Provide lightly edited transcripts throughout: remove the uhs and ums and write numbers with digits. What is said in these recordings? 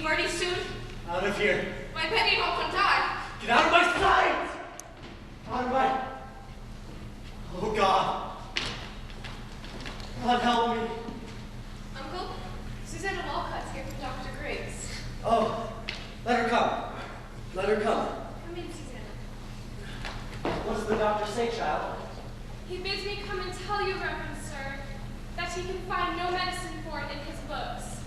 Bertie soon? Out of here. My Betty not gonna die. Get out of my sight! Out of my... Oh, God. God, help me. Uncle, Susanna Walcott's here from Dr. Griggs. Oh, let her come. Let her come. Come in, Susanna. What does the doctor say, child? He bids me come and tell you, Reverend Sir, that he can find no medicine for it in his books.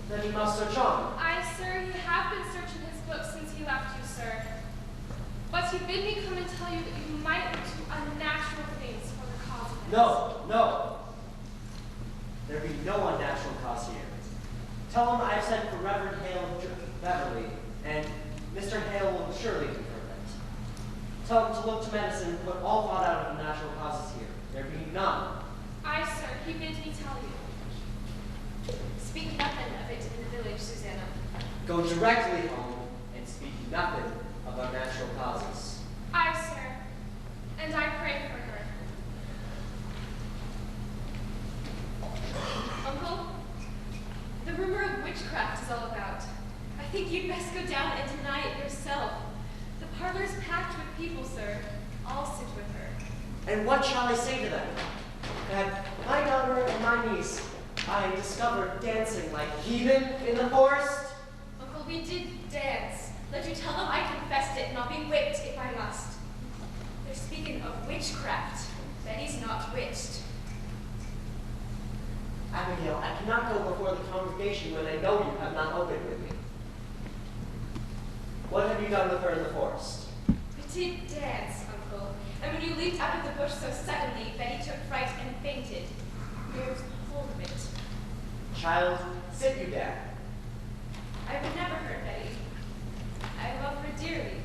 Then he must search on. I, sir, he have been searching his books since he left you, sir. But he bid me come and tell you that you might do unnatural things for the cause of it. No, no. There be no unnatural cause here. Tell him I've sent for Reverend Hale Beverly, and Mr. Hale will surely confirm that. Tell him to look to medicine and put all thought out of natural causes here. There be none. Aye, sir, he bids me tell you. Speak nothing of it in the village, Susanna. Go directly home and speak nothing of unnatural causes. Aye, sir, and I pray for her. Uncle, the rumor of witchcraft is all about. I think you'd best go down and deny it yourself. The parlor's packed with people, sir. I'll sit with her. And what shall I say to them? That my daughter and my niece I discovered dancing like heathen in the forest? Uncle, we did dance. Let you tell them I confessed it and I'll be whipped if I must. They're speaking of witchcraft. Betty's not witched. Abigail, I cannot go before the congregation when I know you have not opened with me. What have you done with her in the forest? We did dance, Uncle. And when you leaped out of the bush so suddenly, Betty took fright and fainted. There's hold of it. Child, sit you down. I would never hurt Betty. I love her dearly.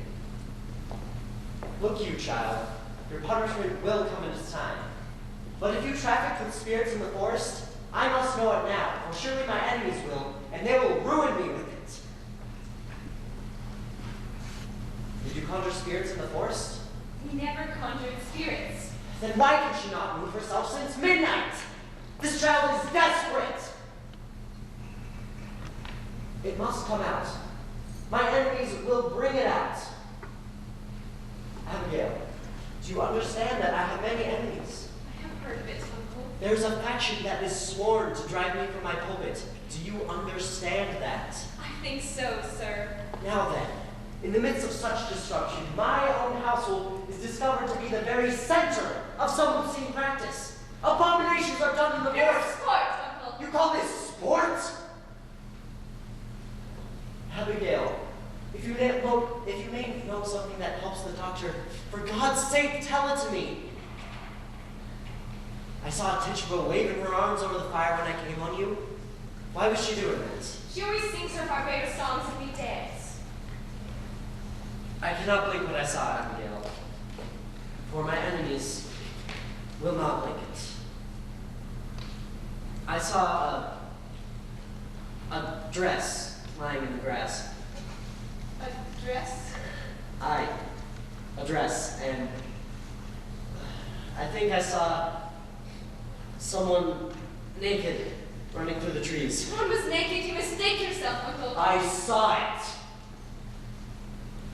Look you, child, your punishment will come in its time. But if you traffic with spirits in the forest, I must know it now, for surely my enemies will, and they will ruin me with it. Did you conjure spirits in the forest? We never conjured spirits. Then why can she not move herself since midnight? This child is desperate. It must come out. My enemies will bring it out. Abigail, do you understand that I have many enemies? I have heard of it, Uncle. There's a faction that is sworn to drive me from my pulpit. Do you understand that? I think so, sir. Now then, in the midst of such destruction, my own household is discovered to be the very center of some obscene practice. Abominations are done in the You're forest. sport, Uncle. You call this sport? Abigail, if you may know something that helps the doctor, for God's sake, tell it to me. I saw Tituba waving her arms over the fire when I came on you. Why was she doing that? She always sings her Barbados songs and we dance. I cannot believe what I saw, Abigail, for my enemies will not blink it. I saw a dress lying in the grass. A dress? Aye, a dress, and I think I saw someone naked running through the trees. Someone was naked. You mistake yourself, Uncle. I saw it.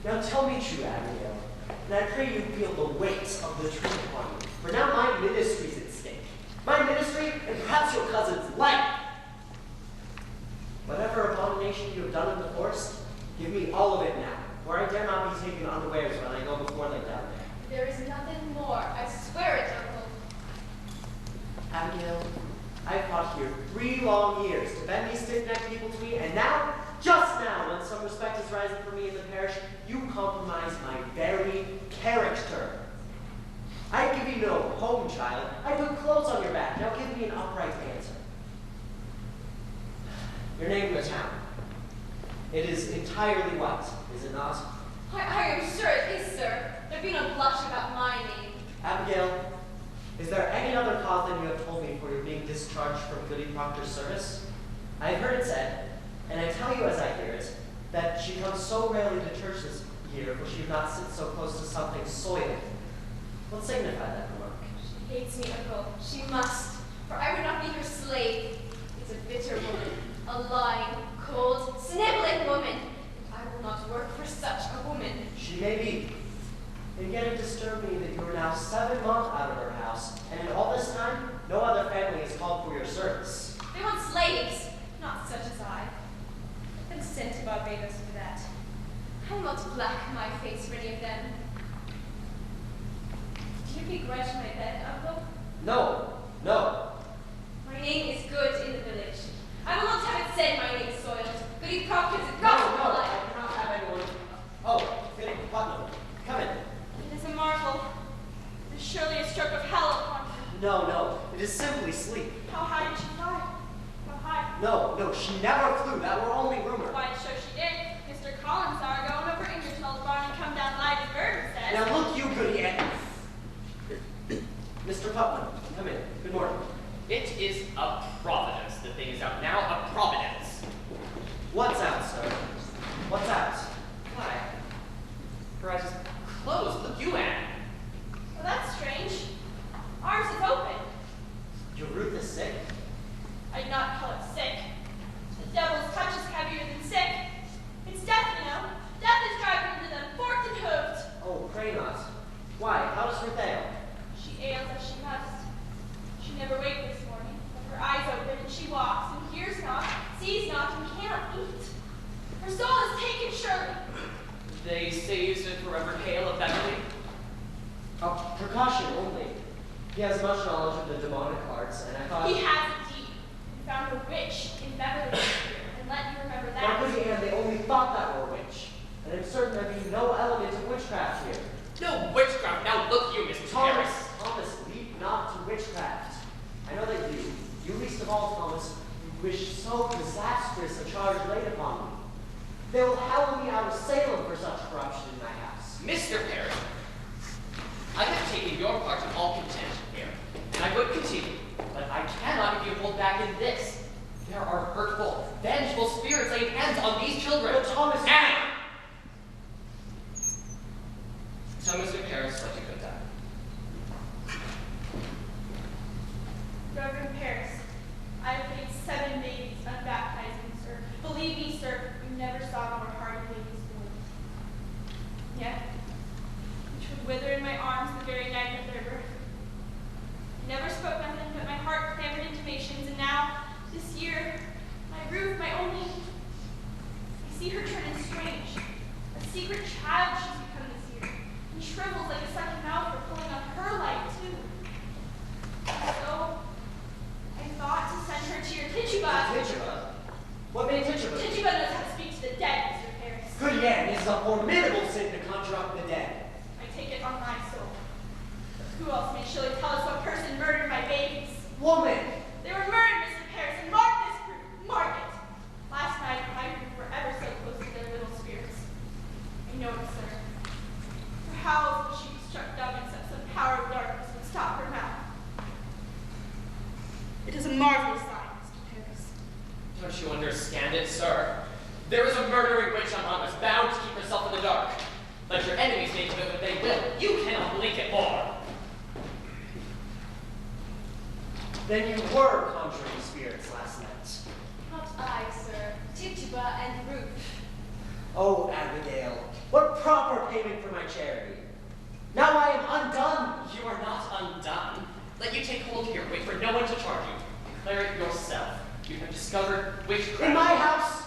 Now tell me true, Abigail, and I pray you feel the weight of the truth upon you. For now my ministry's at stake. My ministry and perhaps your cousin's life. Whatever abomination you have done in the forest, give me all of it now, for I dare not be taken unawares when I go before them down there. There is nothing more. I swear it, Uncle. Abigail, I've fought here 3 long years to bend these stiff-necked people to me, and now, just now, when some respect is rising for me in the parish, you compromise my very character. I give you no home, child. I put clothes on your back. Now give me an upright answer. Your name in the town. It is entirely white, is it not? I am sure it is, sir. There be no blush about my name. Abigail, is there any other cause than you have told me for your being discharged from Goody Proctor's service? I have heard it said, and I tell you as I hear it, that she comes so rarely to church this year, for she would not sit so close to something soiled. What signified that remark? She hates me, Uncle. She must, for I would not be her slave. It's a bitter woman, a lying, cold, sniveling woman. I will not work for such a woman. She may be. And yet it disturbed me that you are now 7 months out of her house, and in all this time, no other family has called for your service. They want slaves, not such as I. I've been sent to Barbados for that. I will not black my face for any of them. Do you begrudge my bed, Uncle? No, no. My name is good in the village. I will not have it said my name is soiled. Goody Proctor is a No, gospel no, life. I cannot have anyone. Oh, Philip Putnam, come in. It is a marvel. It is surely a stroke of hell upon you. No, no, it is simply sleep. How high did she fly? How high? No, no, she never flew. That were only rumor. Why, it shows she did. Mr. Collins saw her going over Ingersoll's barn and come down live as Burton says. Now look, you goody Aunt. Mr. Putnam, come in. Good morning. It is a providence. The thing is out now, a providence. What's out, sir? What's out? Why? Her eyes is closed. Look, you, Anne. Well, that's strange. Ours is open. Your Ruth is sick? I'd not call it sick. The devil's touch is heavier than sick. It's death, you know. Death is driving into them, forked and hooved. Oh, pray not. Why? How does Ruth ail? She ails as she must. She never waked this morning, with her eyes open, and she walks, and hears not, sees not, and cannot eat. Her soul is taken surely. They say you stood forever hail of Beverly. A precaution only. He has much knowledge of the demonic arts, and I thought... He has indeed, and found a witch in Beverly and let you remember that. My goody Anne, they only thought that were a witch, and I'm certain there be no element of witchcraft here. No witchcraft. Now look, you, Mr. Thomas, Harris. Thomas, leap not to witchcraft. I know that you least of all, Thomas, wish so disastrous a charge laid upon me. They will hallow me out of Salem for such corruption in my house. Mr. Perry, I have taken your part in all contention here, and I would continue, but I cannot if you hold back in this. There are hurtful, vengeful spirits laying hands on these children. But Thomas... Anne! Tell Mr. Paris let you go down. Reverend Paris, I have made 7 babies unbaptized, sir. Believe me, sir, you never saw nor heard a baby's born. Yet, which would wither in my arms the very night of their birth. I never spoke nothing, but my heart clamored intimations, and now, this year, my Ruth, my only, I see her turning strange. A secret child she's become this year, and shrivels like a second mouth for pulling on her light, too. And so, I thought to send her to your Tituba. Tituba? What made Tituba? Tituba knows how to speak to the dead, Mr. Harris. Goody Anne, it is a formidable sin to conjure up the dead. I take it on my soul. But who else may surely tell us what person murdered my babies? Woman! They were murdered, Mr. Harris, and mark this proof. Mark it. Last night, my group were ever so close to their little spirits. I know it, sir. For how will she be struck dumb except some power of darkness would stop her mouth? It is a marvelous sign, Mr. Harris. Don't you understand it, sir? There is a murdering witch among us, bound to keep herself in the dark. Let your enemies make of it what they will. You cannot blink it more. Then you were conjuring spirits last night. Not I, sir. Tituba and Ruth. Oh, Abigail, what proper payment for my charity? Now I am undone. You are not undone. Let you take hold here. Wait for no one to charge you. Declare it yourself. You have discovered witchcraft. In my house,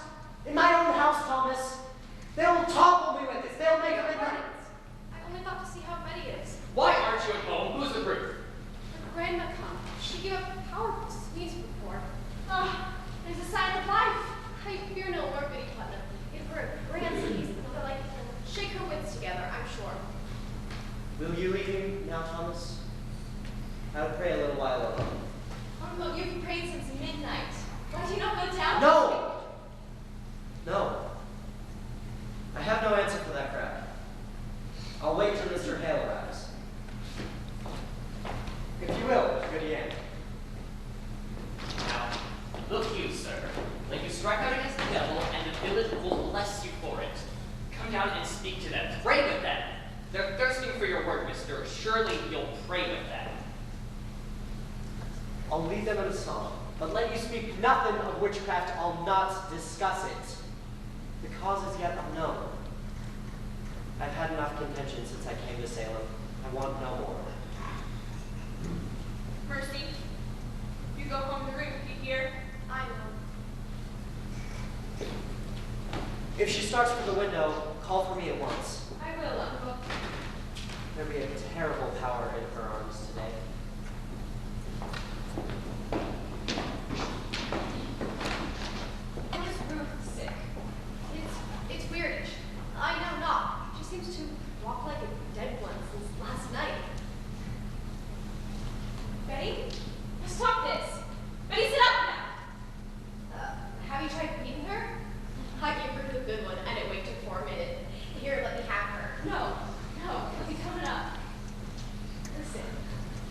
in my own house, Thomas. They'll topple me with this. They'll make a midnight. I only thought to see how Betty is. Why aren't you at home? Who's the proof? Her grandma come. She gave up a powerful sneeze before. Ah, there's a sign of life. I fear no more, Goody Putnam. If her grand sneeze, they'll like shake her wits together, I'm sure. Will you leave me now, Thomas? I would pray a little while alone. Uncle, you've prayed since midnight. Why do you not go down? No! No. I have no answer for that crowd. I'll wait till Mr. Hale arrives. If you will, Goody Anne. Now, look you, sir. Let you strike out against the devil, and the village will bless you for it. Come down and speak to them. Pray with them. They're thirsting for your word, mister. Surely you'll pray with them. I'll lead them in a song, but let you speak nothing of witchcraft. I'll not discuss it. The cause is yet unknown. I've had enough contention since I came to Salem. I want no more. Mercy, you go home to ring with you here. I know. If she starts for the window, call for me at once. I will, Uncle. There'll be a terrible power in her arms today. Or is Ruth sick? It's weirdish. I know not. She seems to walk like a dead one since last night. Betty? Stop this! Betty, sit up now! Have you tried feeding her? I gave her the good one, and it waited for a minute. Here, let me have her. No, it'll be coming up. Listen,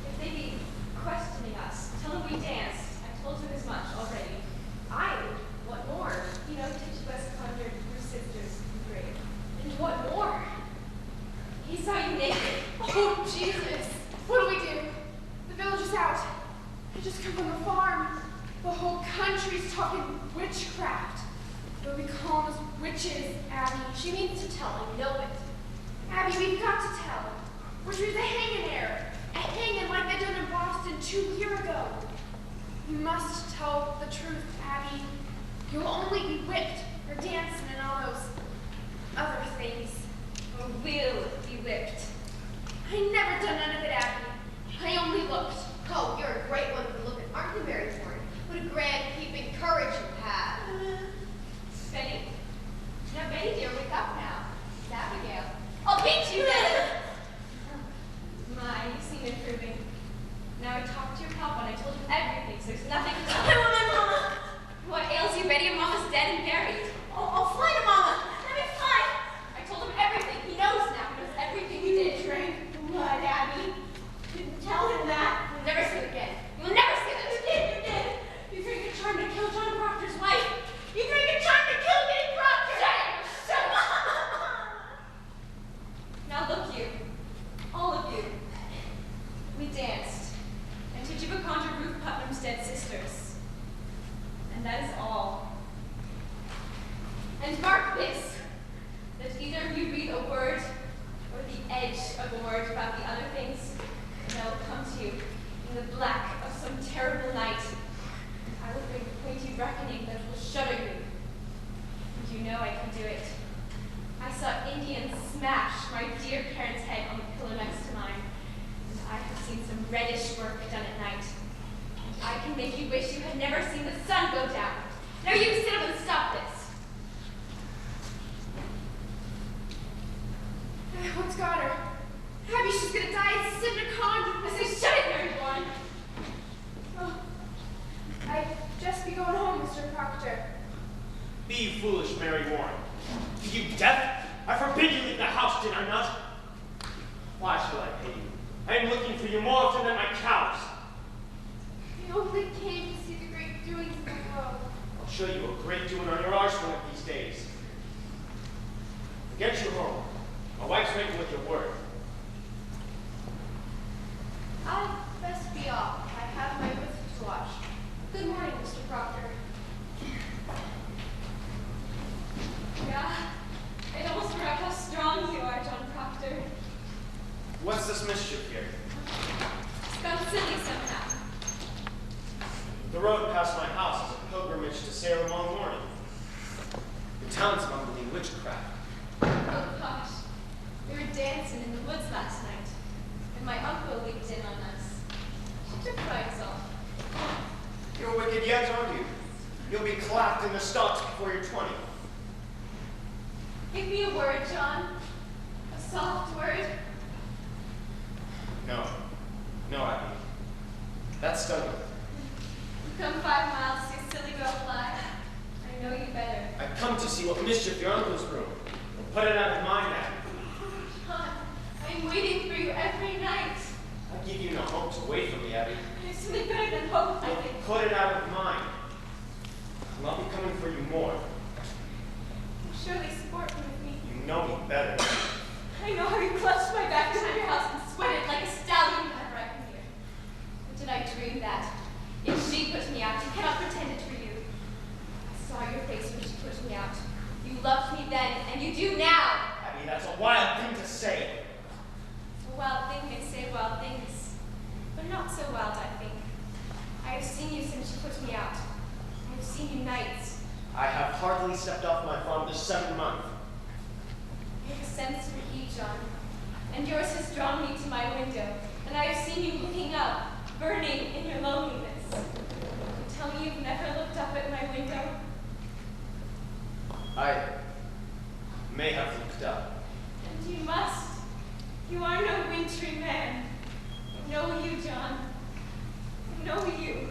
if they be questioning us, tell them we danced. I told them as much already. What more? You know, Teach West conjured your sisters in grave. And what more? He saw you naked. Oh, Jesus! What do we do? The village is out. I just come from the farm. The whole country's talking witchcraft. They'll be calling us witches, Abby. She means to tell, I know it. Abby, we've got to tell. Which was a hanging there. A hanging like they done in Boston 2 years ago. You must tell the truth, Abby. You'll only be whipped for dancing and all those other things. Or will be whipped. I never done none of it, Abby. I only looked. Oh, you're a great one for looking, aren't you, Mary Warren? What a grand peeping courage you have. Betty? Now, Betty, dear, wake up now. It's Abigail. I'll beat you then! My, you seem improving. Now I talked to your papa and I told him everything, so there's nothing to tell. I want my mama! What ails you, Betty? Your mama's dead and buried. I'll fly to mama! Let me fly! I told him everything. He knows now. He knows everything we did. Drank blood, Abby. Didn't tell him that. You'll never say it again. You'll never say that. You did. You drank a charm to kill John Proctor's wife. You drank a charm to kill Kitty Proctor! Shut up! Now look you. All of you. We danced. And Tituba conjured Ruth Putnam's dead sisters. And that is all. And mark this, that either of you read a word or the edge of a word about the other things, and I will come to you in the black of some terrible night. I will bring a pointy reckoning that will shudder you. And you know I can do it. I saw Indians smash my dear parents' head on the pillar next to mine, and I have seen some reddish work done at night. And I can make you wish you had never seen the sun go down. Now you sit up and stop this. What's got her? Abby, she's gonna die. It's in a conjurer. I say, shut it, Mary Warren. Oh, I'd just be going home, Mr. Proctor. Be you foolish, Mary Warren. Are you deaf? I forbid you leave the house, did I not? Why should I pay you? I am looking for you more often than my cows. We only came to see the great doings of the world. I'll show you a great doing on your arse one of these days. Forget your home. My wife's waiting with your word. I'd best be off. I have my Ruth to watch. Good morning, Mr. Proctor. Yeah, I almost forgot how strong you are, John Proctor. What's this mischief here? It's gone silly somehow. The road past my house is a pilgrimage to Salem all morning. The town's mumbling witchcraft. Oh gosh, we were dancing in the woods last night, and my uncle leaped in on us. She took bites off. You're wicked yet, aren't you? You'll be clapped in the stocks before you're 20. Give me a word, John. A soft word. No, Abby. That's done with. You've come 5 miles to see a silly girl fly. I know you better. I've come to see what mischief your uncle's brewing. Put it out of mind, Abby. John, I'm waiting for you every night. I give you no hope to wait for me, Abby. There's something better than hope, I think. Put it out of mind. I'll be coming for you more. You surely sport with me. You know me better. I know how you clutched my back behind your house and sweated like a stallion whenever I come here. But did I dream that? If she put me out, you cannot pretend it for you. I saw your face when she put me out. You loved me then, and you do now. Abby, that's a wild thing to say. A wild thing may say wild things, but not so wild, I think. I have seen you since you put me out. I have seen you nights. I have hardly stepped off my farm this 7 month. You have a sense for heat, John, and yours has drawn me to my window, and I have seen you looking up, burning in your loneliness. You tell me you've never looked up at my window? I may have looked up. And you must. You are no wintry man. I know you, John. I know you.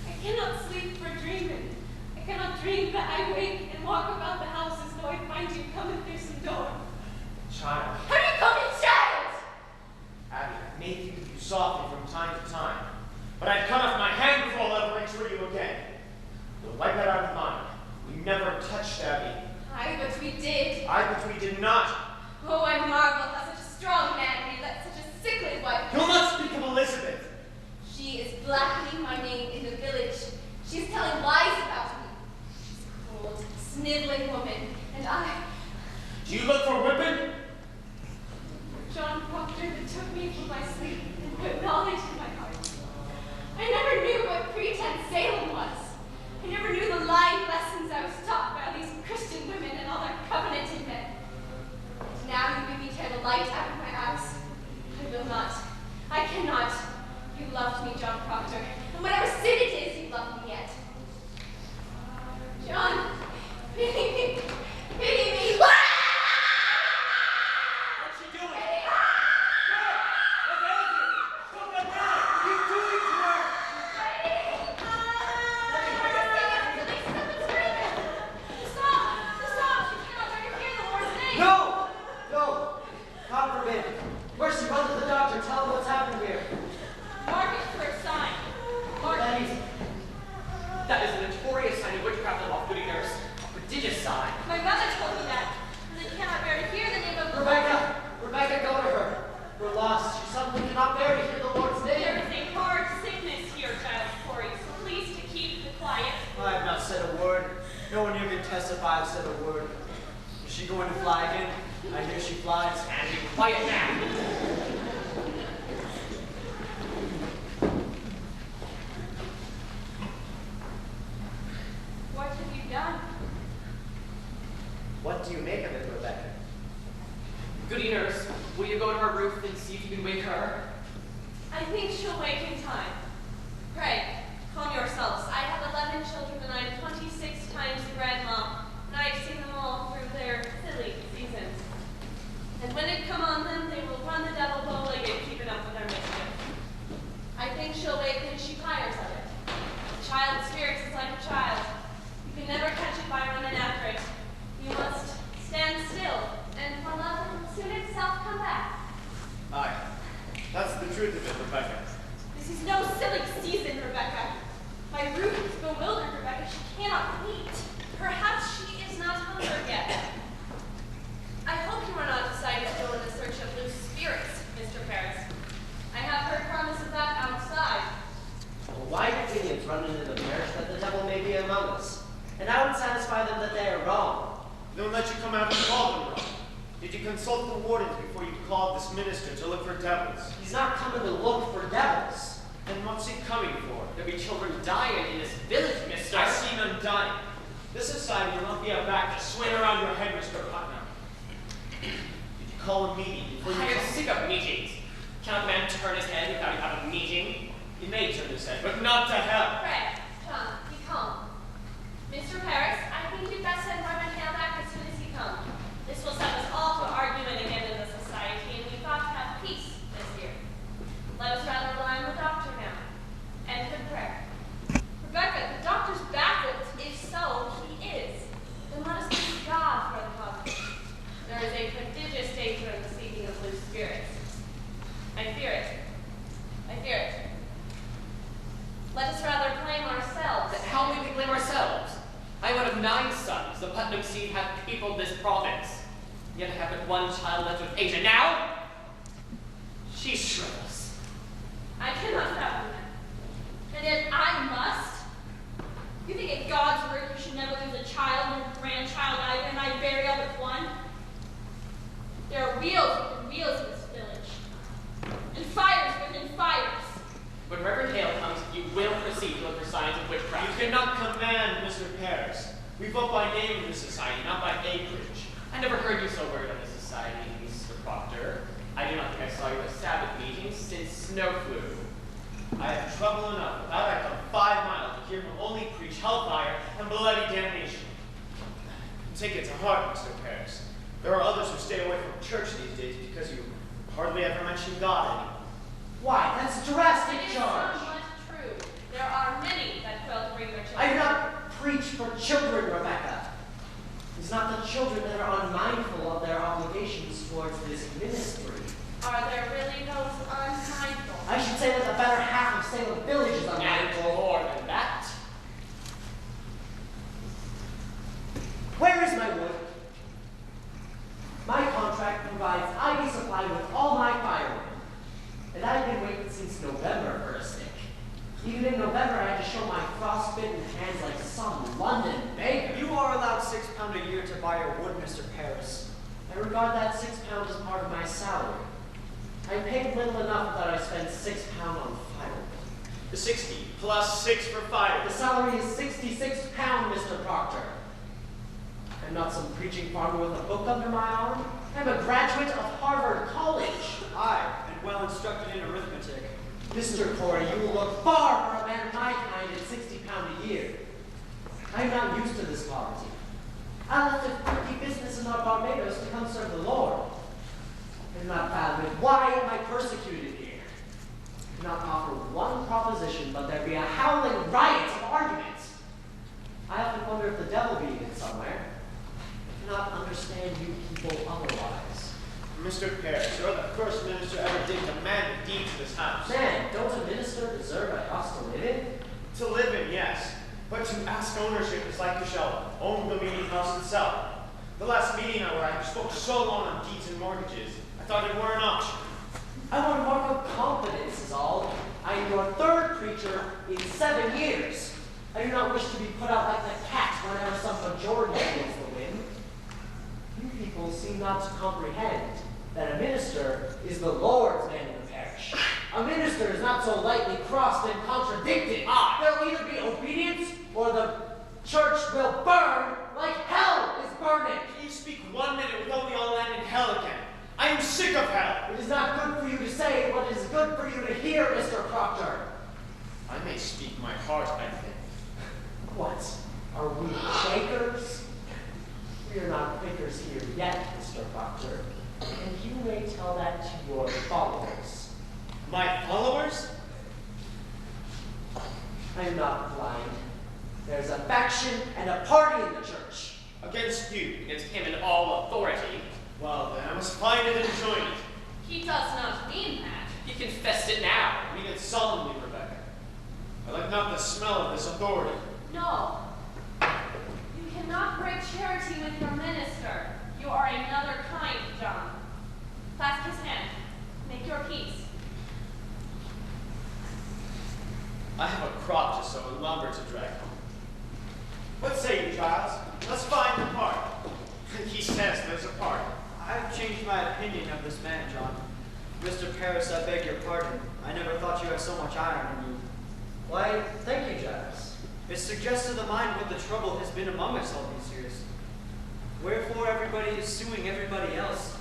I cannot sleep for dreaming. I cannot dream that I wake and walk about the house as though I find you coming through some door. Child. How do you call me child? Abby, I may think of you softly from time to time, but I'd cut off my hand before I'll ever enter you again. We'll wipe that out of mind. We never touched Abby. Aye, but we did. Aye, but we did not. Oh, I marvel how such a strong man may let such a sickly wife. You'll not speak of Elizabeth. She is blackening my name in the village. She is telling lies about me. She's a cold, sniveling woman, and I... Do you look for whipping? John Proctor that took me from my sleep and put knowledge in my heart. I never knew what pretense Salem was. I never knew the lying lessons I was taught by all these Christian women and all their covenanted men. And now you bid me tear the light out of my eyes. I will not. I cannot. You loved me, John Proctor, and whatever sin it is, you loved me yet. John, pity me. Pity me. What's she doing? No! No! God forbid. Mercy, run to the doctor. Tell him what's happened here. Mark it for a sign. Mark That it. is... That is a notorious sign of witchcraft and off-duty nurse. A prodigious sign. My mother told me that, and they cannot bear to hear the name of the Lord. Rebecca! Rebecca, go to her. We're lost. She suddenly cannot bear to hear the Lord's There name. is a hard sickness here, child Corey, so please to keep the quiet. I have not said a word. No one here can testify I've said a word. Is she going to fly again? I hear she flies. And be quiet now. What have you done? What do you make of it, Rebecca? Goody nurse, will you go to her roof and see if you can wake her? I think she'll wake in time. Pray, calm yourselves. I have 11 children and I'm 26 times the grandma, and I've seen them all through their silly seasons. And when it come on them, they will run the devil bow-legged, keeping up with their mischief. I think she'll wake when she tires of it. A child's spirit is like a child. You can never catch it by running after it. You must stand still, and for love will soon itself come back. Aye. That's the truth of it, Rebecca. This is no silly season, Rebecca. My Ruth is bewildered, Rebecca. She cannot eat. Perhaps she is not hungry yet. I hope you are not decided to go in the search of loose spirits, Mr. Paris. I have heard promise of that outside. Well, why do Indians run into the parish that the devil may be among us? And I would satisfy them that they are wrong. They don't let you come out and call them wrong. Did you consult the wardens before you called this minister to look for devils? He's not coming to look for devils. Then what's he coming for? There'll be children dying in this village, mister. I've seen them dying. This society will not be a back to swing around your head, Mr. Putnam. Did you call a meeting before you I am called? sick of meetings. Cannot a man turn his head without you have a meeting? He may turn his head, but not to hell. Pray, John, be calm. Mr. Paris, I think you'd best send Reverend Hale back as soon as he comes. This will set us all to argument again in the society, and we thought to have peace this year. Let us rather rely on the doctor now. And good prayer. Rebecca, the doctor's baffled. If so, he is. Then let us thank God for the cause. There is a prodigious danger in the seeking of loose spirits. I fear it. I fear it. Let us rather blame ourselves. Then how may we blame ourselves? I am one of 9 sons. The Putnam seed hath peopled this province. Yet I have but one child left with age, and now she shrivels. I cannot fathom that. And yet I must. You think at God's word you should never lose a child or grandchild either? of one. There are wheels within wheels in this village, and fires within fires. When Reverend Hale comes, you will proceed to look for signs of witchcraft. You cannot command Mr. Paris. We vote by name in this society, not by acreage. I never heard you so worried on this society, Mr. Proctor. I do not think I saw you at Sabbath meetings since snow flew. I have trouble enough without I come 5 miles to hear him only preach hellfire and bloody damnation. Take it to heart, Mr. Paris. There are others who stay away from church these days because you hardly ever mention God anymore. Why, that's a drastic It is charge. somewhat true. There are many that fail to bring their children. I do not preach for children, Rebecca. It's not the children that are unmindful of their obligations towards this ministry. Are there really those unmindful? I should say that the better half of Salem Village is And unmindful. more than that, Where is my wood? My contract provides I be supplied with all my firewood. And I've been waiting since November for a stick. Even in November, I had to show my frostbitten hands like some London beggar. You are allowed £6 a year to buy your wood, Mr. Paris. I regard that £6 as part of my salary. I paid little enough that I spent £6 on firewood. The 60 plus 6 for fire. The salary is £66, Mr. Proctor. I'm not some preaching farmer with a book under my arm. I'm a graduate of Harvard College. Aye, and well instructed in arithmetic. Mr. Corey, you will look far for a man of my kind at £60 a year. I am not used to this poverty. I left a 50 business in our Barbados to come serve the Lord. I do not fathom it. Why am I persecuted here? I do not offer one proposition, but there be a howling riot of arguments. I often wonder if the devil be in it somewhere. I cannot understand you people otherwise. Mr. Paris, you're the first minister ever did demand a deed to this house. Man, don't a minister deserve a house to live in? To live in, yes. But to ask ownership is like you shall own the meeting house itself. The last meeting I were at, you spoke so long on deeds and mortgages. I thought it were an option. I want a mark of confidence is all. I am your third preacher in 7 years. I do not wish to be put out like the cat whenever some majority feels the wind. You people seem not to comprehend that a minister is the Lord's man in the parish. A minister is not so lightly crossed and contradicted. There will either be obedience or the church will burn like hell is burning. Can you speak 1 minute without we all land in hell again? I am sick of hell. It is not good for you to say what is good for you to hear, Mr. Proctor. I may speak my heart, I think. What? Are we Quakers? We are not Quakers here yet, Mr. Proctor. And you may tell that to your followers. My followers? I am not blind. There's a faction and a party in the church. Against you. against him in all authority. Well, then I must find it and join it. He does not mean that. He confessed it now. I mean it solemnly, Rebecca. I like not the smell of this authority. No. You cannot break charity with your minister. You are another kind, John. Clasp his hand. Make your peace. I have a crop to sow and lumber to drag home. What say you, Giles? Let's find the park. He says there's a park. I've changed my opinion of this man, John. Mr. Paris, I beg your pardon. I never thought you had so much iron in you. Why, thank you, Giles. It suggests to the mind what the trouble has been among us all these years. Wherefore everybody is suing everybody else.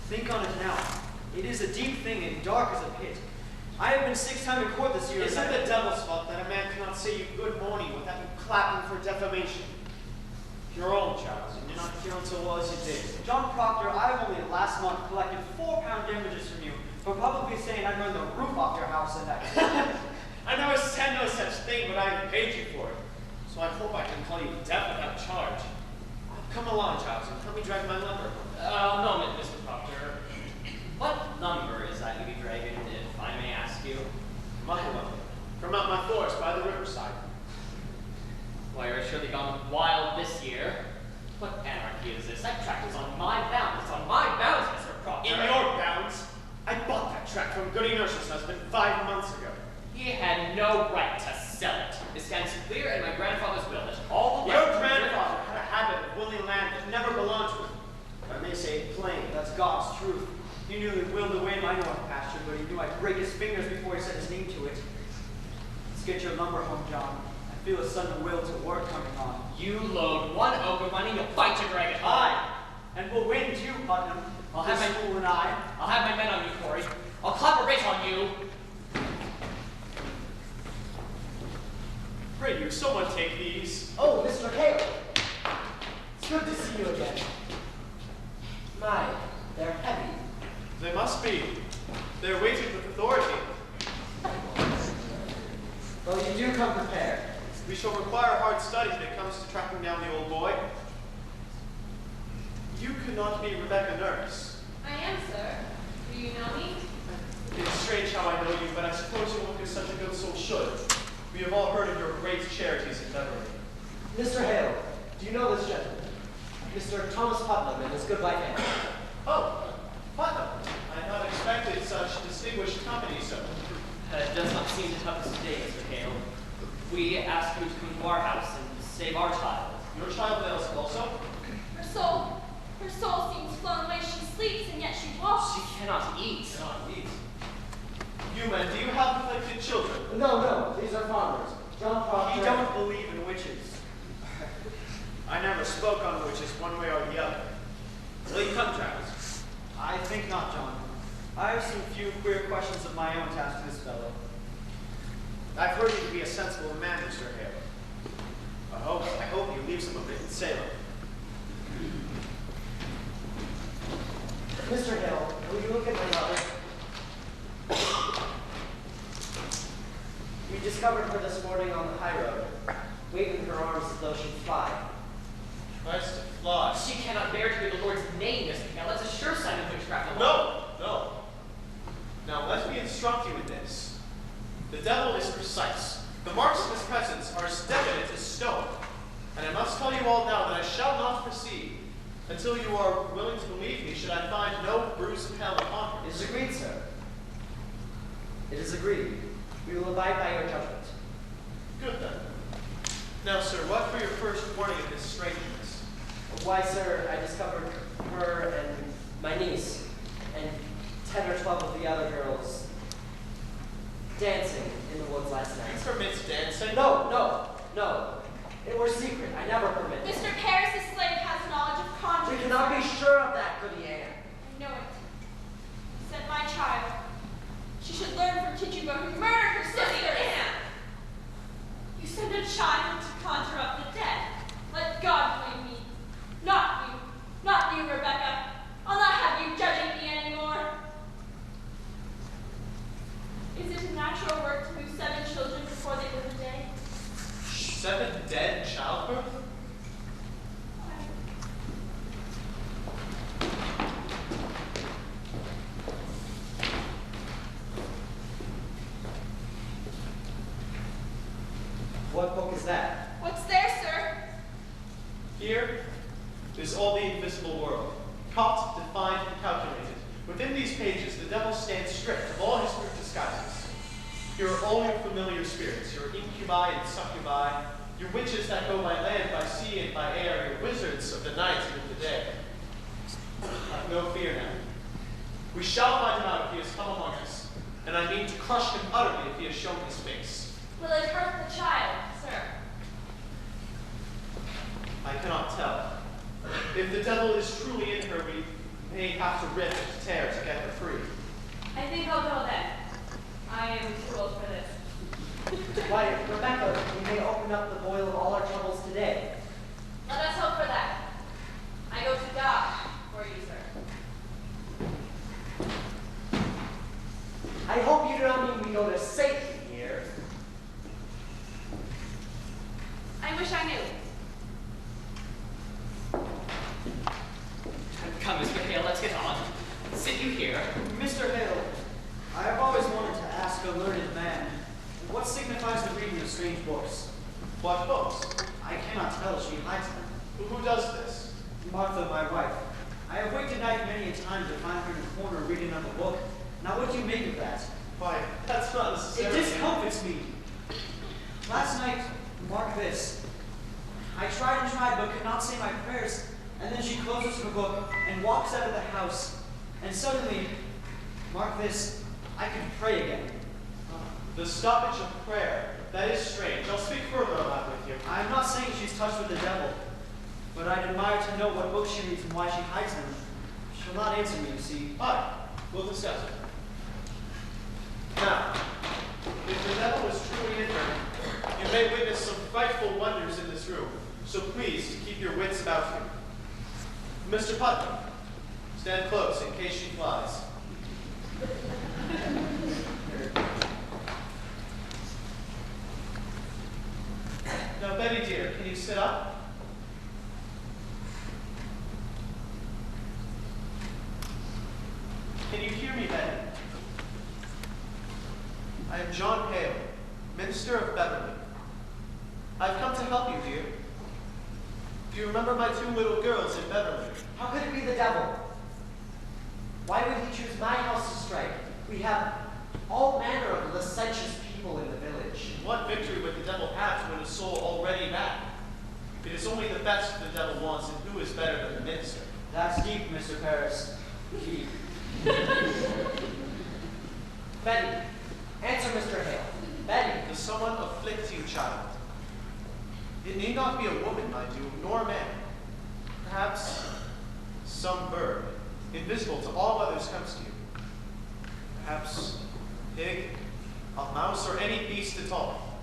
Think on it now. It is a deep thing and dark as a pit. I have been 6 times in court this year. Is it the devil's fault that a man cannot say you good morning without you clapping for defamation? Your own, Giles, and you're not feeling so well as you did. John Proctor, I've only last month collected £4 damages from you for publicly saying I burned the roof off your house and that. I never said no such thing, but I paid you for it. So I hope I can call you deaf without charge. Come along, Giles, and help me drag my lumber. A moment, Mr. Proctor. What number is that you be dragging, if I may ask you? My lumber. From out my forest by the riverside. Why, you're surely gone wild this year. What anarchy is this? That tract is on my bounds. It's on my bounds, Mr. Proctor. In your bounds? I bought that tract from Goody Nurse's husband 5 months ago. He had no right to sell it. It stands clear in my grandfather's will that all the Your rights- grandfather had a habit of willing land that never belonged to his He nearly willed away my north pasture, but he knew I'd break his fingers before he set his name to it. Let's get your lumber home, John. I feel a sudden will to work coming on. You load one oak of money, you'll fight to drag it home. Aye, and we'll win too, Putnam. I'll have This fool and I. I'll have my men on you, Corey. I'll clap a rate on you. Pray you, someone take these. Oh, Mr. Hale. It's good to see you again. My, they're heavy. They must be. They're weighted with authority. Well, you do come prepared. We shall require hard study when it comes to tracking down the old boy. You could not be Rebecca Nurse. I am, sir. Do you know me? It's strange how I know you, but I suppose your look as such a good soul should. We have all heard of your great charities in Beverly. Mr. Hale, do you know this gentleman? Mr. Thomas Putnam and his good wife Anne. Oh, Putnam. I had not expected such distinguished company, sir. It does not seem to help us today, Mr. Hale. We asked you to come to our house and save our child. Your child fails also? Her soul seems flown away. She sleeps and yet she walks. She cannot eat. Cannot eat. You men, do you have afflicted children? No, these are farmers. John Proctor. He don't believe in witches. I never spoke on witches one way or the other. Will you come, Travis? I think not, John. I have some few queer questions of my own to ask this fellow. I've heard you to be a sensible man, Mr. Hale. I hope you leave some of it in Salem. Mr. Hale, will you look at my mother? We discovered her this morning on the high road, waving her arms as though she'd fly. Tries to fly. She cannot bear to hear the Lord's name, Mr. Hale. That's a sure sign of witchcraft. No. Now let me instruct you in this. The devil is precise. The marks of his presence are as definite as stone. And I must tell you all now that I shall not proceed until you are willing to believe me should I find no bruise of hell upon her. It is agreed, sir. It is agreed. We will abide by your judgment. Good then. Now, sir, what were your first warning of this strangeness? Why, sir, I discovered her and my niece and 10 or 12 of the other girls dancing in the woods last You night. permit dancing? No. It was secret. I never permitted it. Mr. Paris' slave has knowledge of We conjuring. cannot be sure of that, Goody Anne. I know it. I sent my child. She should learn from Tituba who murdered her sister. Anne! You send a child to conjure up the dead. Let God blame me. Not you. Not you, Rebecca. I'll not have you judging me anymore. Is it a natural work to move 7 children before they live a day? 7 dead in childbirth? What book is that? What's there, sir? Here is all the invisible world, caught, defined, and calculated. Within these pages, the devil stands stripped of all his disguises. Here are all your familiar spirits, your incubi and succubi, your witches that go by land, by sea, and by air, your wizards of the night and of the day. Have no fear now. We shall find him out if he has come among us, and I mean to crush him utterly if he has shown his face. Will it hurt the child, sir? I cannot tell. If the devil is truly in her, we may have to rip and tear to get her free. I think I'll go then. I am too old for this. Why, Rebecca, we may open up the boil of all our troubles today. Let us hope for that. I go to die for you, sir. I hope you do not mean we go to Satan here. I wish I knew. Come, Mr. Hale, let's get on. Sit you here. Mr. Hale, I have always wanted to ask a learned man, what signifies the reading of strange books? What books? I cannot tell, she hides them. Who does this? Martha, my wife. I have waked at night many a time to find her in a corner reading on the book. Now what do you make of that? Why, that's not It necessarily... discomfits me. Last night, mark this. I tried but could not say my prayers, and then she closes her book and walks out of the house. And suddenly, mark this, I could pray again. The stoppage of prayer. That is strange. I'll speak further on that with you. I'm not saying she's touched with the devil, but I'd admire to know what books she reads and why she hides them. She'll not answer me, you see. Aye, we'll discuss it. Now, if the devil is truly in her, you may witness some frightful wonders in this room, so please keep your wits about you. Mr. Putnam, stand close in case she flies. Now, Betty dear, can you sit up? Can you hear me, Betty? I am John Hale, minister of Beverly. I've come to help you, dear. Do you remember my 2 little girls in Beverly? How could it be the devil? Why would he choose my house to strike? We have all manner of licentious people in the village. What victory would the devil have to win a soul already bad? It is only the best the devil wants, and who is better than the minister? That's deep, Mr. Paris. Deep. Betty, answer Mr. Hale. Betty, Does someone afflict you, child? It need not be a woman, my doom, nor a man. Perhaps some bird, invisible to all others, comes to you. Perhaps pig, a mouse, or any beast at all.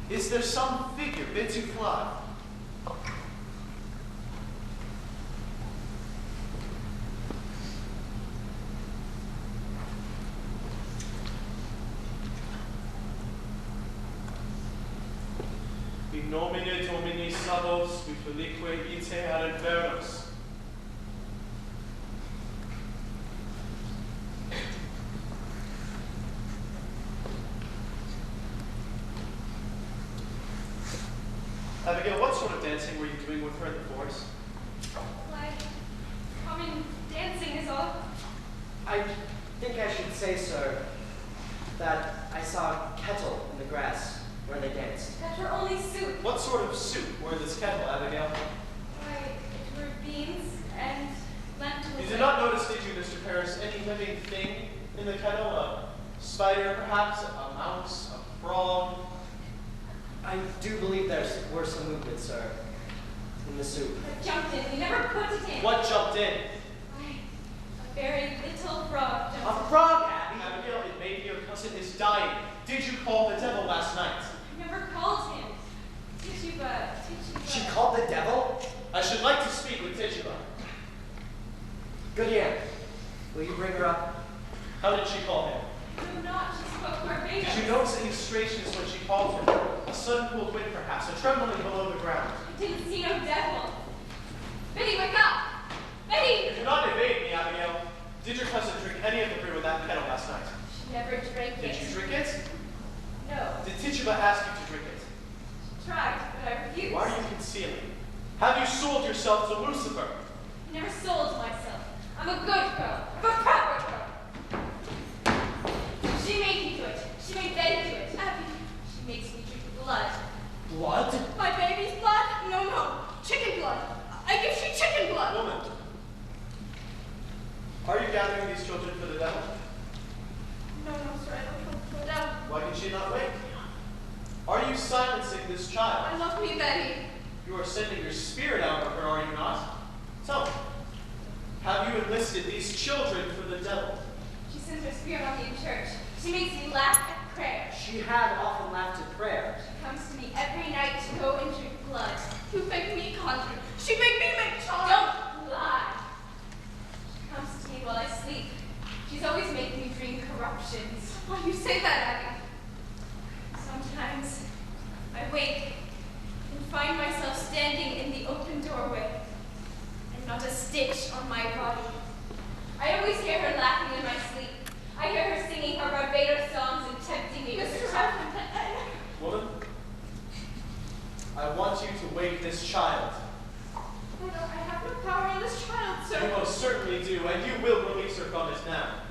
Is there some figure bids you fly? In nomine Domini Salus, qui felique ite ad infernus. Abigail, what sort of dancing were you doing with her in the forest? Like, common dancing is all. I think I should say, sir, that I saw kettle in the grass where they danced. That's her only suit. What sort of soup were in this kettle, Abigail? Why, it were beans and lentils. You did not notice, did you, Mr. Paris, any living thing in the kettle? A spider, perhaps? A mouse? A frog? I do believe there were some movement, sir, in the soup. I jumped in. We never put it in. What jumped in? Why, a very little frog jumped A frog, Abby! Abigail, it may be your cousin is dying. Did you call the devil last night? I never called him. Tituba. She called the devil? I should like to speak with Tituba. Good Goodyear, will you bring her up? How did she call him? No, not. She spoke verbatim. Did you notice any strangeness when she called him? A sudden cool wind, perhaps, a trembling below the ground. I didn't see no devil. Betty, wake up! Betty! You do not evade me, Abigail. Did your cousin drink any of the brew in that kettle last night? She never drank Did it. you drink it? No. Did Tituba ask you to drink it? She tried, but I refused. Why are you concealing? Have you sold yourself to Lucifer? I never sold myself. I'm a good girl. I'm a proper girl. She made me do it. She made Betty do it. Abby, she makes me drink blood. Blood? My baby's blood? No, no. Chicken blood. I give she chicken blood. Woman, are you gathering these children for the devil? No, no, sir. I don't know for them. Why can she not wait? Are you silencing this child? I love me, Betty. You are sending your spirit out of her, are you not? Tell me, have you enlisted these children for the devil? She sends her spirit on me in church. She makes me laugh at prayer. She had often laughed at prayer. She comes to me every night to go and drink blood. You make me conjure. She make me make charm. Don't lie. She comes to me while I sleep. She's always making me dream corruptions. Why you say that, Abby? Sometimes I wake and find myself standing in the open doorway and not a stitch on my body. I always hear her laughing in my sleep. I hear her singing her Barbados songs and tempting me with her chocolate. Woman, I want you to wake this child. I have no power on this child, You sir. most certainly do, and you will release her from it now.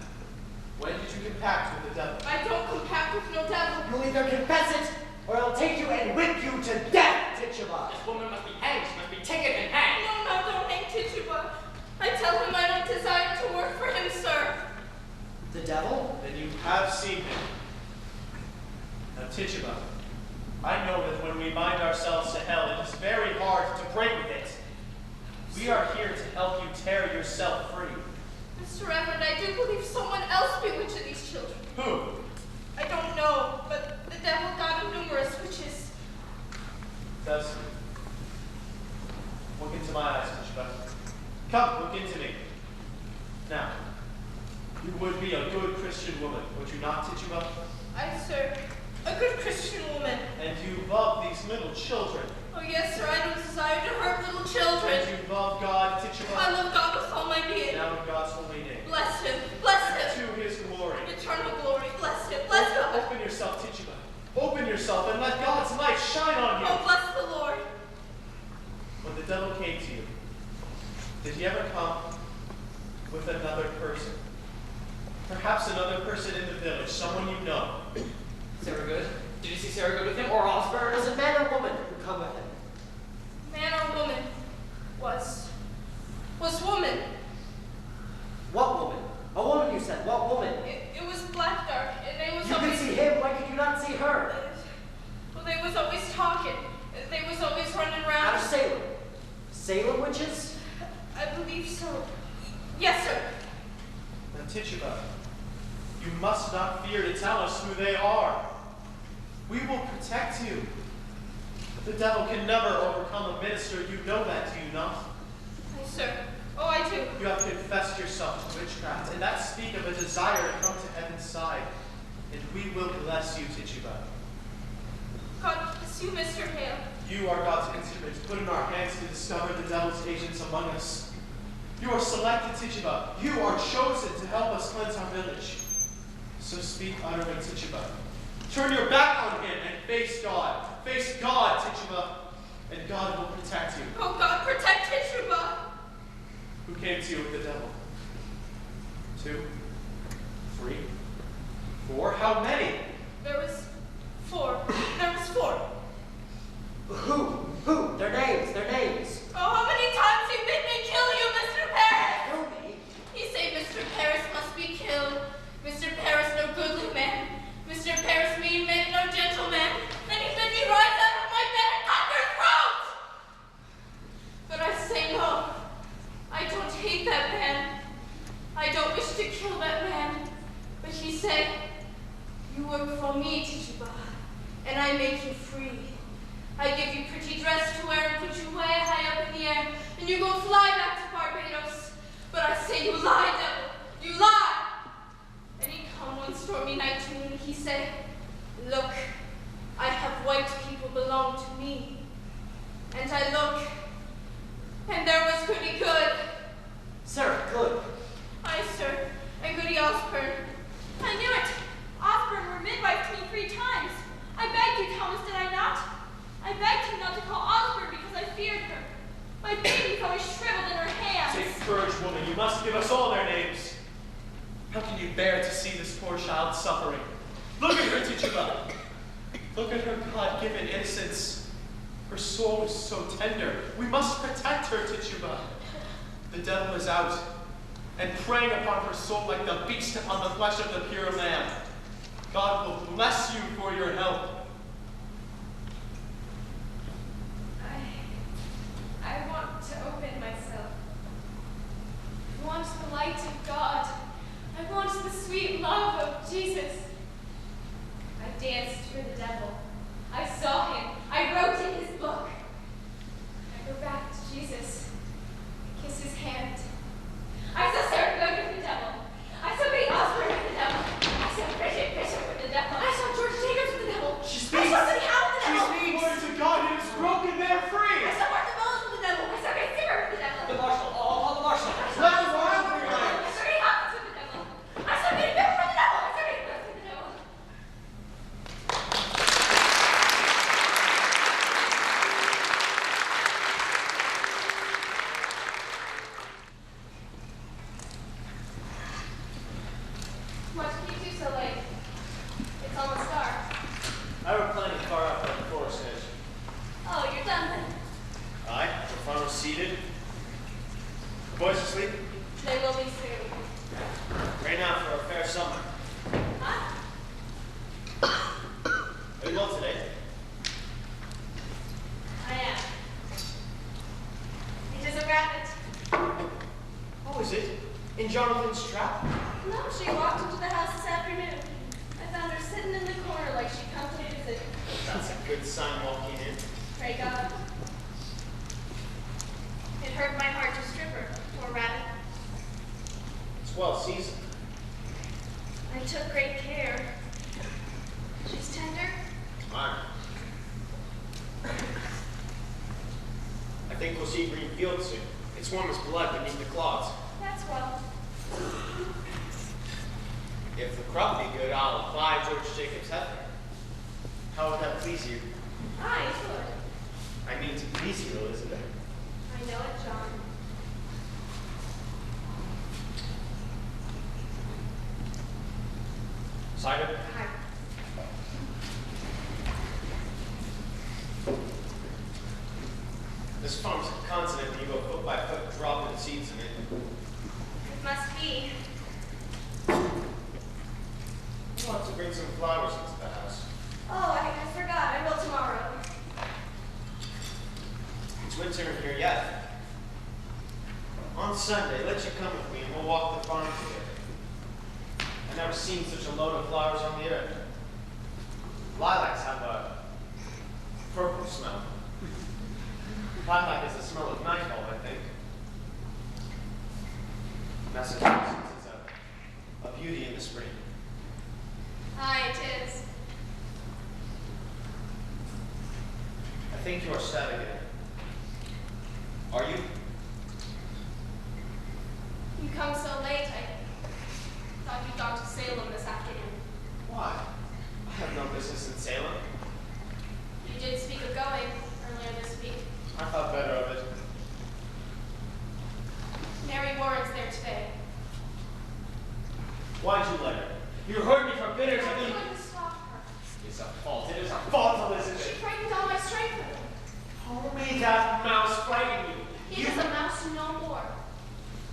When did you compact with the devil? I don't compact with no devil. You'll either confess it, or I'll take you and whip you to death, Tituba. This woman must be hanged. She must be taken and hanged. No, no, don't hang Tituba. I tell him I don't desire to work for him, The devil? Then you have seen him. Now, Tituba, I know that when we bind ourselves to hell, it is very hard to break with it. We are here to help you tear yourself free. Mr. Reverend, I do believe someone else bewitched these children. Who? I don't know, but the devil got of numerous witches. Does he? Look into my eyes, Tituba. Come, look into me. Now, you would be a good Christian woman, would you not, Tituba? I, sir, a good Christian woman. And you love these little children. Oh, yes, sir, I don't desire to hurt little children. And you love God, Tituba. I love God with all my being. Now in God's holy name. Bless him, bless him. To his glory. Eternal glory, bless him, bless God. Open yourself, Tituba. Open yourself and let God's light shine on you. Oh, bless the Lord. When the devil came to you, did he ever come with another person? Perhaps another person in the village, someone you know. Sarah Good? Did you see Sarah Good with him, or Osborne? Was a man or woman who come with him? Man or woman was woman. What woman? A woman, you said. What woman? It was black dark, and they was You could always... see him. Why could you not see her? Well, they was always talking. They was always running Out around. of Salem. Salem witches? I believe so. Yes, sir. Now, Tituba, you must not fear to tell us who they are. We will protect you. The devil can never overcome a minister. You know that, do you not? Yes, sir. Oh, I do. You have confessed yourself to witchcraft, and that speak of a desire to come to heaven's side. And we will bless you, Tituba. God bless you, Mr. Hale. You are God's instruments put in our hands to discover the devil's agents among us. You are selected, Tituba. You are chosen to help us cleanse our village. So speak utterly, Tituba. Turn your back on him and face God. Face God, Tituba, and God will protect you. Oh, God, protect Tituba. Who came to you with the devil? 2, 3, 4. How many? There was 4. There was 4. Who? Their names. Oh, how many times you bid me kill you, Mr. Paris? Kill me? He say Mr. Paris must be killed. Mr. Paris no goodly man. Mr. Paris mean man, no gentleman. Then he bid me rise out of my bed and cut your throat. But I say no. I don't hate that man. I don't wish to kill that man. But he said, you work for me, Tituba, and I make you free. I give you pretty dress to wear and put you way high up in the air, and you go fly back to Barbados. But I say, you lie, devil, you lie! And he come one stormy night to me, and he said, look, I have white people belong to me. And I look, and there was Goody Good. Sir, good. Aye, sir, and Goody Osborne. I knew it. Osborne were midwife to me 3 times. I begged you, Thomas, did I not? I begged him not to call Osborne because I feared her. My baby's always shriveled in her hands. Take courage, woman. You must give us all their names. How can you bear to see this poor child suffering? Look at her, Tituba. Look at her God-given innocence. Her soul is so tender. We must protect her, Tituba. The devil is out and preying upon her soul like the beast upon the flesh of the pure lamb. God will bless you for your help. I want to open myself. I want the light of God. I want the sweet love of Jesus. I danced with the devil. I saw him. I wrote in his book. I go back to Jesus. I kiss his hand. I saw Sarah Good with the devil. I saw Betty Osborne with the devil. I saw Bridget Bishop with the devil. I saw George Jacobs with the devil. She I speaks. saw Cindy Howe with the She devil. speaks. Glory to God, it is broken, they are free. I saw Martha Mullins with the devil. I saw Ray Singer with the devil. The marshal. I'll call the marshal. I saw Let the Martha marshal Mullins with the bring devil. her. I saw Ray Hopkins with the devil. I saw Betty Bill with the devil. I saw Ray Brooks with the devil. What can you do so late? It's almost dark. I were planning far out by the forest edge. Oh, you're done then. Aye, the farmer's seated. The boys asleep. They will be soon. Right now for a fair summer. Huh? Are you well today? I am. It is a rabbit. Oh, is it? In Jonathan's trap? No, she walked into the house this afternoon. I found her sitting in the corner like she'd come to visit. That's a good sign walking in. Pray God. It hurt my heart to strip her, poor rabbit. It's well seasoned. I took great care. She's tender. Fine. I think we'll see green fields soon. It's warm as blood beneath the clods. That's well. If the crop be good, I'll apply George Jacobs' heifer. How would that please you? Aye, good. I mean to please you, Elizabeth. I know it, John. Cider? Aye. This farm's a continent and you go foot by foot dropping seeds in it. It must be. I want to bring some flowers into the house. Oh, I forgot. I will tomorrow. It's winter in here yet. On Sunday, let you come with me and we'll walk the farm together. I've never seen such a load of flowers on the earth. Lilacs have a purple smell. Lilac is the smell of nightfall, I think. Massachusetts is a beauty in the spring. Aye, it is. I think you are sad again. Are you? You come so late. I thought you'd gone to Salem this afternoon. Why? I have no business in Salem. You did speak of going earlier this week. I thought better of it. Mary Warren's there today. Why'd you let her? You heard me from bitter to I'm me. going to stop her. It's a fault. It is a fault, She Elizabeth. frightened all my strength of him. Oh, may that mouse frighten you. He is a mouse no more.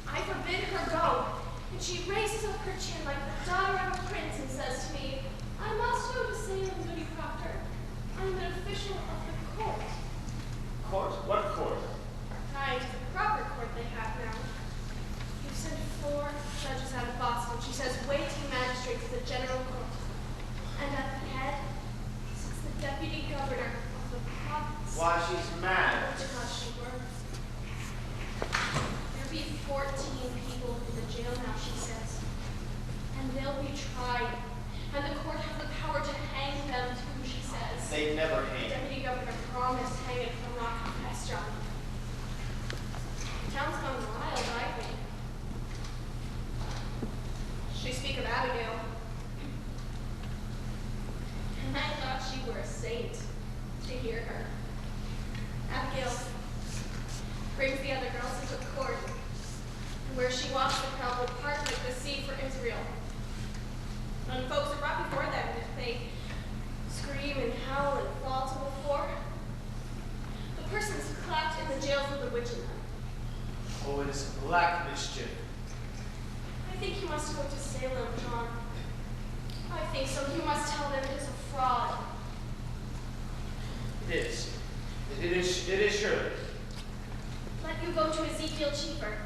I forbid her go, and she raises up her chin like the daughter of a prince and says to me, I must go to Salem, Goody Proctor. I'm an official of the court. Court? What court? Aye, to the proper court they have now. You've sent 4 judges out of Boston. She says weighty magistrates of the general court. And at the head sits the deputy governor of the province. Why, she's mad. Because she were. There'll be 14 people in the jail now, she says. And they'll be tried. And the court has the power to hang them too, she says. They never The hang. deputy governor promised hang if they'll not confess, John. The town's gone wild, I think. She speak of Abigail. And I thought she were a saint to hear her. Abigail brings the other girls into court, and where she walks the crowd will part like the sea for Israel. When folks are brought before them, if they scream and howl and fall to the floor, the person's clapped in the jail for the witch in them. Oh, it is a black mischief. I think you must go to Salem, John. I think so. You must tell them it is a fraud. It is. It is surely. Let you go to Ezekiel Cheever.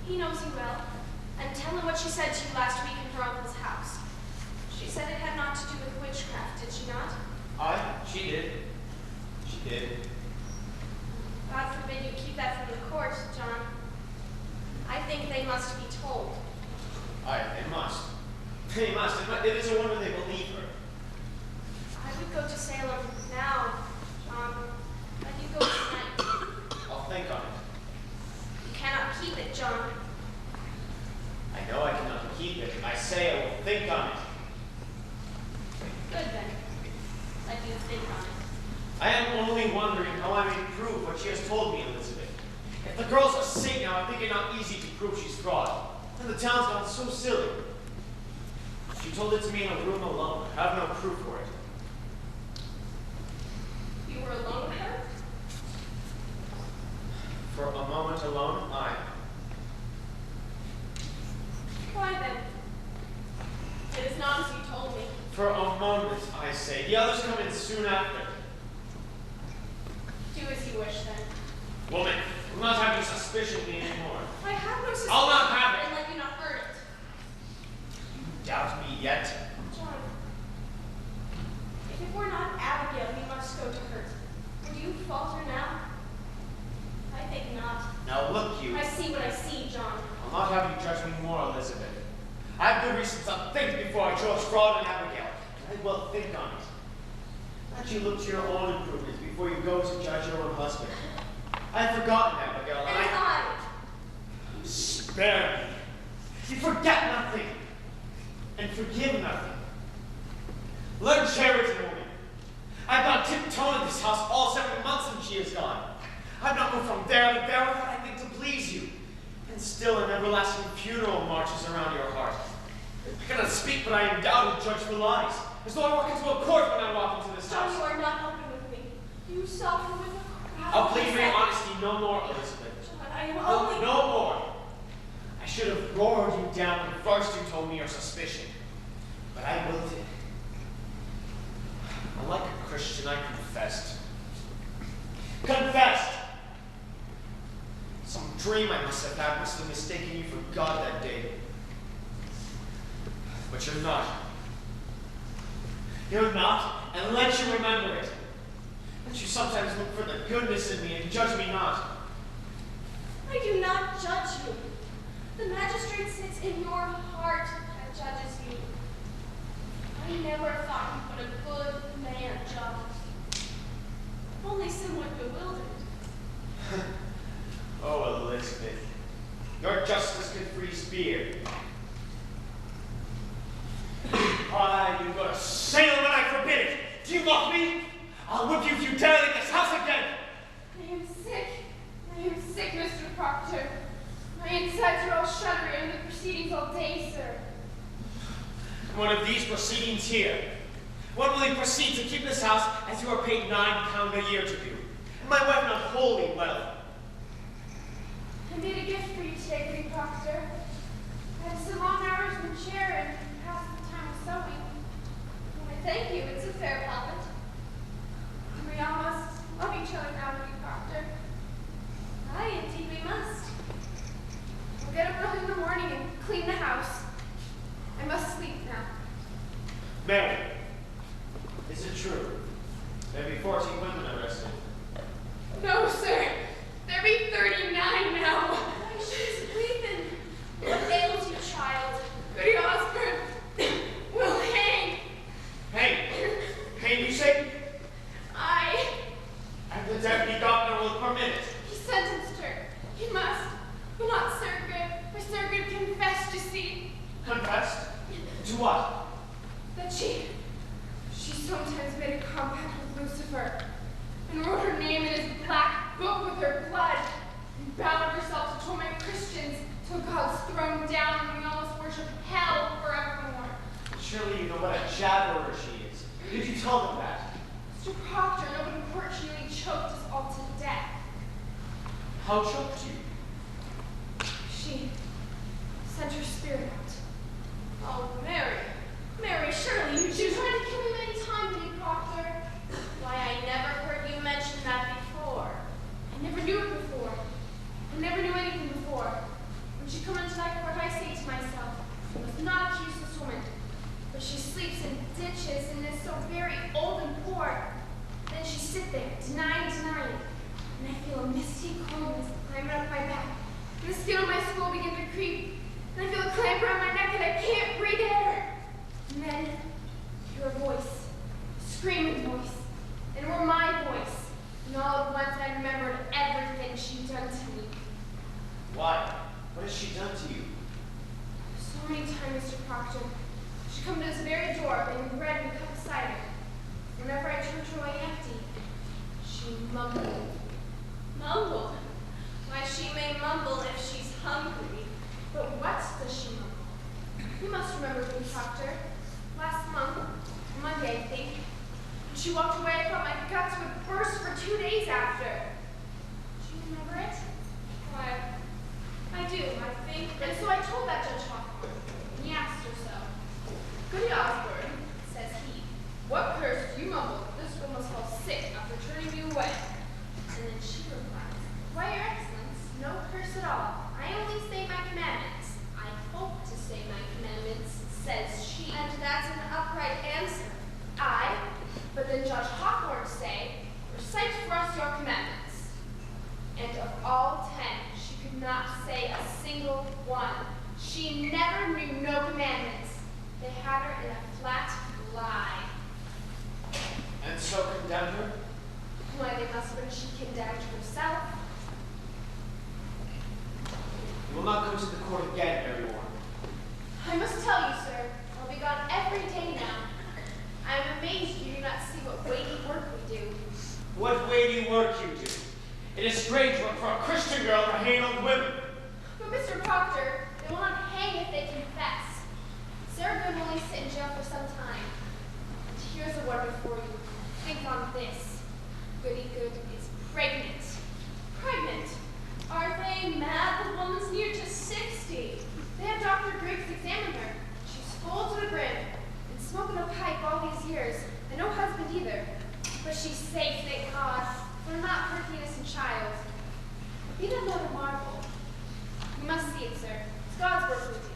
He knows you well. And tell him what she said to you last week in her uncle's house. She said it had not to do with witchcraft, did she not? She did. She did. God forbid you keep that from the court, John. I think they must be told. They must. They must. It is a wonder they believe her. I would go to Salem now, John. Let you go tonight. I'll think on it. You cannot keep it, John. I know I cannot keep it. I say I will think on it. Good then. Let you think on it. I am only wondering how I may prove what she has told me, Elizabeth. If the girl's a saint now, I think it not easy to prove she's fraud. And the town's gone so silly. She told it to me in a room alone. I have no proof for it. You were alone with her? For a moment alone, Why then? say. The others come in soon after. Do as you wish, then. Woman, will not have you suspicion me anymore. I have no suspicion. I'll not have it. And let you not earn it. You doubt me yet? John, if it were not Abigail, we must go to her. Would you falter now? I think not. Now look you. I see what I see, John. I'll not have you judge me more, Elizabeth. I have good reason to think before I chose fraud and Abigail. And I will think on it. Let you look to your own improvements before you go to judge your own husband. I have forgotten Abigail, and I... Spare me. You forget nothing, and forgive nothing. Learn charity, woman. I've gone tiptoeing in this house all 7 months and she is gone. I've not moved from there to there without I think to please you. And still an everlasting funeral marches around your heart. I cannot speak, but I am doubted, judge for lies. As though I walk into a court when I walk into this John, house. you are not helping with me. You suffer with a crowd. I'll plead my honesty no more, Elizabeth. John, I am only... No more. I should have roared you down when first you told me your suspicion. But I wilted. Unlike a Christian, I confessed. Confessed! Some dream I must have had must have mistaken you for God that day. But you're not. You're not, and let you remember it. Let you sometimes look for the goodness in me and judge me not. I do not judge you. The magistrate sits in your heart and judges you. I never thought you put a good man, John. Only somewhat bewildered. Oh, Elizabeth, your justice could freeze fear. Why, you go to sail when I forbid it. Do you mock me? I'll whip you if you dare leave this house again. I am sick. I am sick, Mr. Proctor. My insides are all shuddering under the proceedings all day, sir. One of these proceedings here. When will you proceed to keep this house as you are paid £9 a year to do? And my wife not wholly well. I made a gift for you today, Green Proctor. I had some long hours in the chair and passed the time with sewing. When I thank you, it's a fair compliment. We all must love each other now, Green Proctor. Aye, indeed we must. We'll get up early in the morning and clean the house. I must sleep now. Mary, is it true? There be 14 women arrested. No, sir. There be 39 now. Why, she's weeping. What ails you, child? Goody Osborne will hang. Hang? Hang, you say? I... And the deputy governor will permit it. He sentenced her. He must. But not Sir Good. For Sir Good confessed, you see. Confessed? To what? That she sometimes made a compact with Lucifer and wrote her name in his black book with her blood and bound herself to torment Christians till God's thrown down and we all must worship hell forevermore. Surely you know what a jabberer she is. Did you tell them that? Mr. Proctor, an open court, she nearly choked us all to death. How choked you? She sent her spirit out. Oh, Mary. Mary, surely you She tried to kill me many times, Green Proctor. Why, I never heard you mention that before. I never knew it before. I never knew anything before. When she come into that court, I say to myself, I must not accuse this woman. For she sleeps in ditches and is so very old and poor. Then she sit there, denying, and I feel a misty coldness climbing up my back. And the skin on my skull begin to creep. And I feel a clamp around my neck and I can't breathe air. And then I hear a voice, a screaming voice. And it were my voice. And all at once I remembered everything she'd done to me. Why? What has she done to you? So many times, Mr. Proctor, she'd come to this very door, bringing bread and a cup of cider. Whenever I turned her away empty, she mumbled. Mumble? Why, she may mumble if she's hungry. But what does she mumble? You must remember, Green Proctor. Last month, Monday, I think, when she walked away, I thought my guts would burst for 2 days after. Do you remember it? Why, I do, I think. And so I told that Judge Hawthorne, and he asked her so. Goody Osborne, says he, what curse She never knew no commandments. They had her in a flat lie. And so condemned her? Why, they must have been she condemned herself. You will not go to the court again, everyone. I must tell you, sir, I'll be gone every day now. I am amazed you do not see what weighty work we do. What weighty work you do. It is strange work for a Christian girl to handle women. But Mr. Proctor, they will not hang if they confess. Sarah Good will only sit in jail for some time. And here's a word before you. Think on this. Goody Good is pregnant. Pregnant? Are they mad? The woman's near to 60. They had Dr. Griggs examine her. She's full to the brim. Been smoking a pipe all these years. And no husband either. But she's safe, thank God. We're not hurt the innocent child. Be that no marvel. You must see it, sir. It's God's work with you.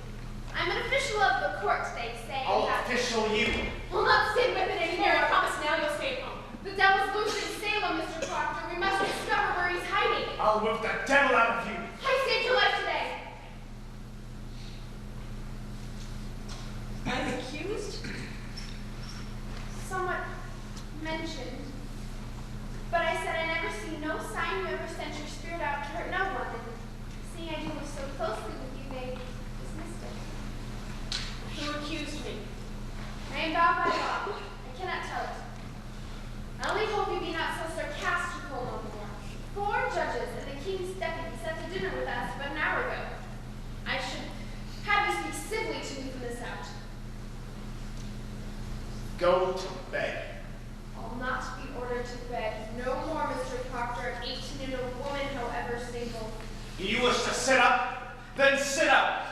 I'm an official of the court today, saying I'll that official you. we'll not sit with it anymore. Here, I promise now you'll stay at home. The devil's loose in Salem, Mr. Proctor. We must discover where he's hiding. I'll whip the devil out of you. I saved your life today. I'm accused? Somewhat mentioned. But I said I never see no sign you ever sent your spirit out to hurt no one. And seeing I do live so closely with you, they dismissed it. Who accused me? I am bound by law. I cannot tell it. I only hope you be not so sarcastical no more. 4 judges and the king's deputy sat to dinner with us but an hour ago. I should have you speak civilly to me from this out. Go to bed. I'll not be ordered to bed. No more, Mr. Proctor, 18 and a woman, however single. You wish to sit up? Then sit up.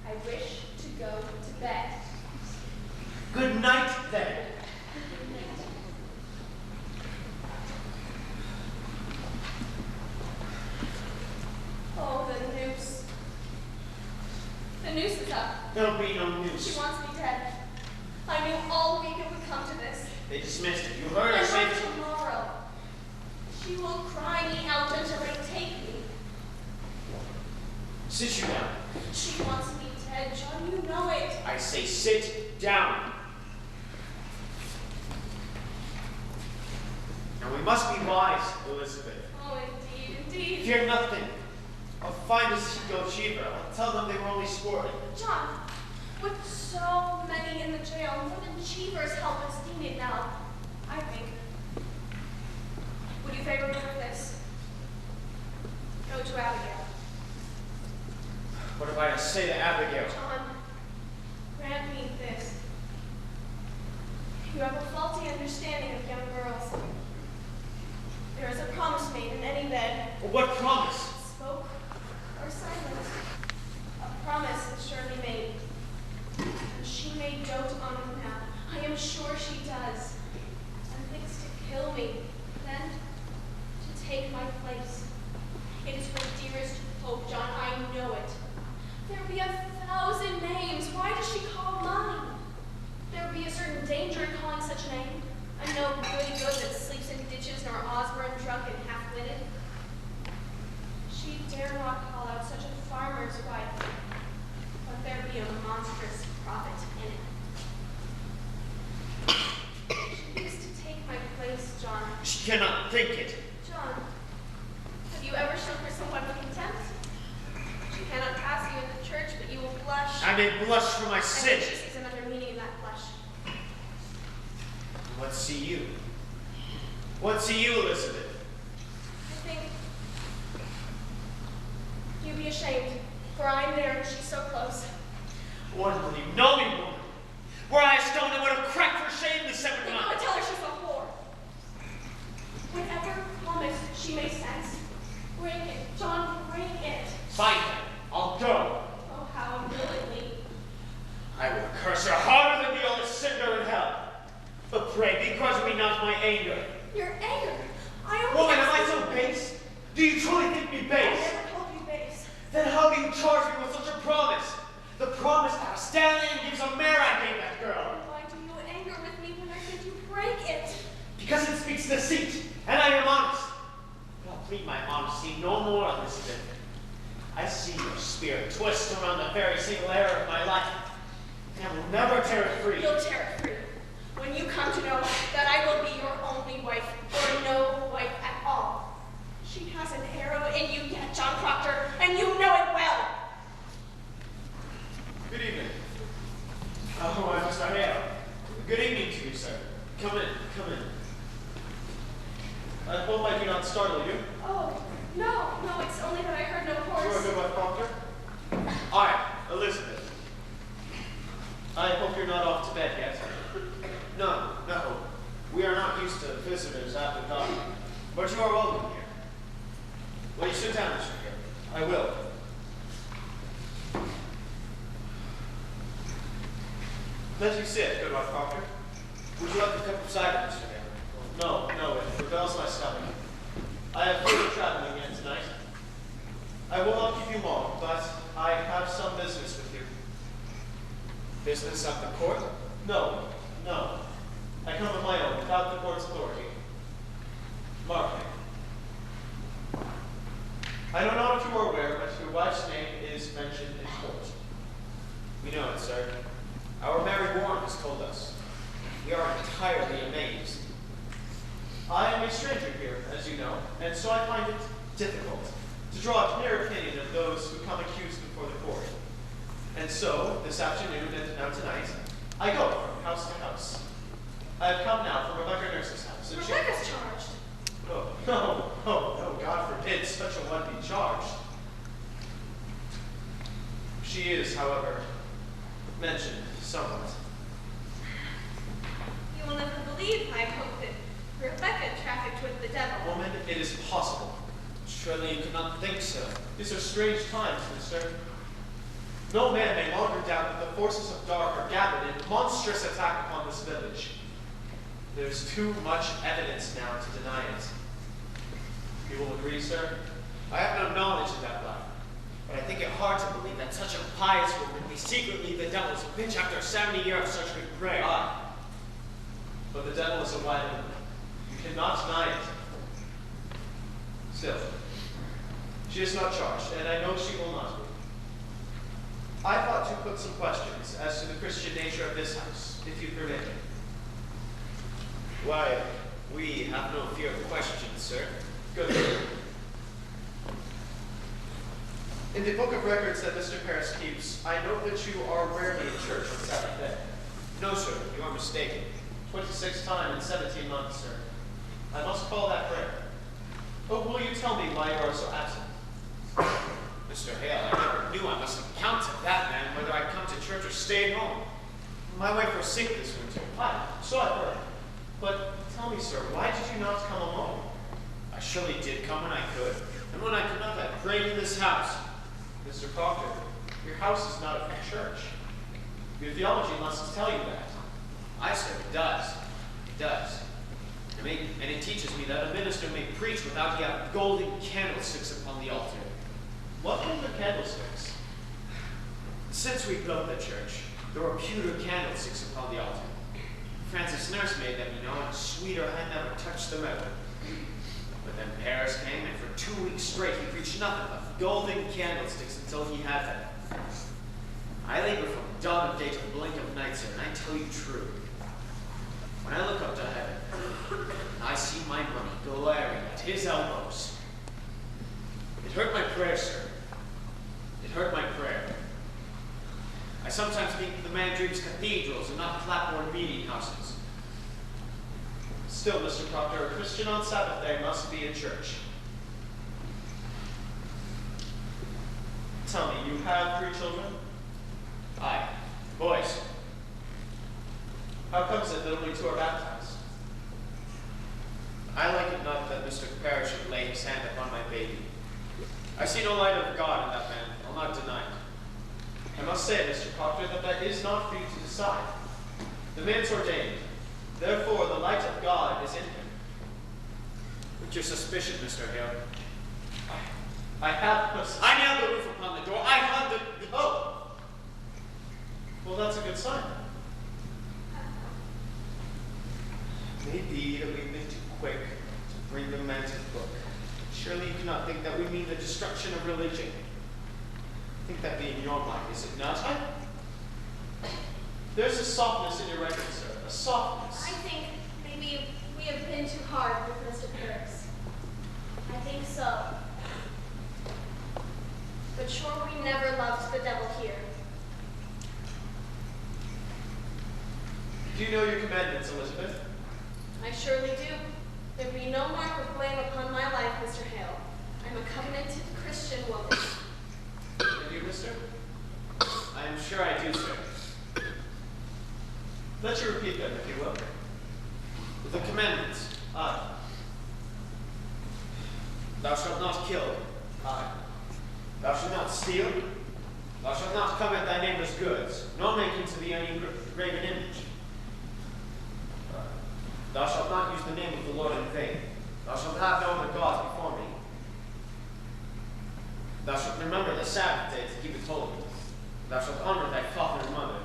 I wish to go to bed. Good night, then. Oh, the noose. The noose is up. There'll be no She news. wants me dead. I knew all week it would come to this. They dismissed it. You heard her And say by tomorrow, she will cry me out until they take me. sit you down. She wants me dead, John. You know it. I say sit down. Now we must be wise, Elizabeth. Oh, indeed, indeed. Fear nothing. I'll find a seagull cheaper. I'll tell them they were only sporting. John, with so many in the jail, more than Cheever's help is needed now, I think. Would you favor me with this? Go to Abigail. What have I to say to Abigail? John, grant me this. You have a faulty understanding of young girls. There is a promise made in any bed, What promise? spoke or silent. A promise is surely made. And she may dote on it now. I am sure she does. And thinks to kill me, then to take my place. It is her dearest hope, John. I know it. There be 1,000 names. Why does she call mine? There be a certain danger in calling such a name. I know goody good that sleeps in ditches, nor Osborne drunk and half-witted. She dare not call out such a farmer's wife, but there be a monstrous profit in it. She used to take my place, John. She cannot think it. John, have you ever shown her someone with contempt? She cannot pass you in the church, but you will blush. I may blush for my I sin. think she sees another meaning in that blush. What see you? What see you, Elizabeth? I think you be ashamed, for I am there and she's so close. What will you know me, woman? Were I a stone that would have cracked for shame the 7 Think I times. tell her she's a whore. Whatever promise she may sense, bring it, John, bring it. Fine, then. I'll go. Oh, how unwillingly. I will curse her harder than the oldest sinner in hell. But pray, begrudge me not my anger. Your anger. I only Woman, am I asked so you- base? Do you truly think me I base? never told you base. Then how do you charge me with such a promise? The promise that Stanley gives a mare I gave that girl. Then why do you anger with me when I said you break it? Because it speaks deceit, and I am honest. But I'll plead my honesty no more, Elizabeth. I see your spirit twist around the very single error of my life. And I will never tear it free. You'll tear it free when you come to know that I will be your only wife, or no wife at all. She has an arrow in you yet, John Proctor, and you know it well. Good evening. Oh, I'm Mr. Hale. Good evening to you, sir. Come in, come in. I hope I do not startle you. Oh, no, it's only that I heard no You horse. are good wife, Proctor? I, Elizabeth. I hope you're not off to bed yet. No. We are not used to visitors after dark. But you are welcome here. Will you sit down, Mr. Hale? I will. Let you sit, good wife, Proctor. Would you like a cup of cider, Mr. Hale? No, it rebels my stomach. I have further traveling again tonight. I will not keep you long, but I have some business with you. Business at the court? No. I come of my own, without the court's authority. Mark me. I don't know if you are aware, but your wife's name is mentioned in court. We know it, sir. Our Mary Warren has told us. We are entirely amazed. I am a stranger here, as you know, and so I find it difficult to draw a clear opinion of those who come accused before the court. And so, this afternoon and now tonight, I go from house to house. I have come now from Rebecca Nurse's house. And Rebecca's charged. Oh, no, God forbid such a one be charged. She is, however, mentioned somewhat. You will never believe, I hope, that Rebecca trafficked with the devil. Woman, it is possible. Surely you could not think so. These are strange times, mister. No man may longer doubt that the forces of dark are gathered in monstrous attack upon this village. There's too much evidence now to deny it. You will agree, sir? I have no knowledge of that life, but I think it hard to believe that such a pious woman be secretly the devil's bitch after 70 years of such good prayer. Aye. But the devil is a wily woman. You cannot deny it. Still, she is not charged, and I know she will not be. I thought to put some questions as to the Christian nature of this house, if you permit me. Why, we have no fear of questions, sir. Good. In the book of records that Mr. Paris keeps, I note that you are rarely in church on Sabbath day. No, sir, you are mistaken. 26 times in 17 months, sir. I must call that rare. But will you tell me why you are so absent? Mr. Hale, I never knew I must account to that man whether I come to church or stay at home. My wife was sick this winter. Aye, so I've heard. But tell me, sir, why did you not come alone? I surely did come when I could, and when I could not, I prayed in this house. Mr. Proctor, your house is not a church. Your theology must tell you that. I said it does. It does. And it teaches me that a minister may preach without he have golden candlesticks upon the altar. What kind of candlesticks? Since we built the church, there were pewter candlesticks upon the altar. Francis Nurse made them, you know, and sweeter I never touched them ever. But then Paris came, and for 2 weeks straight he preached nothing but golden candlesticks until he had them. I labor from dawn of day to blink of night, sir, and I tell you true. When I look up to heaven, I see my money glaring at his elbows. It hurt my prayer, sir. It hurt my prayer. I sometimes think the man dreams cathedrals and not clapboard meeting houses. Still, Mr. Proctor, a Christian on Sabbath day must be in church. Tell me, you have 3 children? Aye, boys. How comes it that only 2 are baptized? I like it not that Mr. Parrish should lay his hand upon my baby. I see no light of God in that man. I'll not deny it. I must say, Mr. Proctor, that is not for you to decide. The man's ordained. Therefore, the light of God is in him. What's your suspicion, Mr. Hale? I have no I nailed the roof upon the door. I hung the... Oh! Well, that's a good sign. Maybe that we've been too quick to bring the men to book. Surely you cannot think that we mean the destruction of religion. mine, is it not? There's a softness in your writing, sir. A softness. I think maybe we have been too hard with Mr. Paris. I think so. But sure we never loved the devil here. Do you know your commandments, Elizabeth? I surely do. There be no mark of blame upon my life, Mr. Hale. I'm a covenanted Christian woman. And you, mister? I am sure I do, sir. Let you repeat them, if you will. The commandments. Aye. Thou shalt not kill. Aye. Thou shalt not steal. Thou shalt not covet thy neighbor's goods, nor make unto thee any graven image. Thou shalt not use the name of the Lord in vain. Thou shalt have no other gods before me. Thou shalt remember the Sabbath day to keep it holy. Thou shalt honor thy father and mother.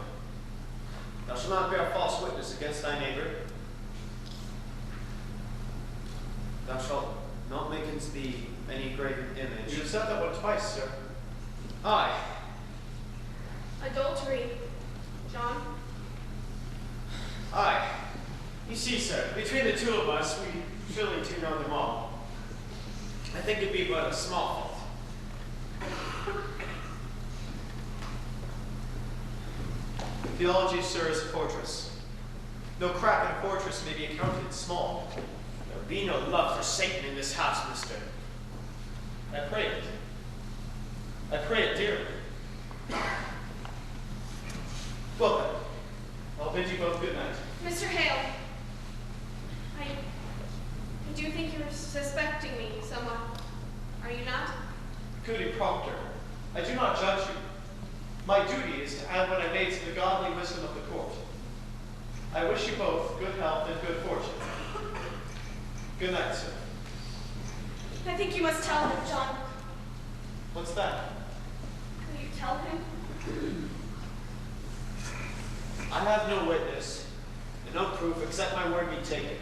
Thou shalt not bear false witness against thy neighbor. Thou shalt not make unto thee any graven image. You have said that one twice, sir. Aye. Adultery, John. Aye. You see, sir, between the two of us, we surely do know them all. I think it'd be but a small fault. Theology, sir, is a fortress. No crack in a fortress may be accounted small. There be no love for Satan in this house, mister. I pray it. I pray it dearly. Well then, I'll bid you both good night. Mr. Hale, I do think you're suspecting me somewhat. Are you not? Goody Proctor, I do not judge you. My duty is to add what I may to the godly wisdom of the court. I wish you both good health and good fortune. Good night, sir. I think you must tell him, John. What's that? Will you tell him? I have no witness, and no proof except my word be taken.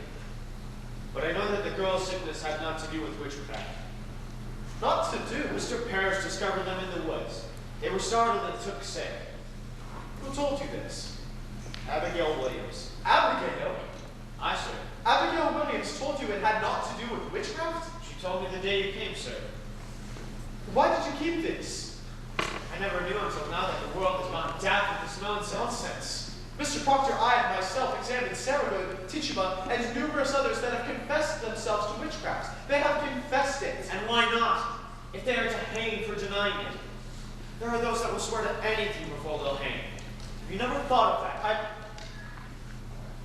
But I know that the girl's sickness had not to do with witchcraft. Not to do. Mr. Parrish discovered them in the woods. They were startled and took sick. Who told you this? Abigail Williams. Abigail? I, sir. Abigail Williams told you it had naught to do with witchcraft? She told me the day you came, sir. Why did you keep this? I never knew until now that the world has gone daft with this nonsense. Nonsense. Mr. Proctor, I have myself examined Sarah, Tituba, and numerous others that have confessed themselves to witchcraft. They have confessed it. And why not? If they are to hang for denying it. There are those that will swear to anything before they'll hang. Have you never thought of that?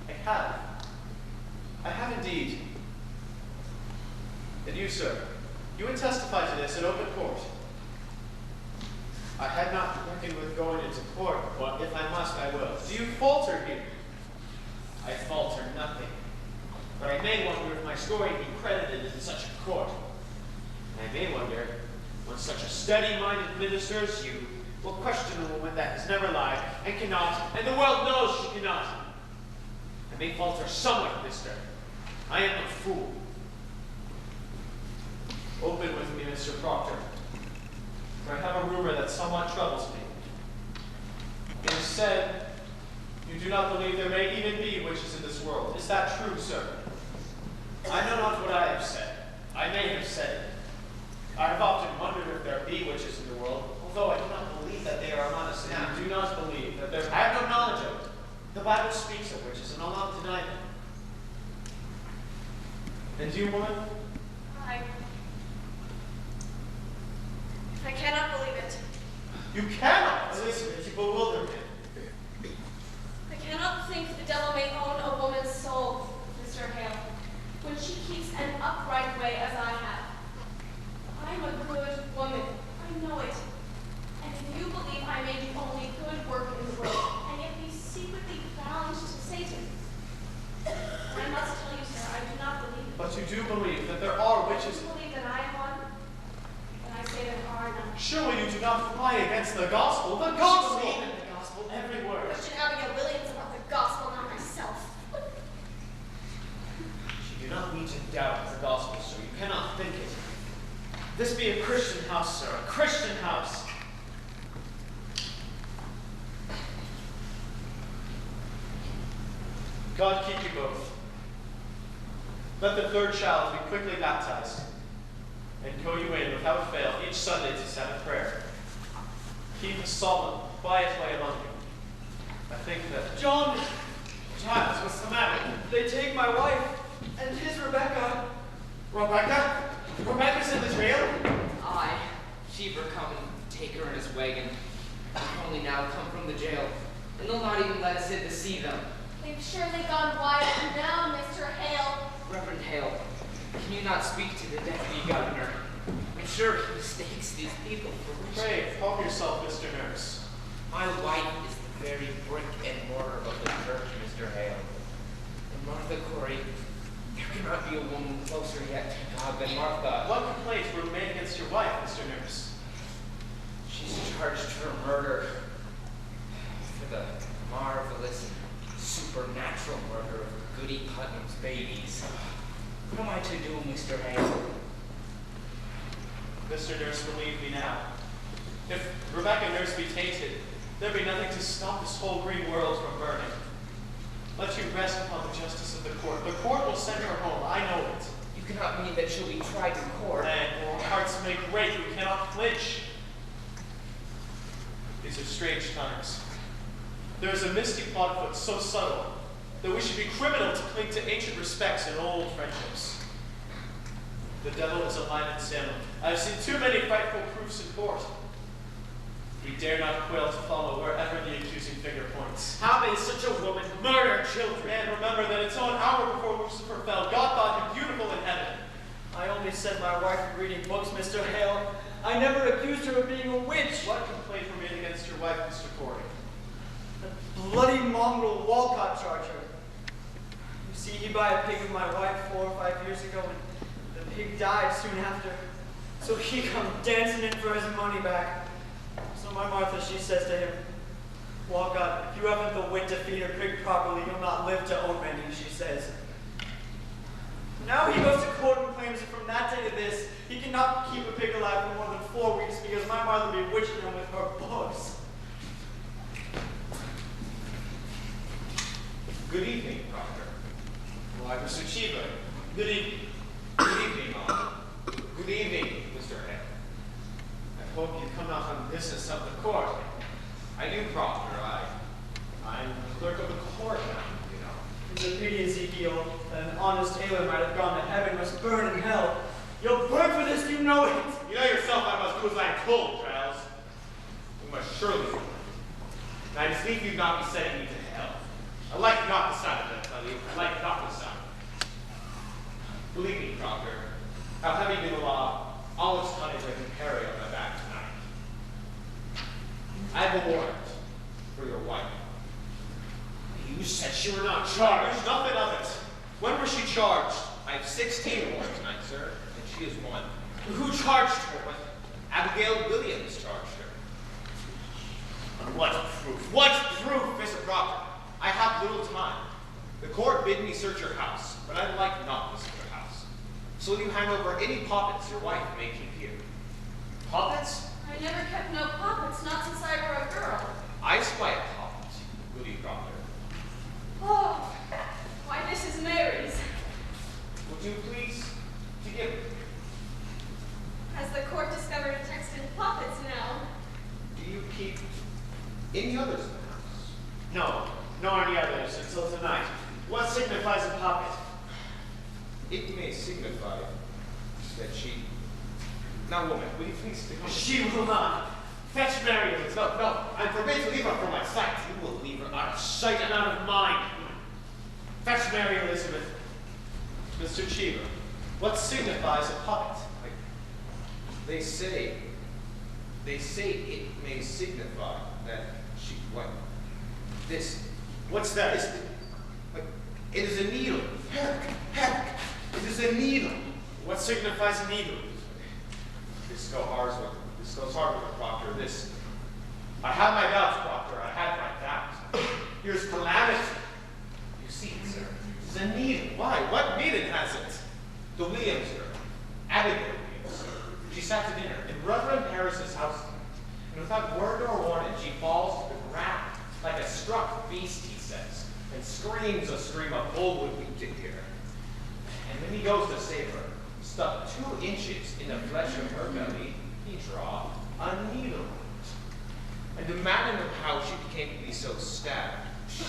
I have. I have indeed. And you, sir, you would testify to this in open court. I had not reckoned with going into court, but if I must, I will. Do you falter here? I falter nothing. But I may wonder if my story be credited in such a court. And I may wonder, when such a steady-minded minister as you will question a woman that has never lied and cannot, and the world knows she cannot. I may falter somewhat, mister. I am no fool. Open with me, Mr. Proctor. For I have a rumor that somewhat troubles me. It is said you do not believe there may even be witches in this world. Is that true, sir? I know not what I have said. I may have said it. I have often wondered if there be witches in the world, although I do not believe that they are among us now. You do not believe that there... I have no knowledge of it. The Bible speaks of witches, and I'll not deny them. And you, woman? I cannot believe it. You cannot! Elizabeth, you bewilder me. I cannot think the devil may own a woman's soul, Mr. Hale, when she keeps an upright way as I have. I am a good woman. I know it. And if you believe I may do only good work in the world, and yet be secretly bound to Satan, I must tell you, sir, I do not believe it. But you do believe that there are witches. Do you believe that I am one? Then I say there are none. Surely you do not fly against the gospel. The gospel! She believed in the gospel, every word. Question Abigail Williams about the gospel, not myself. You do not need to doubt the gospel, sir. You cannot think it. This be a Christian house, sir. A Christian house. God keep you both. Let the third child be quickly baptized and go you in without fail each Sunday to Sabbath prayer. Keep a solemn, quiet way among you. I think that... John, Giles, what's the matter? they take my wife and his Rebecca. Rebecca? Rebecca's in the jail? Aye, Cheever come and take her in his wagon. We've only now come from the jail, and they'll not even let us in to see them. They've surely gone wild now, Mr. Hale. Reverend Hale, can you not speak to the deputy governor? I'm sure he mistakes these people for witches. Pray, calm yourself, Mr. Nurse. My wife is the very brick and mortar of the church, Mr. Hale. And Martha Corey, there cannot be a woman closer yet to God than Martha. What complaints were made against your wife, Mr. Nurse? She's charged for murder, for the marvelous and supernatural murder of Goody Putnam's babies. What am I to do, Mr. Hale? Mr. Nurse, believe me now. If Rebecca Nurse be tainted, there be nothing to stop this whole green world from burning. Let you rest upon the justice of the court. The court will send her home, I know it. You cannot mean that she'll be tried in court. And our hearts may break, we cannot flinch. These are strange times. There is a misty plot afoot so subtle that we should be criminal to cling to ancient respects and old friendships. The devil is alive in Salem. I have seen too many frightful proofs in court. We dare not quail to follow wherever the accusing finger points. How may such a woman murder children? And remember that until an hour before Lucifer fell, God thought him beautiful in heaven. I only said my wife was reading books, Mr. Hale. I never accused her of being a witch. What complaint were made against your wife, Mr. Corey? The bloody mongrel Walcott charged her. You see, he bought a pig of my wife 4 or 5 years ago, and the pig died soon after. So he come dancing in for his money back. So my Martha, she says to him, Walcott, if you haven't the wit to feed a pig properly, you'll not live to own many, she says. Now he goes to court and claims that from that day to this, he cannot keep a pig alive for more than 4 weeks because my Martha bewitched him with her books. Good evening, Proctor. Why, Mr. Cheever. Good evening. Good evening, all. Good evening, Mr. Hale. I hope you come out on business of the court. I do, Proctor. I'm clerk of the court now, you know. It's a pity, Ezekiel, that an honest tailor might have gone to heaven, must burn in hell. You'll burn for this, you know it. You know yourself I must do as I am told, Giles. We must surely do. And I beseech you not be sending me to hell. I like not the sound of that, Tully. I like not the sound. Believe me, Proctor, how heavy be the law, all its tonnage I can carry on my back tonight. I have a warrant for your wife. You said she were not charged. There's nothing of it. When was she charged? I have 16 warrants tonight, sir, and she is one. Who charged her? But Abigail Williams charged her. What proof? What proof? Mr. Proctor, I have little time. The court bid me search your house, but I like not this your house. So will you hand over any poppets your wife may keep here? Puppets? I never kept no poppets, not since I were a girl. I spy a poppet, will you, Proctor? Oh, why this is Mary's. Would you please to give it? Has the court discovered a text in poppets now? Do you keep any others in the house? No, nor any others until tonight. What signifies a puppet? It may signify that she... Now, woman, will you please... She will not. Fetch Mary. No, I'm forbidden to leave her from my sight. You will leave her out of sight And out of mind. Fetch Mary Elizabeth. Mr. Cheever, what signifies a puppet? They say it may signify that she, what? This, What's that? this, like, it is a needle. Heck, it is a needle. What signifies a needle? This goes hard with the Proctor. This, I have my doubts, Proctor. I have my doubts. Here's calamity. You see it, sir. It's a needle. Why? What meaning has it? The Williams girl, Abigail Williams, sir. She sat to dinner in Reverend Harris's house, and without word or warning, she falls to the ground like a struck beast, he says, and screams a stream of Bullwood wheat to hear. And when he goes to save her, stuck 2 inches in the flesh of her belly, he draw a needle. And demanding of how she came to be so stabbed, she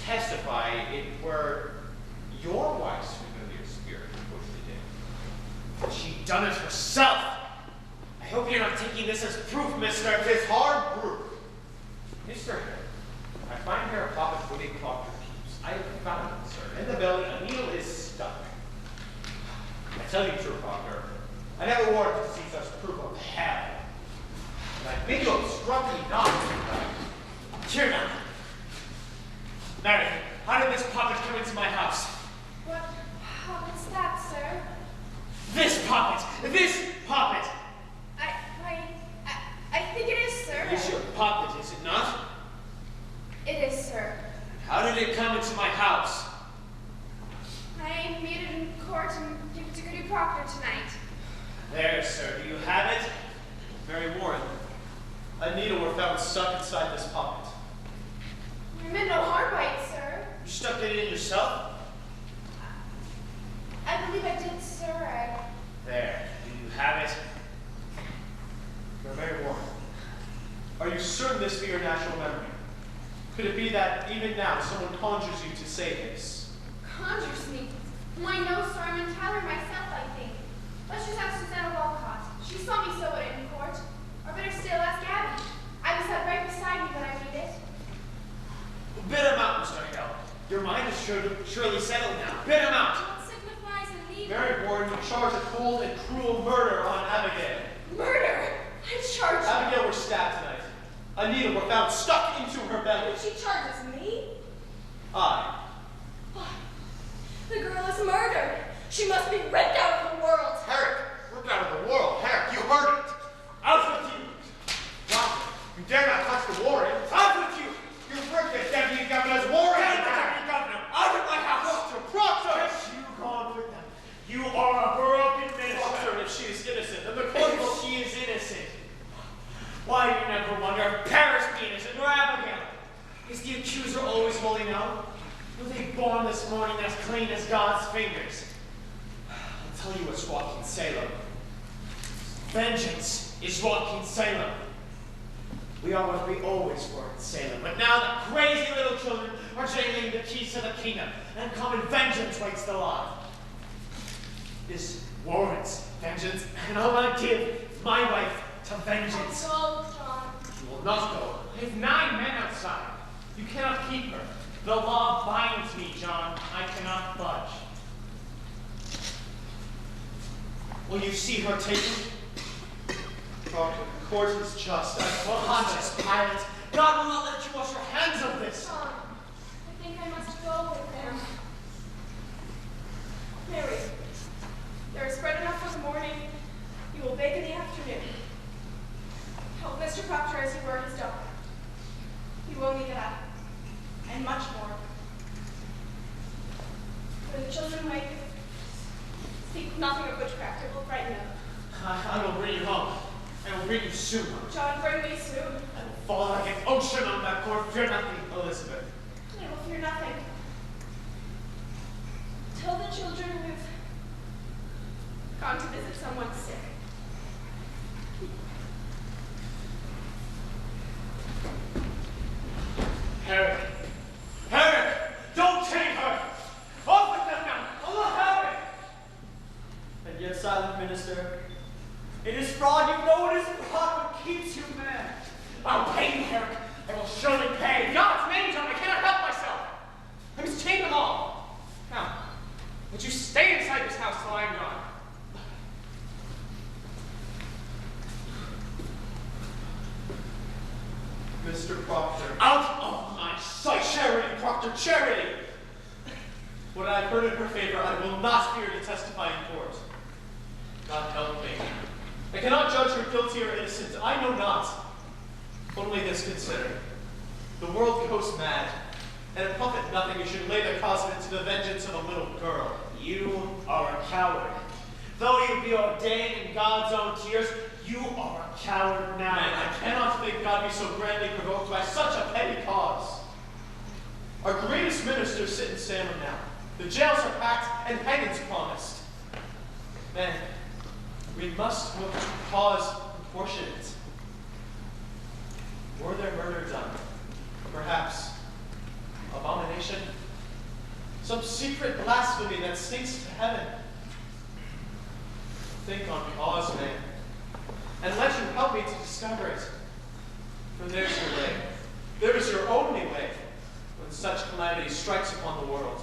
testified it were your wife's familiar spirit who pushed it in. But she done it herself. I hope you're not taking this as proof, mister. It's hard proof. Mr. Hill, I find here a pocket with a Proctor keeps. I have found it, sir. In the belly, a needle is stuck. I tell you true, Proctor. I never wanted to see such proof of hell. And I think you'll obstruct me not. Here now. Mary, how did this puppet come into my house? What's that, sir? This puppet! This puppet! I think it is, sir. It's your puppet, is it not? It is, sir. How did it come into my house? I made it in court and gave it to Goody Proctor tonight. There, sir. Do you have it? Mary Warren, a needle were found stuck inside this pocket. I meant no harm by it, sir. You stuck it in yourself? I believe I did, sir. There. Do you have it? Now, Mary Warren, are you certain this be your natural memory? Could it be that even now someone conjures you to say this? Conjures me. Why, no, sir. I'm entirely myself, I think. Let's just ask Susanna Walcott. She saw me sew it in court. Or better still, ask Abby. I was sat right beside me when I made it. Bid him out, Mr. Hill. Your mind is surely settled now. Bid him out. What signifies a leave? Mary Warren, you charge a cold and cruel murder on Abigail. Murder! I charge you. Abigail was stabbed tonight. A needle were found stuck into her belly. She charges me? I. Why, the girl is murdered. She must be ripped out of the world. Herrick, ripped out of the world. Herrick, you heard it. Out with you. Doctor, you dare not touch the warrant. Out with you. You heard the deputy governor's warrant. Get the deputy governor out of my house. Proctor! Yes, you gone with them. You are a broken minister. Proctor, if she is innocent, then the court will... If she is innocent, why do you never wonder if Paris be innocent or Abigail? Is the accuser always holding out? Were they born this morning as clean as God's fingers? I'll tell you what's walking Salem. Vengeance is walking Salem. We are what we always were in Salem, but now the crazy little children are jailing the keys to the kingdom, and common vengeance waits the lot. This warrants vengeance, and I want to give my wife to vengeance. Go, John. You will not go. I have 9 men outside. You cannot keep her. The law binds me, John. I cannot budge. Will you see her taken? Proctor, the court is just. Conscious Pilate, God will not let you wash your hands of this. John, I think I must go with them. Mary, there is bread enough for the morning. You will bake in the afternoon. Help Mr. Proctor as you were his daughter. You owe me that, and much more. When the children wake, speak nothing of witchcraft. It will frighten them. I will bring you home. I will bring you soon. John, bring me soon. I will fall like an ocean on that court. Fear nothing, Elizabeth. I will fear nothing. Till the children have gone to visit someone sick. Herrick! Herrick! Don't take her! Off with them now! Allah, Herrick! And yet, silent minister, it is fraud. You know it is fraud what keeps you mad. I'll pay you, Herrick. I will surely pay. God's name, John. I cannot help myself. I must chain them all. Now, would you stay inside this house till I am gone? Mr. Proctor. Out of my sight! Charity, Proctor, charity! What I have heard in her favor, I will not fear to testify in court. God help me. I cannot judge her guilty or innocent. I know not. Only this consider. The world goes mad, and it profit nothing you should lay the cause of it to the vengeance of a little girl. You are a coward. Though you be ordained in God's own tears, you are a coward now. Man, I cannot think God be so grandly provoked by such a petty cause. Our greatest minister ministers sit in Salem now. The jails are packed and hangings promised. Then, we must look to cause proportionate. Were there murder done? Perhaps abomination? Some secret blasphemy that stinks to heaven? Think on cause, man, and let you help me to discover it. For there's your way. There is your only way when such calamity strikes upon the world.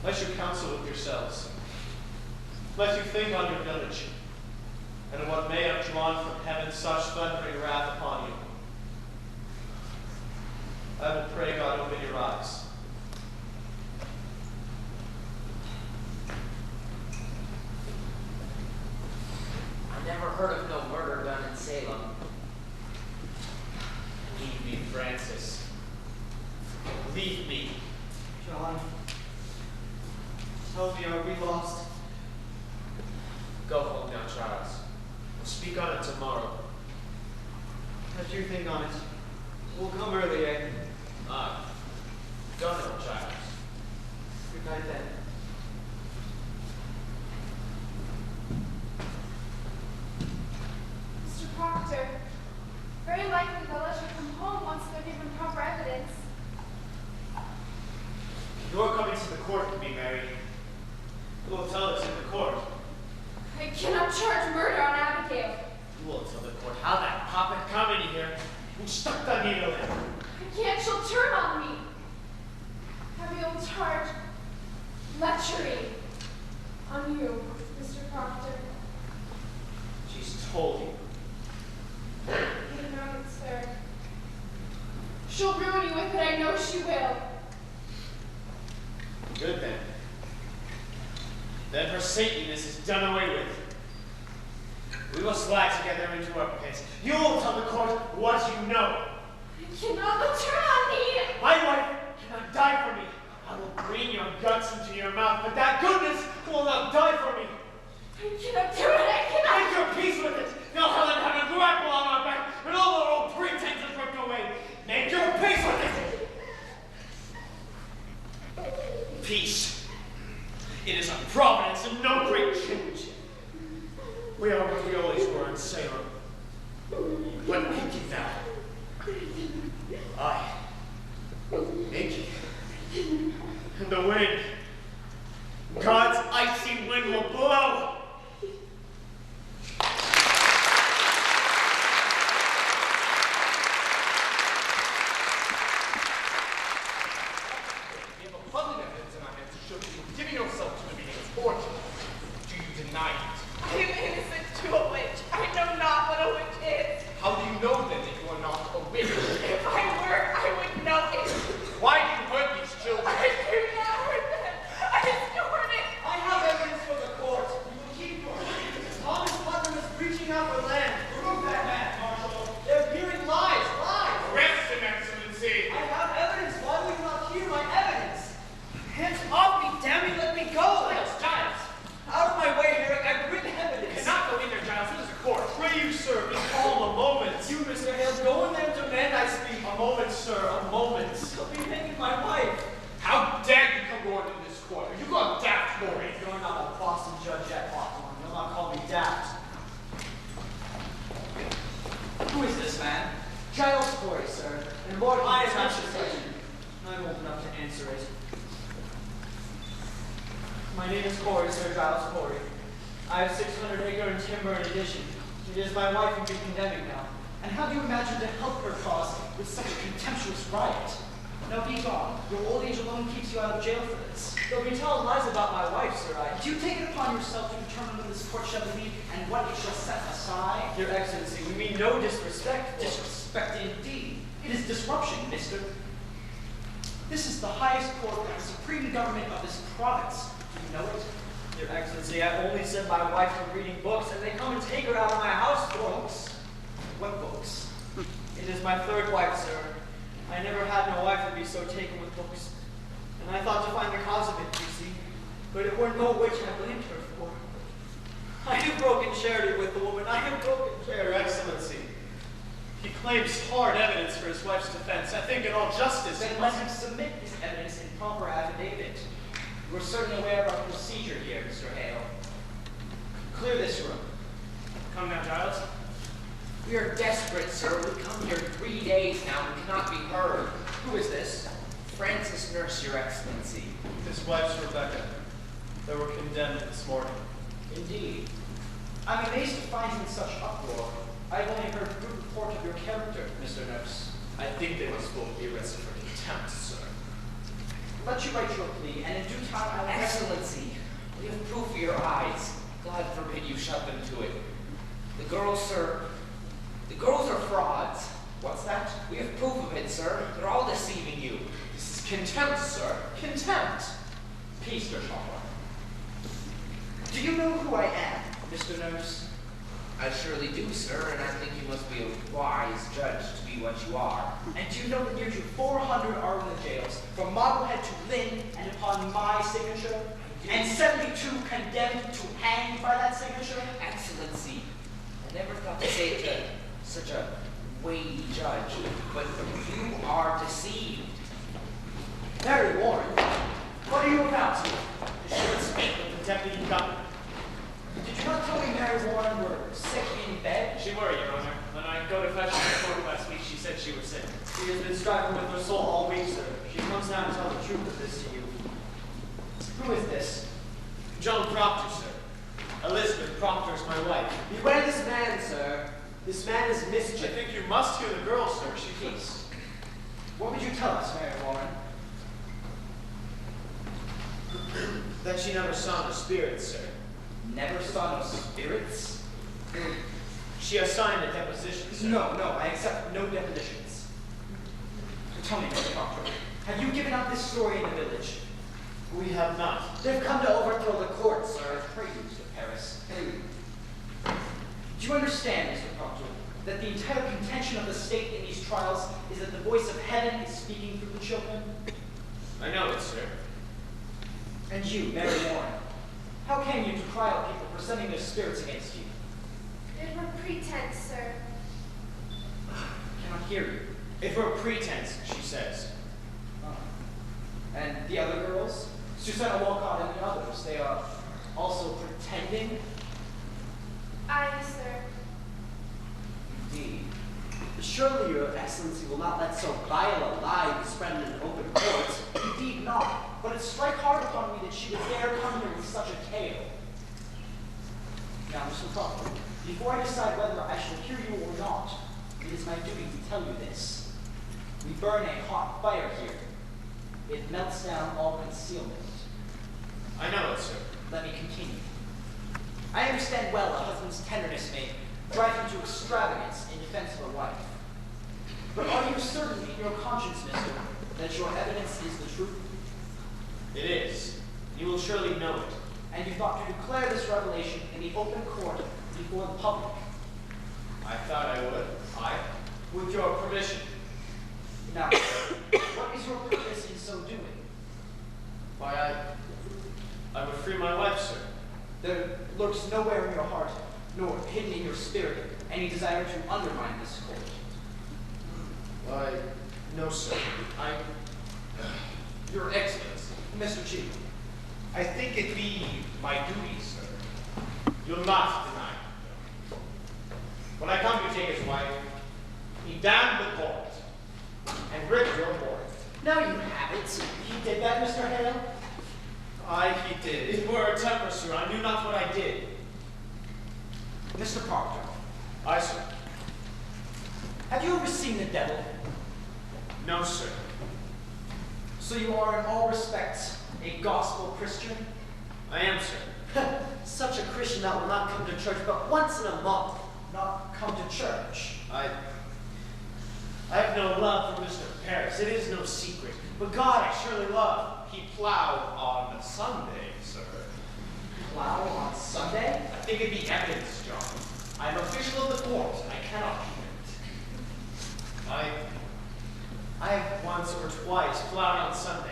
Let you counsel with yourselves. Let you think on your village, and on what may have drawn from heaven such thundering wrath upon you. I will pray God open your eyes. I never heard of no murder done in Salem. Leave me, Francis. Leave me. John, tell me, are we lost? Go home now, Charles. We'll speak on it tomorrow. Let you think on it. We'll come early, eh? Go now, Charles. Good night then. Mr. Proctor, very likely they'll let you come home once they're given proper evidence. You're coming to the court with me, Mary. You will tell us in the court. I cannot charge murder on Abigail. You will tell the court how that puppet come in here and stuck the needle in. I can't, she'll turn on me. Abigail will charge lechery on you, Mr. Proctor. She's told you. Ignorant, sir. She'll ruin you with it, I know she will. Good then. Then her Sataniness is done away with. We will slide together into a pit. You will tell the court what you know. I cannot, they'll turn on me. My wife cannot die for me. I will bring your guts into your mouth, but that goodness will not die for me. I cannot do it, I cannot. Make your peace with it. Now Helen had a grapple on our back, and all our old pretenses ripped away. Make your peace with it. Peace. It is a providence and no great change. We are what we always were in Salem. But naked now. I, naked. And the wind, God's icy wind will blow. You have abundant evidence in our hands to show that you're giving yourself to the meaning of fortune. Do you deny it? I am innocent to a witch. I know not what a witch is. How do you know then that you are not a witch? If I were, I would know it. Why do you hurt these children? I do not hurt them. I scorn it. I have evidence for the court. You will keep your Thomas Putnam is reaching out for land. Remove that man, Marshal. They're hearing lies, lies. Rest in Excellency. I have evidence. Why will you not hear my evidence? Hands off me, damn you, let me go. Giles! Out of my way here, I've written evidence. Cannot go in there, Giles. This is a court. Pray you, sir, be calm a moment. You, Mr. Hale, go in there and demand I speak. A moment, sir, a moment. You'll be making my wife. How dare you come roaring to this court? Are you gone daft, Maury? You're not a Boston judge yet, Hawthorne. You'll not call me daft. Who is this man? Giles Corey, sir. And Lord, I am not your question. I'm old enough to answer it. My name is Corey, Sir Giles Corey. I have 600 acre and timber in addition. It is my wife you'd be condemning now. And how do you imagine to help her cause with such a contemptuous riot? Now be gone. Your old age alone keeps you out of jail for this. Though be telling lies about my wife, sir, do you take it upon yourself to determine when this court shall believe and what it shall set aside? Your Excellency, we mean no disrespect. Disrespect indeed. It is disruption, mister. This is the highest court and the supreme government of this province. Do you know it? Your Excellency, I only send my wife to reading books, and they come and take her out of my house. Books? What books? It is my third wife, sir. I never had no wife to be so taken with books. And I thought to find the cause of it, you see. But it were no witch I blamed her for. I have broken charity with the woman. I have broken Your charity. Excellency, He claims hard evidence for his wife's defense. I think in all justice, Then let him submit his evidence in proper affidavit. You are certainly aware of our procedure here, Mr. Hale. Clear this room. Come now, Giles. We are desperate, sir. We come here 3 days now and cannot be heard. Who is this? Francis Nurse, Your Excellency. His wife's Rebecca. They were condemned this morning. Indeed. I'm amazed to find you in such uproar. I've only heard good report of your character, Mr. Nurse. I think they must both be arrested for contempt, sir. Let you write your plea, and in due time I will... Excellency, we have proof for your eyes. God forbid you shut them to it. The girls, sir, the girls are frauds. What's that? We have proof of it, sir. They're all deceiving you. This is contempt, sir. Contempt. Peace, Sir Chopper. Do you know who I am, Mr. Nurse? I surely do, sir, and I think you must be a wise judge to be what you are. And do you know that near to 400 are in the jails, from Marblehead to Lynn, and upon my signature? And 72 condemned to hang by that signature? Excellency, I never thought to say it to such a weighty judge, but you are deceived. Mary Warren, what are you about? You should speak with the deputy governor. Did you not tell me Mary Warren were sick in bed? She were, Your Honor. When I go to fetch her report last week, she said she was sick. She has been striving with her soul all week, sir. She comes down to tell the truth of this to you. Who is this? Joan Proctor, sir. Elizabeth Proctor is my wife. Beware this man, sir. This man is I mischief. think you must hear the girl, sir. She Peace. What would you tell us, Mary Warren? that she never saw no spirits, sir. Never saw no spirits? She has signed a deposition, sir. No, I accept no definitions. Tell me, Mr. Proctor, have you given out this story in the village? We have not. They've come to overthrow the court, sir. Pray you, Mr. Paris. Do you understand, Mr. Proctor, that the entire contention of the state in these trials is that the voice of heaven is speaking through the children? I know it, sir. And you, Mary Warren, how came you to cry out people for sending their spirits against you? It were pretense, sir. I cannot hear you. It were pretense, she says. And the other girls? Susanna Walcott and the others, they are also pretending? Aye, sir. Indeed. Surely your excellency will not let so vile a lie be spread in an open court. Indeed not. But it strike hard upon me that she would dare come here with such a tale. Now, Mr. Proctor, before I decide whether I shall hear you or not, it is my duty to tell you this. We burn a hot fire here. It melts down all concealment. I know it, sir. Let me continue. I understand well a husband's tenderness may drive him to extravagance in defense of a wife. But are you certain in your conscience, mister, that your evidence is the truth? It is. You will surely know it. And you thought to declare this revelation in the open court before the public? I thought I would. With your permission. Now, what is your purpose in so doing? Why, I would free my wife, sir. There lurks nowhere in your heart, nor hidden in your spirit, any desire to undermine this court. Why, no, sir. Your Excellency, Mr. Chief, I think it be my duty, sir. You'll not deny it. When I come to take his wife, he damned the court and ripped your board. now you have it. He did that, Mr. Hale? Aye, he did. It were a temper, sir. I knew not what I did. Mr. Proctor, Aye, sir. have you ever seen the devil? No, sir. So you are in all respects a gospel Christian? I am, sir. Such a Christian that will not come to church but once in a month. Not come to church. I have no love for Mr. Paris. It is no secret. But God I surely love. He plowed on Sunday, sir. Plow on Sunday? I think it be evidence, John. I am official of the court. I cannot keep it. I have once or twice plowed on Sunday.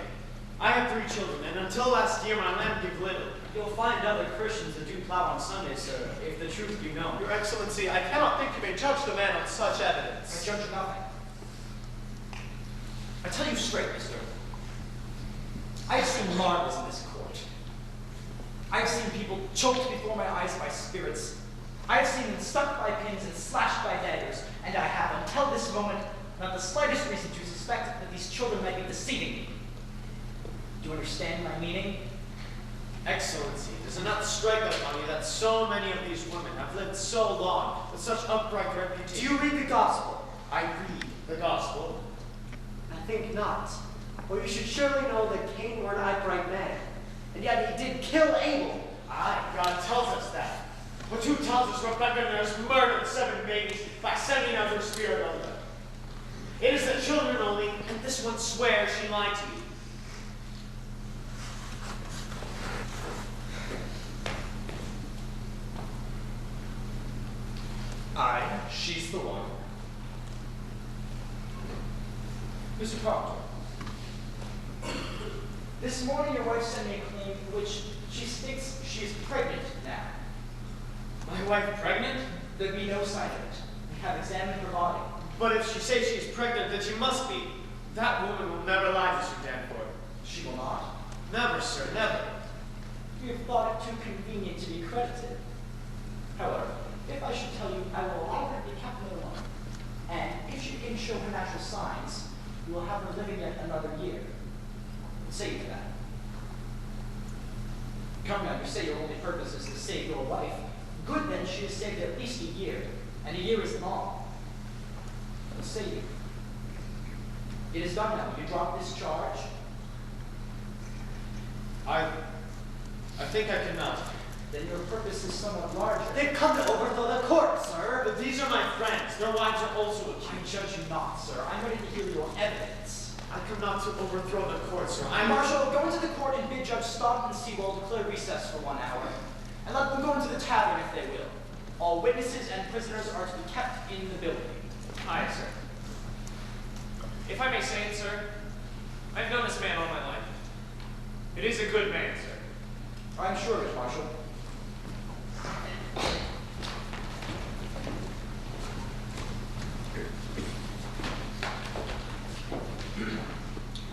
I have 3 children, and until last year my land gave little. You'll find other Christians that do plow on Sundays, sir, if the truth you know. Your Excellency, I cannot think you may judge the man on such I evidence. judge nothing. I tell you straight, mister. I have seen marvels in this court. I have seen people choked before my eyes by spirits. I have seen them stuck by pins and slashed by daggers, and I have, until this moment, not the slightest reason to suspect that these children might be deceiving me. Do you understand my meaning? Excellency, does it not strike upon you that so many of these women have lived so long with such upright Do reputation? you read the gospel? I read. The gospel? I think not. For you should surely know that Cain were an upright man, and yet he did kill Abel. Aye, God tells us that. But who tells us Rebecca Nurse murdered 7 babies by sending out her spirit on them? It is the children only, and this one swears she lied to you. Aye, she's the one. Mr. Proctor, this morning your wife sent me a claim in which she states she is pregnant now. My wife pregnant? There'd be no sign of it. I have examined her body. But if she says she's pregnant, then she must be. That woman will never lie, Mr. Danforth. She will not. Never, sir, never. You have thought it too convenient to be credited. However, if I should tell you, I will allow her to be kept alone. And if she can show her natural signs, you will have her living yet another year. What say you to that? Come now, you say your only purpose is to save your wife. Good then, she has saved at least a year, and a year is long. What say you? It is done now. You drop this charge. I think I cannot. Then your purpose is somewhat larger. They've come to overthrow the court, sir. But these are my friends. Their wives are also I accused. judge you not, sir. I'm ready to hear your evidence. I come not to overthrow the court, sir. Marshal, go into the court and bid Judge Stoughton and Seawold declare recess for 1 hour. And let them go into the tavern if they will. All witnesses and prisoners are to be kept in the building. Aye, sir. If I may say it, sir, I've known this man all my life. It is a good man, sir. I'm sure of it, Marshal.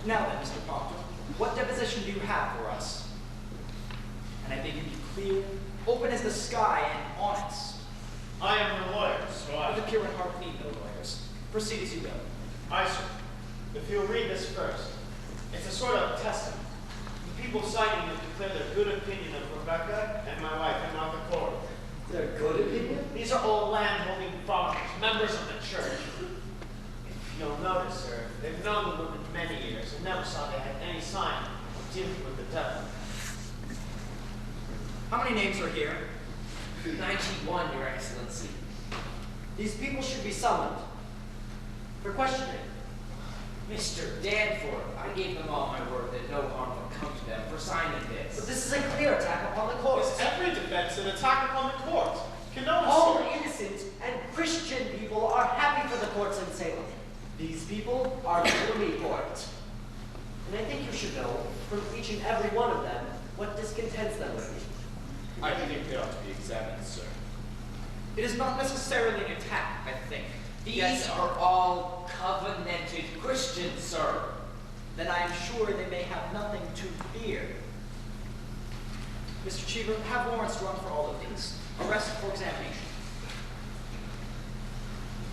Now then, Mr. Proctor, what deposition do you have for us? And I beg you be clear, open as the sky, and honest. I am the lawyer, so But the pure in heart need no lawyers. Proceed as you will. Aye, sir. If you'll read this first, it's a sort of testament. The people signing it declare their good opinion of Rebecca and my wife and not the court. Their good opinion? These are all landholding fathers, members of the church. If you'll notice, sir, they've known the women many years and never saw they had any sign of dealing with the devil. How many names are here? 91, Your Excellency. These people should be summoned for questioning. Mr. Danforth, I gave them all my word that no harm would come to them for signing But this. this is a clear attack upon the court. Is every defense an attack upon the court? Can no one All see? innocent and Christian people are happy for the courts in Salem. These people are gloomy for it. And I think you should know from each and every one of them what discontents them with me. I think they ought to be examined, sir. It is not necessarily an attack, I think. These Yes, are all covenanted Christians, sir. then I am sure they may have nothing to fear. Mr. Cheever, have warrants drawn for all of these. Arrest for examination.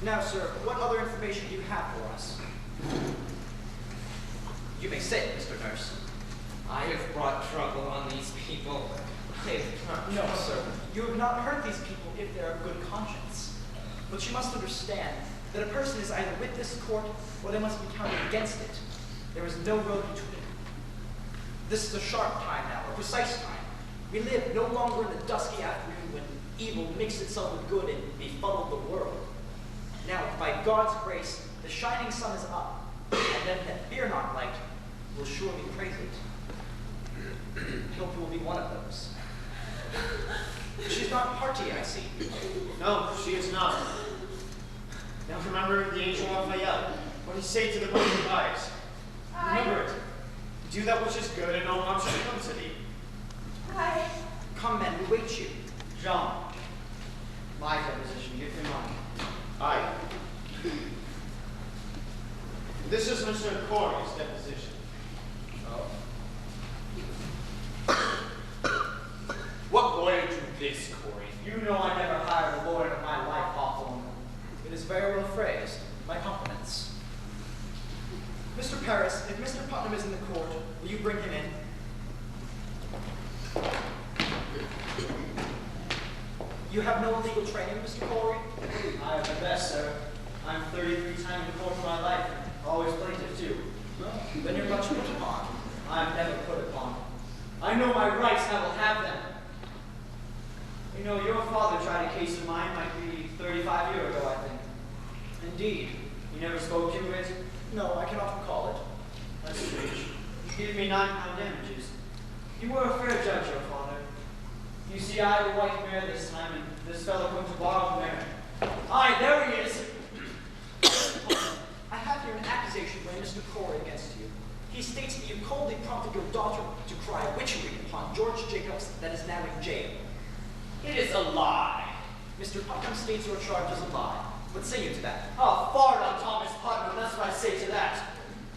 Now, sir, what other information do you have for us? You may say it, Mr. Nurse. I have brought trouble on these people. I have brought No, trouble. sir. You have not hurt these people if they are of good conscience. But you must understand that a person is either with this court or they must be counted against it. There is no road between. This is a sharp time now, a precise time. We live no longer in the dusky afternoon when evil mixed itself with good and befuddled the world. Now, by God's grace, the shining sun is up, and them that fear not light will surely praise it. I hope you will be one of those. She's not hearty, I see. No, she is not. Now remember the angel Raphael, what he said to the bunch of eyes. Remember it. Do that which is good, and no harm shall come to thee. I... Come, men, we wait you. John, my deposition, give him mine. Aye. This is Mr. Corey's deposition. What lawyer do this, Corey? You know I never hired a lawyer in my life, Hawthorne. It is very well phrased. My compliments. Mr. Paris, if Mr. Putnam is in the court, will you bring him in? You have no legal training, Mr. Corey? I have the best, sir. I'm 33 times in court in my life, and always plaintiff, too. Well, then you're much put upon. I'm never put upon. I know my rights and I will have them. You know, your father tried a case of mine, might be 35 years ago, I think. Indeed. He never spoke to it. No, I cannot recall it. That's strange. He gave me £9 damages. You were a fair judge, your father. You see, I have a white mare this time, and this fellow comes to borrow the mare. Aye, there he is. I have here an accusation by Mr. Corey against you. He states that you coldly prompted your daughter to cry witchery upon George Jacobs that is now in jail. It is a lie. Mr. Putnam states your charge is a lie. What say you to that? Oh, fart on Thomas Putnam, that's what I say to that.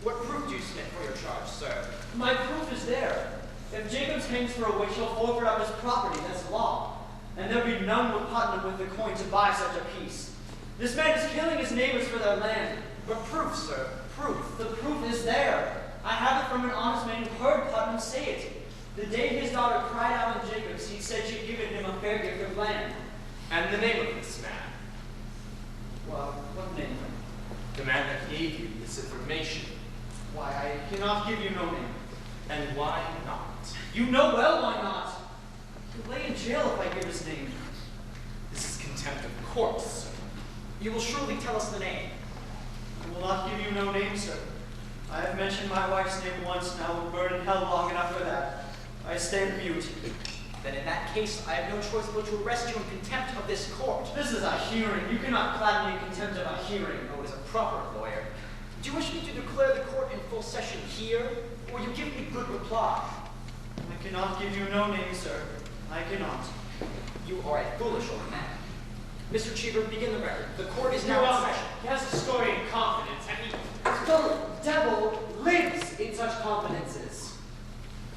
What proof do you submit for your charge, sir? My proof is there. If Jacobs hangs for a witch, he'll forfeit up his property, that's law. And there'll be none with Putnam with the coin to buy such a piece. This man is killing his neighbors for their land. But proof, sir, proof. The proof is there. I have it from an honest man who heard Putnam say it. The day his daughter cried out on Jacobs, he said she'd given him a fair gift of land. And the name of this man? Well, what name? The man that gave you this information. Why, I cannot give you no name. And why not? You know well why not. He'll lay in jail if I give his name. This is contempt of court, sir. You will surely tell us the name. I will not give you no name, sir. I have mentioned my wife's name once, and I will burn in hell long enough for that. I stand mute. Then in that case, I have no choice but to arrest you in contempt of this court. This is a hearing. You cannot clad me in contempt of a hearing. Oh, as a proper lawyer. Do you wish me to declare the court in full session here, or will you give me good reply? I cannot give you no name, sir. I cannot. You are a foolish old man. Mr. Cheever, begin the record. The court is Now, now in session. he has a story in confidence, and he... The devil lives in such confidences.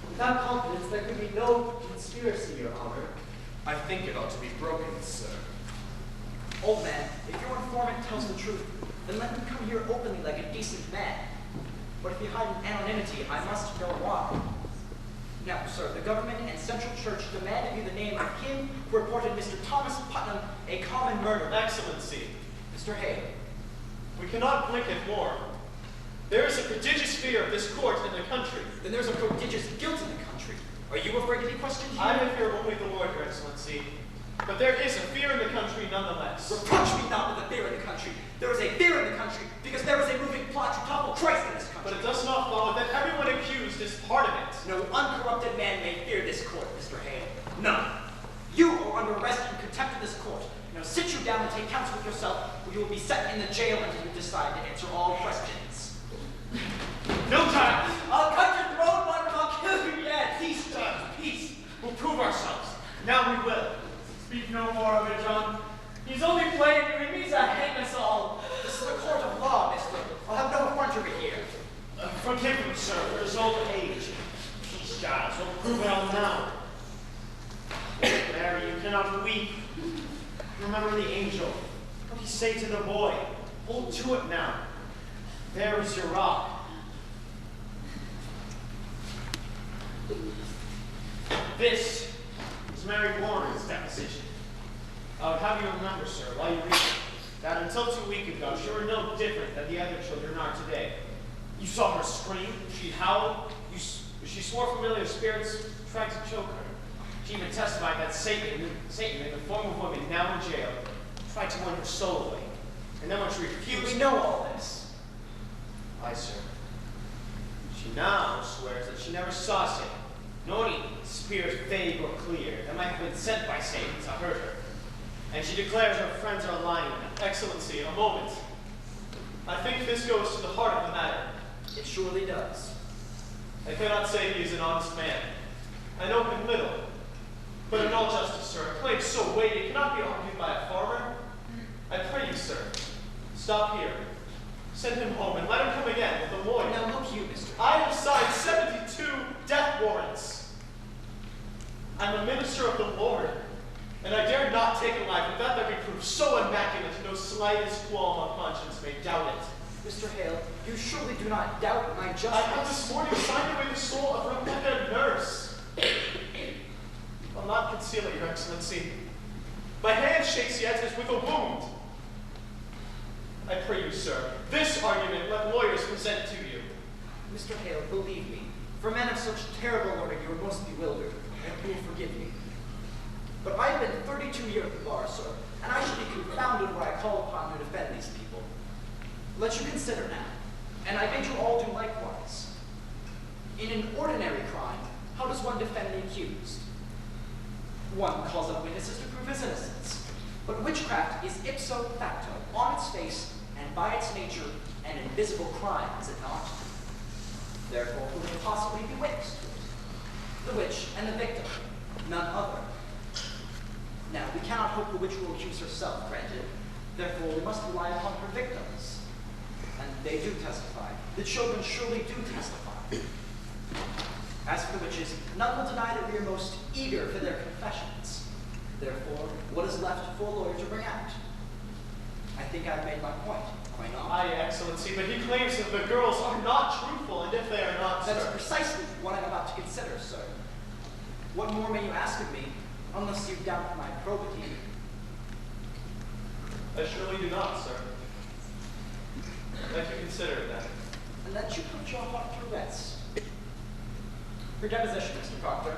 Without confidence, there could be no conspiracy, Your Honor. I think it ought to be broken, sir. Old man, if your informant tells the truth, then let him come here openly like a decent man. But if you hide in anonymity, I must know why. Now, sir, the government and Central Church demand of you the name of him who reported Mr. Thomas Putnam a common murderer. Excellency, Mr. Hale. we cannot blink it more. There is a prodigious fear of this court in the country. Then there's a prodigious guilt in the country. Are you afraid to be questioned here? I may fear only the Lord, Your Excellency, but there is a fear in the country nonetheless. Reproach me not with a fear in the country. There is a fear in the country because there is a moving plot to topple Christ in this country. But it does not follow that everyone accused is part of it. No uncorrupted man may fear this court, Mr. Hale. None. You are under arrest and contempt of this court. Now sit you down and take counsel with yourself, or you will be set in the jail until you decide to answer all questions. No time! I'll cut your throat, but I'll kill you yet. Peace, Judge, peace. We'll prove ourselves. Now we will. Speak no more of it, John. He's only playing you. He means to hang us all. This is a court of law, mister. I'll have no effrontery here. Forgive him, sir, for his old age. Peace, Giles. We'll prove it all now. Mary, you cannot weep. Remember the angel. What did he say to the boy? Hold to it now. There is your rock. This is Mary Warren's deposition. I would have you remember, sir, while you read it, that until 2 weeks ago, she were no different than the other children are today. You saw her scream, she howled, she swore familiar spirits tried to choke her. She even testified that Satan, in the form of woman now in jail, tried to win her soul away. And then when she refused... We know all this. Aye, sir. She now swears that she never saw Satan, nor any spirits vague or clear that might have been sent by Satan to hurt her. And she declares her friends are lying. Excellency, a moment. I think this goes to the heart of the matter. It surely does. I cannot say he is an honest man. I know him little, But in all justice, sir, a claim so weighty it cannot be argued by a farmer. I pray you, sir, stop here. Send him home and let him come again with a lawyer. Now look you, Mr. I have signed 72 death warrants. I'm a minister of the Lord, and I dare not take a life without there be proof so immaculate no slightest qualm of conscience may doubt it. Mr. Hale, you surely do not doubt my justice. I have this morning signed away the soul of Rebecca Nurse. I'll not conceal it, Your Excellency. My hand shakes yet as with a wound. I pray you, sir, this argument let lawyers present to you. Mr. Hale, believe me, for men of such terrible learning, you are most bewildered. I hope you will forgive me. But I have been 32 years at the bar, sir, and I should be confounded where I call upon to defend these people. Let you consider now, and I bid you all do likewise. In an ordinary crime, how does one defend the accused? One calls up witnesses to prove his innocence. But witchcraft is ipso facto, on its face, and by its nature, an invisible crime, is it not? Therefore, who can possibly be witness to it? The witch and the victim, none other. Now, we cannot hope the witch will accuse herself, granted. Therefore, we must rely upon her victims. And they do testify. The children surely do testify. As for the witches, none will deny that we are most eager for their confessions. Therefore, what is left for a lawyer to bring out? I think I've made my point, have I not? Aye, Excellency, but he claims that the girls are not truthful, and if they are not, That's sir. precisely what I'm about to consider, sir. What more may you ask of me, unless you doubt my probity? I surely do not, sir. Let you consider it then. And let you put your heart to rest. For deposition, Mr. Proctor.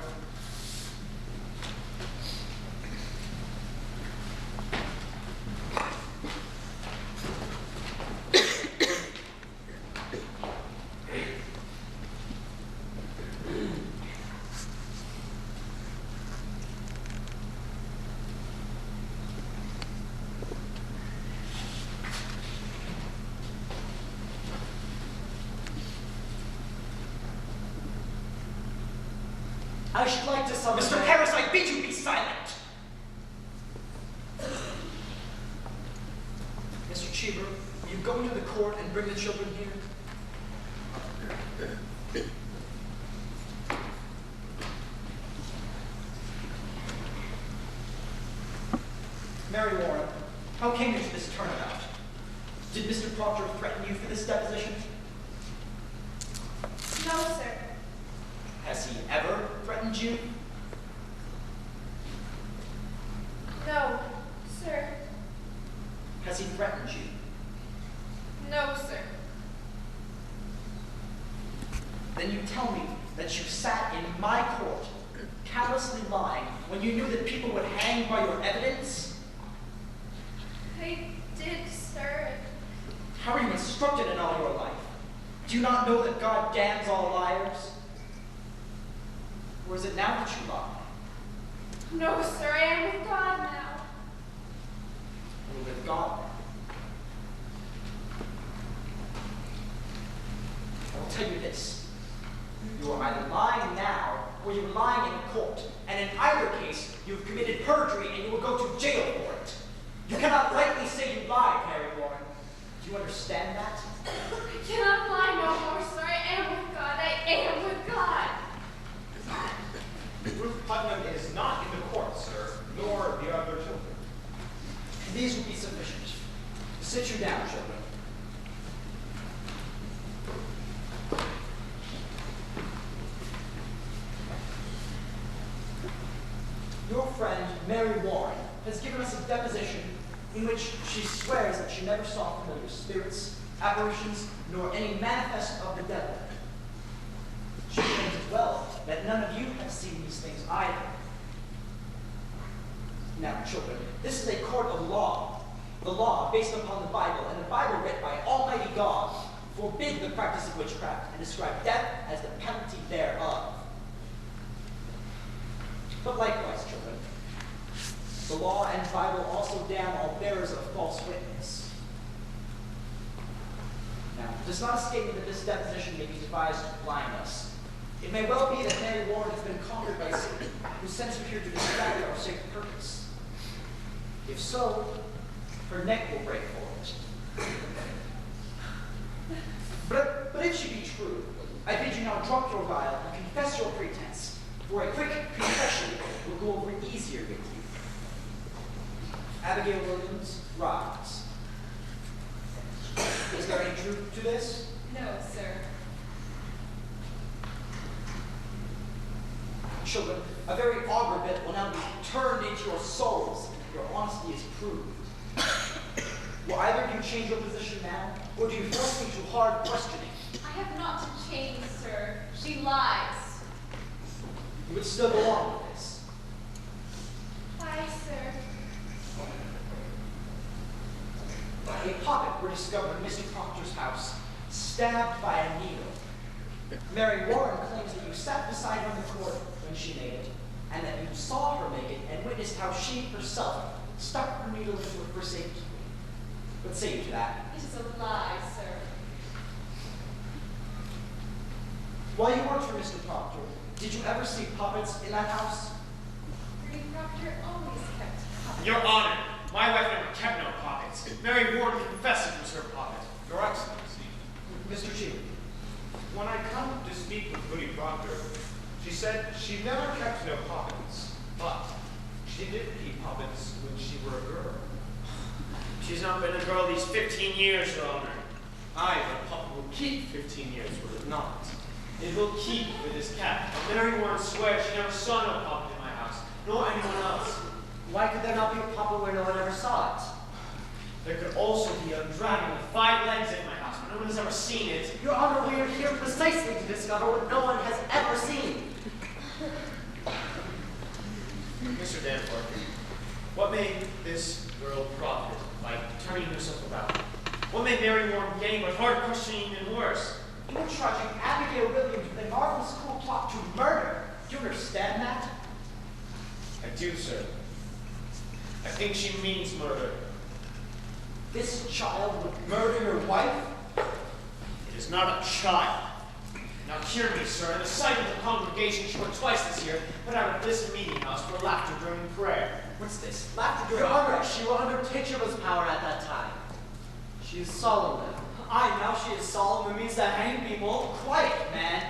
I should like to summon Mr. Harris, I bid you be silent! Mr. Cheever, will you go into the court and bring the children here? Mary Warren, how came you to this turnabout? Did Mr. Proctor threaten you for this deposition? No, sir. Has he ever threatened you? No, sir. Has he threatened you? No, sir. Then you tell me that you sat in my court, callously lying, when you knew that people would hang by your evidence? I did, sir. How are you instructed in all your life? Do you not know that God damns all liars? Or is it now that you lie? No, sir, I am with God now. Or with God now? I will tell you this. You are either lying now, or you are lying in court. And in either case, you have committed perjury and you will go to jail for it. You cannot rightly say you lied, Mary Warren. Do you understand that? I cannot lie no more, sir. I am with God. I am with God. Ruth Putnam is not in the court, sir, nor the other children. These will be sufficient. Sit you down, children. Your friend, Mary Warren, has given us a deposition in which she swears that she never saw familiar spirits, apparitions, nor any manifest of the devil. She claims as well that none of you have seen these things either. Now, children, this is a court of law. The law based upon the Bible, and the Bible written by Almighty God, forbid the practice of witchcraft and describe death as the penalty thereof. But likewise, children, the law and Bible also damn all bearers of false witness. Now, it does not escape me that this deposition may be devised to blind us. It may well be that Mary Warren has been conquered by Satan, who sent her here to distract our sacred purpose. If so, her neck will break for it. But if she be true, I bid you now drop your guile and confess your pretense, for a quick confession will go over easier with you. Abigail Williams, rise. Is there any truth to this? No, sir. Children, a very augur bit will now be turned into your souls. Your honesty is proved. Will either of you change your position now, or do you force me to hard questioning? I have not to change, sir. She lies. You would still go on with this. Aye, sir. A pocket were discovered in Mr. Proctor's house, stabbed by a needle. Mary Warren claims that you sat beside her in the court when she made it, and that you saw her make it and witnessed how she herself stuck her needle into it for safety. What say you to that? It is a lie, sir. While you worked for Mr. Proctor, did you ever see puppets in that house? Pretty Proctor always kept puppets. Your Honor, my wife never kept no pockets. Mary Warren confessed it was her pocket. Your Excellency, Mr. Chief, when I come to speak with Goody Proctor, she said she never kept no pockets, but she did keep pockets when she were a girl. She's not been a girl these 15 years, Your Honor. Aye, the puppet will keep 15 years, will it not? It will keep with his cat. Mary Warren swears she never saw no puppet in my house, nor anyone else. Why could there not be a puppet where no one ever saw it? There could also be a dragon with 5 legs in my house, but no one has ever seen it. Your Honor, we are here precisely to discover what no one has ever seen. Mr. Danforth, what made this girl profit by turning herself about? What made Mary Warren gain but hard questioning and worse? you are charging Abigail Williams with a marvelous cool plot to murder. Do you understand that? I do, sir. I think she means murder. This child would murder your wife? It is not a child. Now hear me, sir. In the sight of the congregation, she went twice this year, put out of this meeting house for laughter during prayer. What's this? Laughter Your during Honor, she were under Tituba's power at that time. She is solemn now. Aye, now she is solemn and means to hang people. Quiet, man.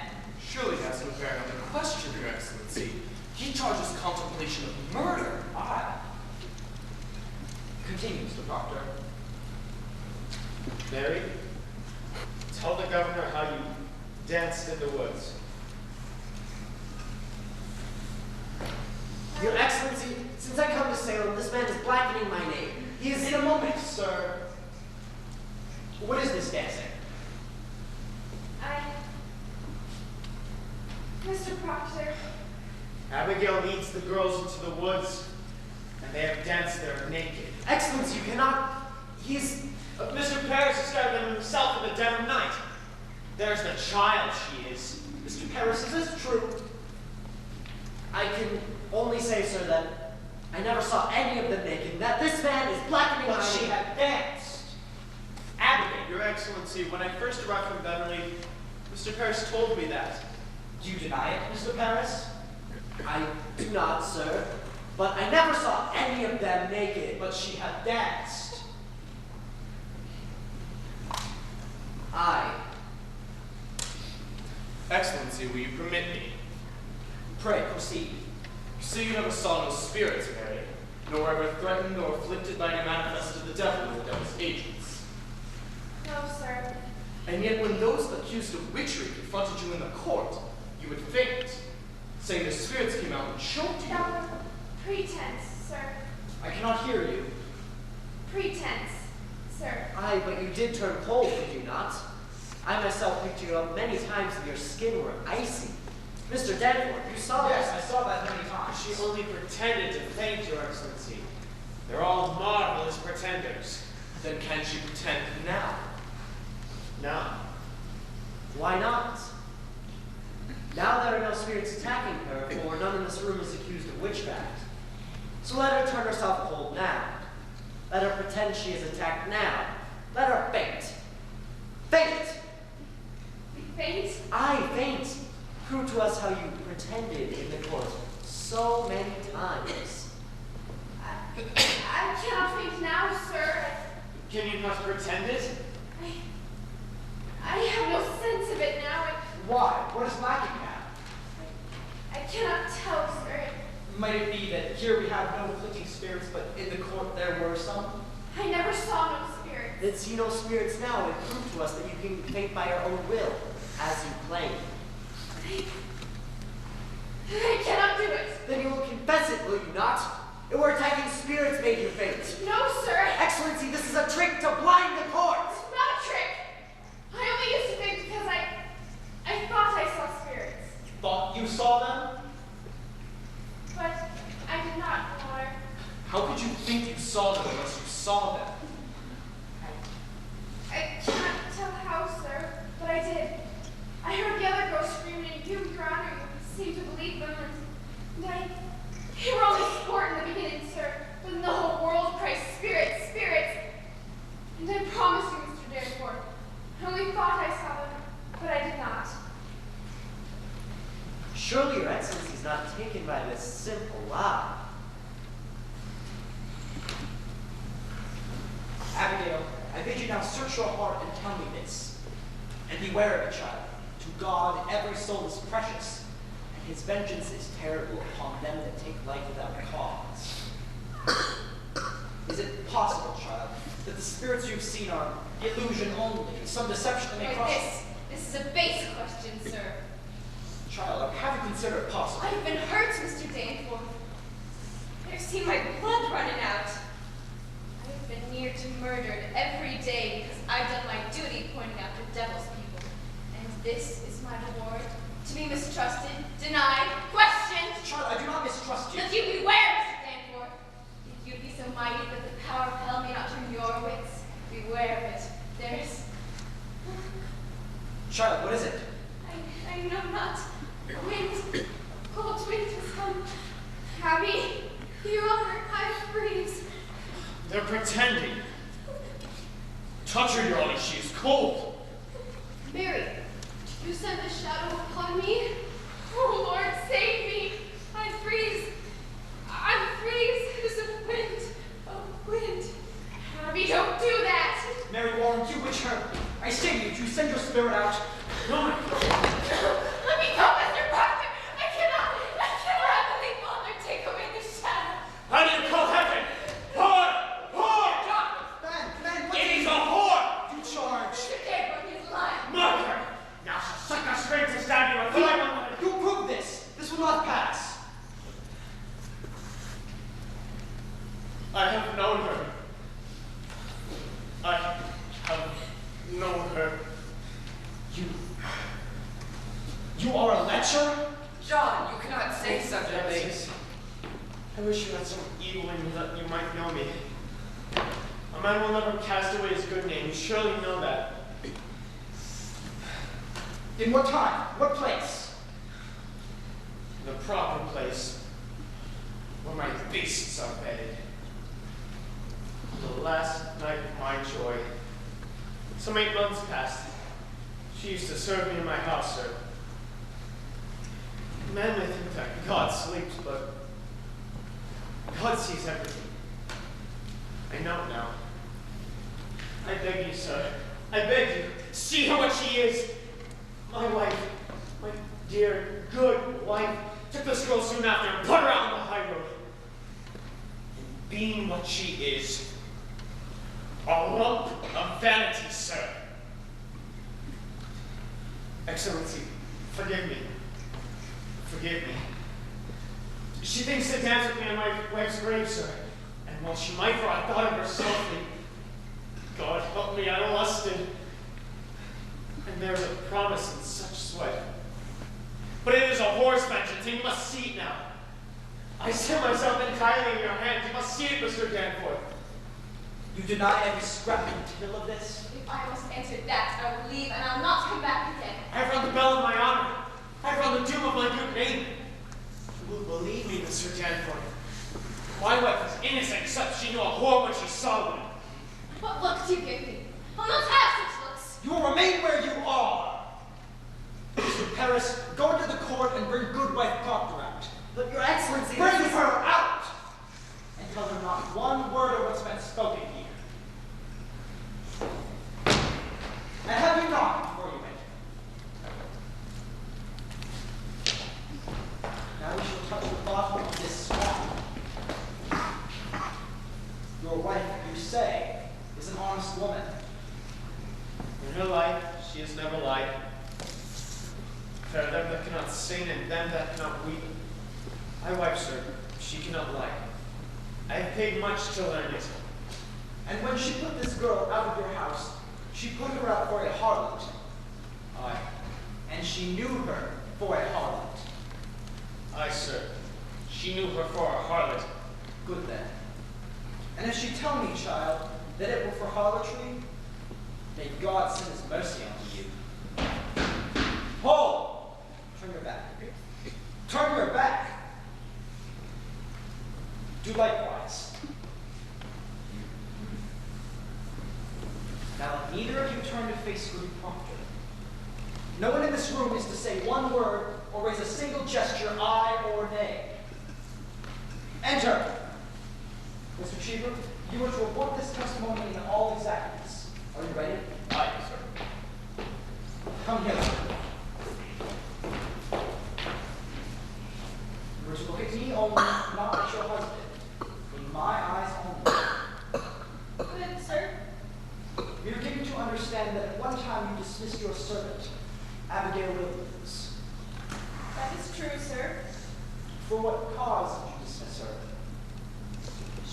Surely that's no bearing on the question, Your Excellency. He charges contemplation of murder. Aye. Continue, Mr. Proctor. Mary, tell the governor how you danced in the woods. Your Excellency, since I come to Salem, this man is blackening my name. He is in a moment, Sir, what is this dancing? Mr. Proctor, Abigail leads the girls into the woods, and they have danced there naked. Excellency, you cannot. He's. Mr. Paris has scattered them himself in the dead of night. There's the child she is. Mr. Paris, is this true? I can only say, sir, that I never saw any of them naked. That this man is blackening But my she name. had danced. Abigail, Your Excellency, when I first arrived from Beverly, Mr. Paris told me that. do you deny it, Mr. Paris? I do not, sir. But I never saw any of them naked. But she had danced. I. Excellency, will you permit me? Pray, proceed. You say you never saw no spirits, Mary, nor ever threatened or afflicted by any manifest of the devil or the devil's agents. no, sir. And yet when those accused of witchery confronted you in the court, you would faint, saying the spirits came out and choked you. That was pretense, sir. I cannot hear you. Pretense, sir. Aye, but you did turn cold, did you not? I myself picked you up many times and your skin were icy. Mr. Danforth, you saw Yes, this. I saw that many times. She only pretended to faint, Your Excellency. They're all marvelous pretenders. Then can she pretend now? No. Why not? Now there are no spirits attacking her, for none in this room is accused of witchcraft. So let her turn herself cold now. Let her pretend she is attacked now. Let her faint. Faint! Faint? Aye, faint. Prove to us how you pretended in the court so many times. I cannot think now, sir. Can you not pretend it? I have no sense of it now. Why? What is lacking now? I cannot tell, sir. Might it be that here we have no clicking spirits, but in the court there were some? I never saw no spirits. Then see no spirits now and prove to us that you can faint by your own will, as you claim. I cannot do it. Then you will confess it, will you not? It were attacking spirits made you faint. No, sir. Excellency, this is a trick to blind the court. It's not a trick. I only used to think because I thought I saw spirits. Thought you saw them? But I did not, Lord. How could you think you saw them unless you saw them? I cannot tell how, sir, but I did. I heard the other girls screaming, and you, Your Honor, you seemed to believe them, and they were only sport in the beginning, sir, but then the whole world cries, spirits, spirits. And I promised you, Mr. Danforth, I only thought I saw them, but I did not. Surely your excellency is not taken by this simple lie. Abigail, I bid you now search your heart and tell me this. And beware of it, child. To God every soul is precious, and his vengeance is terrible upon them that take life without cause. Is it possible, child, that the spirits you've seen are illusion only, some deception that may cross? This is a base question, sir. Child, have you considered possible? I've been hurt, Mr. Danforth. I've seen my blood running out. I've been near to murdered every day because I've done my duty pointing out the devil's people. And this is my reward? To be mistrusted, denied, questioned? Child, I do not mistrust you. That you beware, Mr. Danforth. If you'd be so mighty that the power of hell may not turn your wits, beware of it. There's... Child, what is it? I know not. Wind, cold wind has come. Abby, Your Honor, I freeze. They're pretending. Touch her, Your Honor, she is cold. Mary, did you send a shadow upon me? Oh, Lord, save me. I freeze. I freeze. It is a wind. A wind. Abby, don't do that. Mary Warren, you witch her. I say to you, send your spirit out. No, Let me go, Mr. Proctor. I cannot have the big father take away the shadow. how do you call heaven? Whore! Whore! Ben, what It is a whore! you charge? Mr. Danforth is lying. Mother! Now she'll suck our strength to stab you with fire. You prove this. This will not pass. I have known her. I have known her. You are a lecher? John, you cannot say such a thing. Francis, I wish you had some evil in you that you might know me. A man will never cast away his good name. You surely know that. In what time? What place? The proper place where my beasts are bedded. The last night of my joy. Some 8 months passed. She used to serve me in my house, sir. Man may think that God sleeps, but God sees everything. I know it now. I beg you, sir. I beg you, see her what she is. My wife, my dear, good wife, took this girl soon after and put her out on the high road. And being what she is, a lump of vanity, sir. Excellency, forgive me. Forgive me. She thinks to dance with me on my wife's grave, sir. And while she might, for I thought of her softly, God help me, I lusted. And there's a promise in such sweat. But it is a whore's vengeance, and you must see it now. I set myself entirely in your hands. You must see it, Mr. Danforth. You deny every scrap and tittle of this? If I must answer that, I will leave and I'll not come back again. I have run the bell of my honor. I have run the doom of my good name. You will believe me, Mr. Danforth. My wife was innocent, except she knew a whore when she saw one. What look do you give me? I'll not have such looks. You will remain where you are. Mr. Paris, go into the honest woman. In her life, she has never lied. There are them that cannot sing and them that cannot weep. My wife, sir, she cannot lie. I have paid much to learn it. And when she put this girl out of your house, she put her out for a harlot. Aye. And she knew her for a harlot. Aye, sir. She knew her for a harlot. Good then. And if she tell me, child, that it were for harlotry, may God send his mercy unto you. Hold! Turn your back. Turn your back! Do likewise. Now, if neither of you turn to face Goody Proctor, no one in this room is to say one word or raise a single gesture, aye or nay. Enter! Mr. Cheever, you are to report this testimony in all exactness. Are you ready? Aye, sir. Come here. You are to look at me only, not at your husband. In my eyes only. Good, sir. We are given to understand that at one time you dismissed your servant, Abigail Williams. That is true, sir. For what cause did you dismiss her?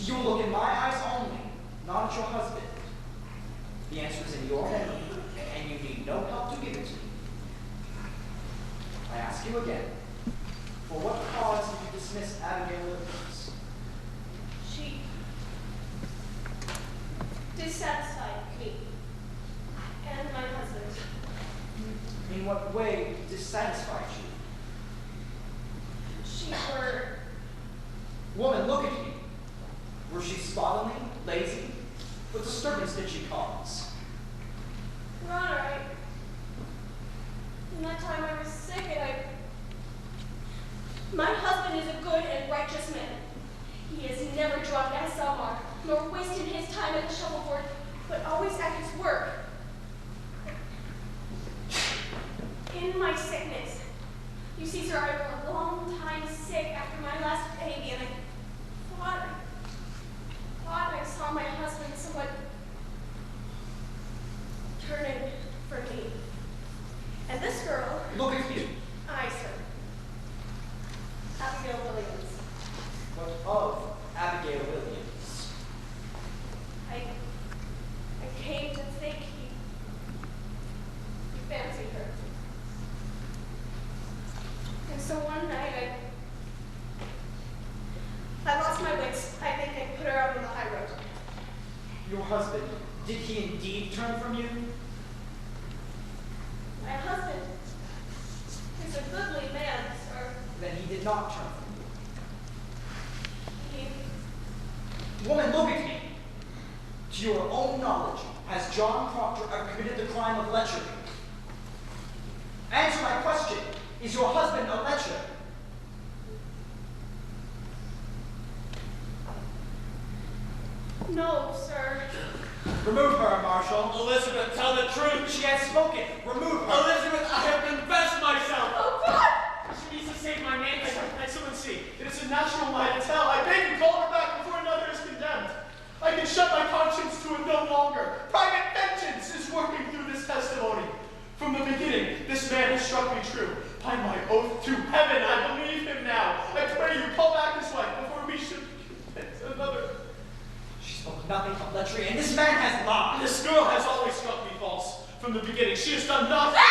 You will look in my eyes only, not at your husband. The answer is in your name, and you need no help to give it to me. I ask you again, for what cause did you dismiss Abigail Williams? She dissatisfied me and my husband. In what way dissatisfied you? She were Woman, look at me. Were she slovenly, lazy? What disturbance did she cause? Your Honor, in that time I was sick and my husband is a good and righteous man. He is never drunk at Selmar, nor wasted his time at the shovelboard, but always at his work. In my sickness, you see, sir, I was a long time sick after my last baby, and I thought I saw my husband somewhat turning from me. And this girl, Look at me. I, sir, Abigail Williams. What of Abigail Williams? I came to think he fancied her. And so one night I lost my wits. I think I put her out on the high road. Your husband, did he indeed turn from you? My husband is a goodly man, sir. Then he did not turn from He you. Woman, look at me. To your own knowledge, has John Proctor committed the crime of lechery? Answer my question. Is your husband a lecher? No, sir. Remove her, Marshal. Elizabeth, tell the truth. She has spoken. Remove her. Elizabeth, I have confessed myself. Oh, God! She needs to save my name. I someone see. It is a natural lie to tell. I beg you, call her back before another is condemned. I can shut my conscience to it no longer. Private vengeance is working through this testimony. From the beginning, this man has struck me true. By my oath to heaven, I believe him now. I pray you, call back his wife before we should commit another. She spoke nothing of lechery, and this man has lied. This girl has always struck me false. From the beginning, she has done nothing.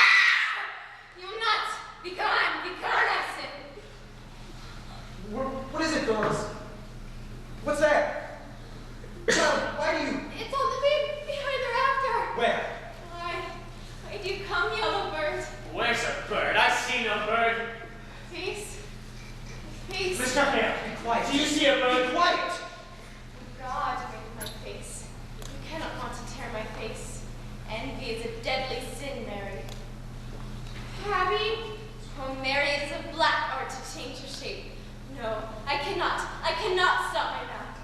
You nuts! Be gone! Be gone, I said! What is it, girls? What's there? Child, why do you... It's on the bed behind the rafter! Where? Why do you come, yellow bird? Where's a bird? I see no bird. Face. Face. Mr. Hale, Be quiet. do you see a bird? Be quiet. God made my face. You cannot want to tear my face. Envy is a deadly sin, Mary. Abby? Oh, Mary, it is a black art to change your shape. No, I cannot stop my mouth.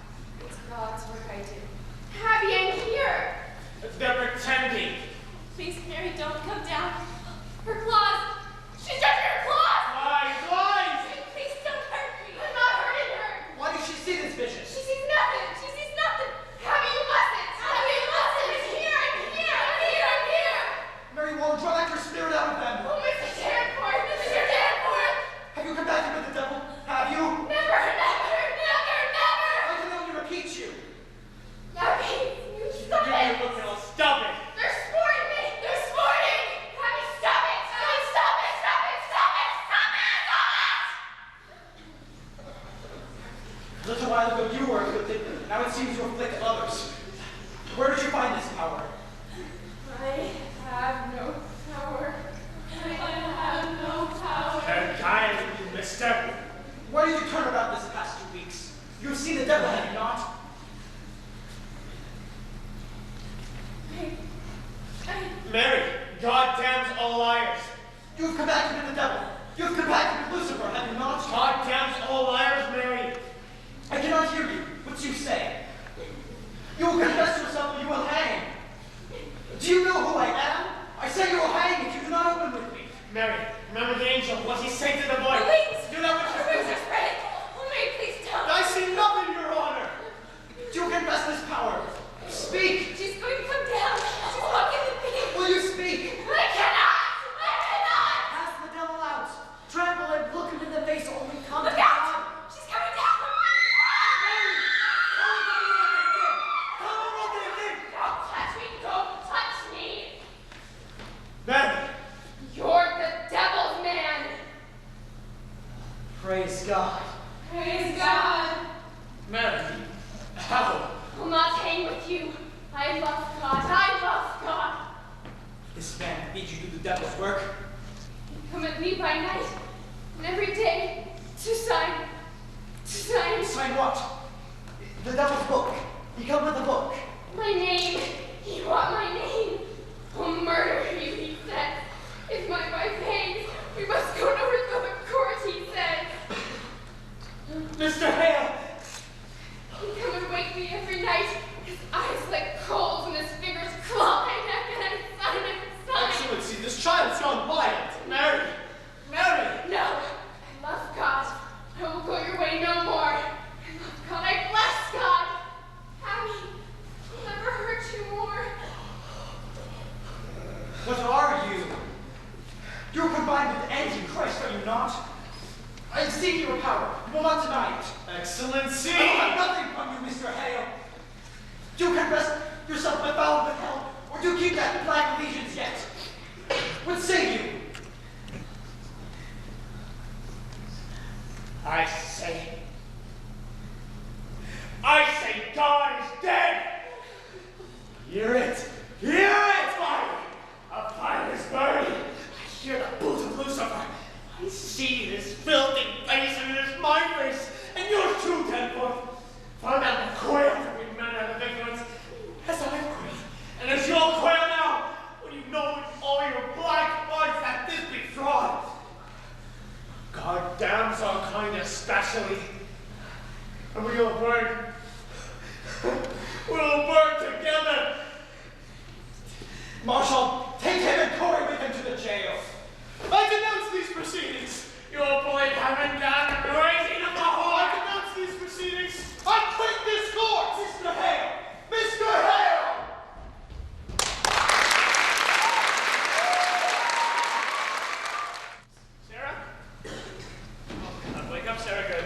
all liars. You've come back to be the devil. You've come back to be Lucifer, have you not? God damns all liars, Mary. I cannot hear you. What you say? You will confess yourself or you will hang. Do you know who I am? I say you will hang if you do not open with me. Mary, remember the angel, what he said to the boy. Please! Do that which is Where's this ready? Oh, Mary, please don't. I see nothing, Your Honor. Do you confess this power? Speak. She's going to come down. She's walking with me. Will you speak? I cannot! I cannot! Cast the devil out. Trample and look him in the face. Only come Look to out! God. She's coming down! Don't touch me! Don't touch me! Mary, You're the devil's man! Praise God. Praise God! Mary, how? I'll not hang with you. I love God. I love God. This man bids you do the devil's work. You come at me by night and every day to sign. Sign what? The devil's book. He come with a book. My name. You want my name? I'll murder you, he said. If my wife hangs, we must go to the court, he said. Mr. Hale. He'd come and wake me every night, his eyes like coals and his fingers claw my neck, and I'd sign. Excellency, this child's gone wild. Mary, Mary. No, I love God. I will go your way no more. I love God. I bless God. Abby, I'll never hurt you more. What are you? You're combined with Antichrist, are you not? I've seen your power. You will not deny it. Excellency. I will have nothing from you, Mr. Hale. Do you confess yourself befouled with hell, or do you keep that black allegiance yet? What say you? I say God is dead. Hear it. Hear it. Fire. A fire is burning. I hear the boot of Lucifer. I see his filthy face and it is my face. And yours too, Tenforth. For them quail to be men are the victims, as I quail. And as you'll quail now, when you know with all your black arts that this be fraud. God damns our kind especially. And we'll burn. We'll burn together. Marshal, take him and Corey with him to the jail. I denounce these proceedings. Your boy coming down and raising up the whore. I denounce these proceedings. I quit this court. Mr. Hale! Mr. Hale! Sarah? Oh, God, wake up, Sarah. Good.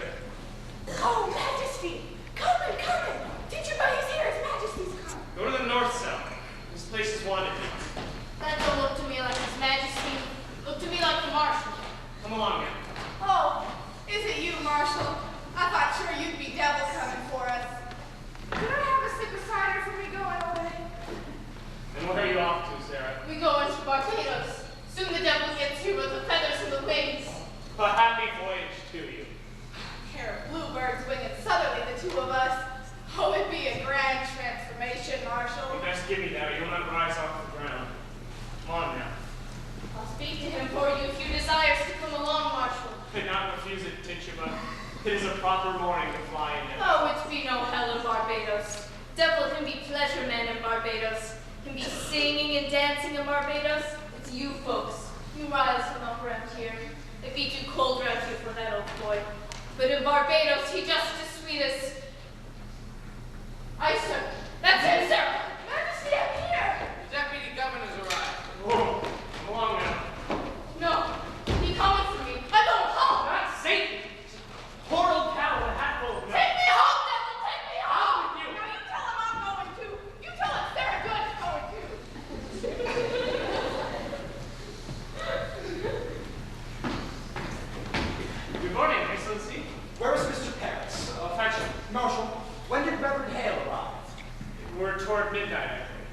Oh, Majesty! Come in, come in! Did you know he's here? His Majesty's come. Go to the north cell. This place is wanted. That don't look to me like His Majesty. Look to me like the Marshal. Come along, man. Oh, is it you, Marshal? I thought sure you'd be devil coming for us. Could I have a sip of cider for me going away? And where are you off to, Sarah? We go into Barbados. Soon the devil gets here with the feathers and the wings. A happy voyage to you. Pair of bluebirds winging southerly, the two of us. Oh, it'd be a grand transformation, Marshal. You best give me that or you'll not rise off the ground. Come on now. I'll speak to him for you if you desire to come along, Marshal. Could not refuse it, Tituba. It is a proper morning to fly in. Oh, it be no hell in Barbados. Devil can be pleasure man in Barbados. Can be singing and dancing in Barbados. It's you folks. You rise from up around here. It be too cold around here for that old boy. But in Barbados, he just as sweet as... Aye, sir. That's him, sir. Majesty, I'm here. The deputy governor's arrived. Whoa, come along now. No, he coming for me. I don't home. Not Satan. Poor old cow with a hat full of milk. Take me home, devil. Take me home. Out with you. Now you tell him I'm going too. You tell him Sarah Good's going too. Good morning, Excellency. Where is Mr. Paris? Fetch him. Marshal, when did Reverend Hale arrive? We're toward midnight, I think.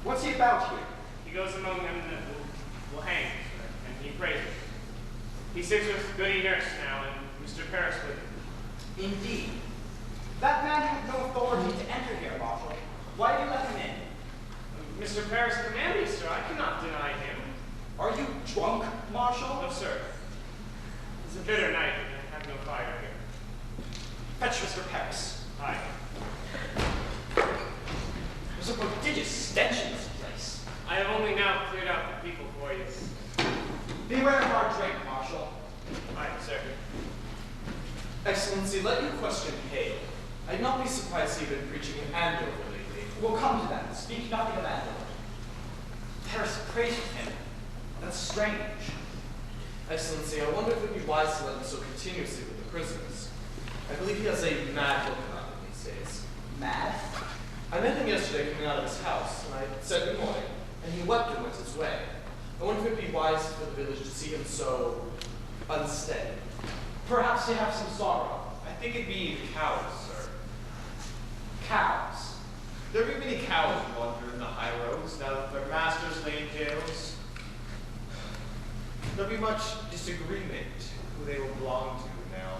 What's he about here? He goes among them that will hang, and he prays. He sits with Goody Nurse now, and Mr. Paris with him. Indeed. That man had no authority to enter here, Marshal. Why do you let him in? Mr. Paris commanded, sir. I cannot deny him. Andover lately. We'll come to that. Speak nothing of Andover. Paris praised him. That's strange. Excellency, I wonder if it would be wise to let him so continuously with the prisoners. I believe he has a mad look about him these days. Mad? I met him yesterday coming out of his house, and I said good morning, and he wept and went his way. I wonder if it would be wise for the village to see him so unsteady. Perhaps they have some sorrow. I think it'd be the cows, sir. Cows. There be many cows who wander in the high roads now that their masters lay in jails. There'll be much disagreement who they will belong to now.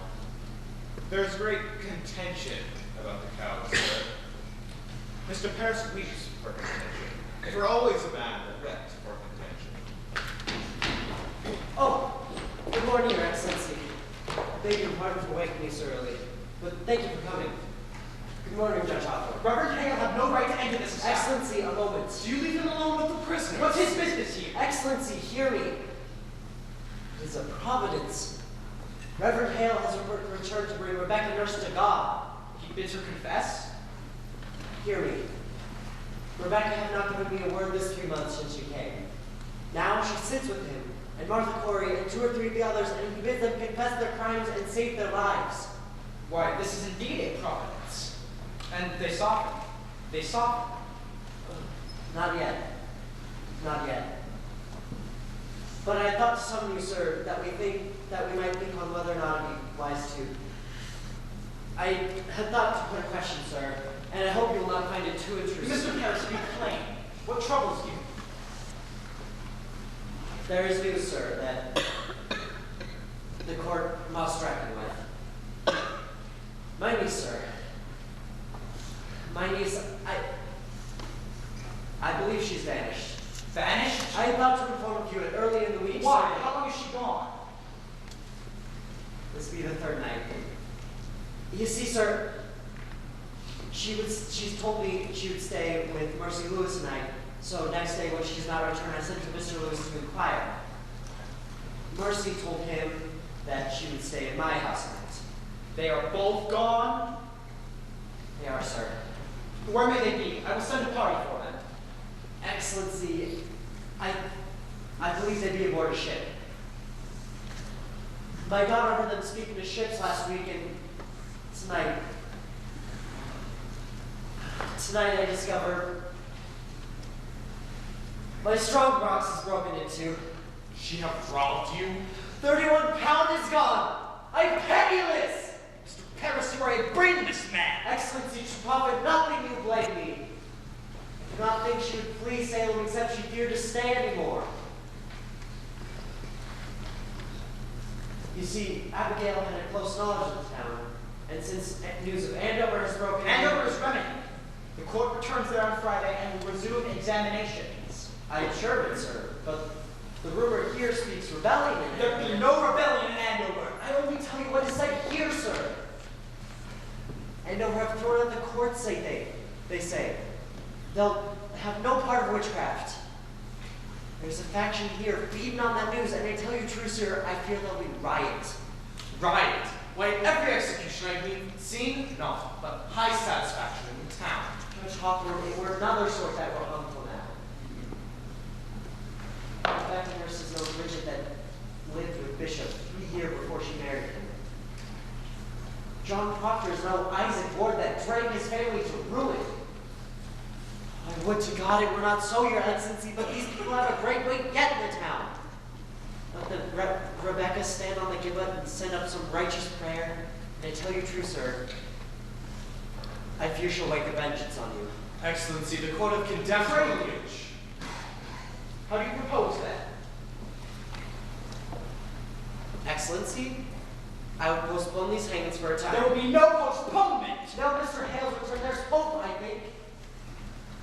There's great contention about the cows, sir. Mr. Paris weeps for contention. For always a man that wept for contention. Oh, good morning, Your Excellency. Beg your pardon for waking me so early, but thank you for coming. Good morning, Judge Hawthorne. Reverend Hale have no right to enter this establishment. Excellency, a moment. Do you leave him alone with the prisoners? What's his business here? Excellency, hear me. It is a providence. Reverend Hale has returned to bring Rebecca Nurse to God. He bids her confess? Hear me. Rebecca had not given me a word this 3 months since she came. Now she sits with him, and Martha Corey, and 2 or 3 of the others, and he bids them confess their crimes and save their lives. Why, this is indeed a providence. And they soften. They soften. Not yet. Not yet. But I thought to summon you, sir, that we might think on whether or not it would be wise to. I had thought to put a question, sir, and I hope you will not find it too intrusive. Mr. Paris, be plain. What troubles you? There is news, sir, that the court must reckon with. My niece, sir. My niece, I believe she's vanished. Vanished? I thought to inform you early in the week. Why? Sir. How long is she gone? This will be the 3rd night. You see, sir, she's told me she would stay with Mercy Lewis tonight. So next day when she does not return, I sent to Mr. Lewis to inquire. Mercy told him that she would stay in my house tonight. They are both gone? They are, sir. Where may they be? I will send a party for them. Excellency, I believe they'd be aboard a ship. My daughter heard them speaking to ships last week, and tonight I discovered my strong box is broken into. She have robbed you? 31 pound is gone. I'm penniless. Mr. Paris, you are a brainless man. Excellency, to profit nothing you blame me. I do not think she would flee Salem except she feared to stay anymore. You see, Abigail had a close knowledge of the town, and since news of Andover has broken Andover is remedy. The court returns there on Friday and will resume examinations. I am sure of it, sir, but the rumor here speaks rebellion in There Andover. be no rebellion in Andover. I only tell you what is said here, sir. Andover have thrown out the court, they say. They'll have no part of witchcraft. There's a faction here feeding on that news, and I tell you true, sir, I fear there'll be riot. Riot? Why, at every execution I've seen, nothing but high satisfaction in the town. Judge Hawthorne, they were another sort that were hung till now. Rebecca Nurse knows Bridget that lived with Bishop 3 years before she married him. John Proctor is no Isaac Ward that dragged his family to ruin. I would to God it were not so, Your Excellency, but these people have a great weight yet in the town. Let Rebecca stand on the gibbet and send up some righteous prayer. And I tell you true, sir, I fear she'll wake a vengeance on you. Excellency, the court have condemned her. How do you propose that? Excellency, I would postpone these hangings for a time. There will be no postponement. Now, Mr. Hale's return, there's hope, I think.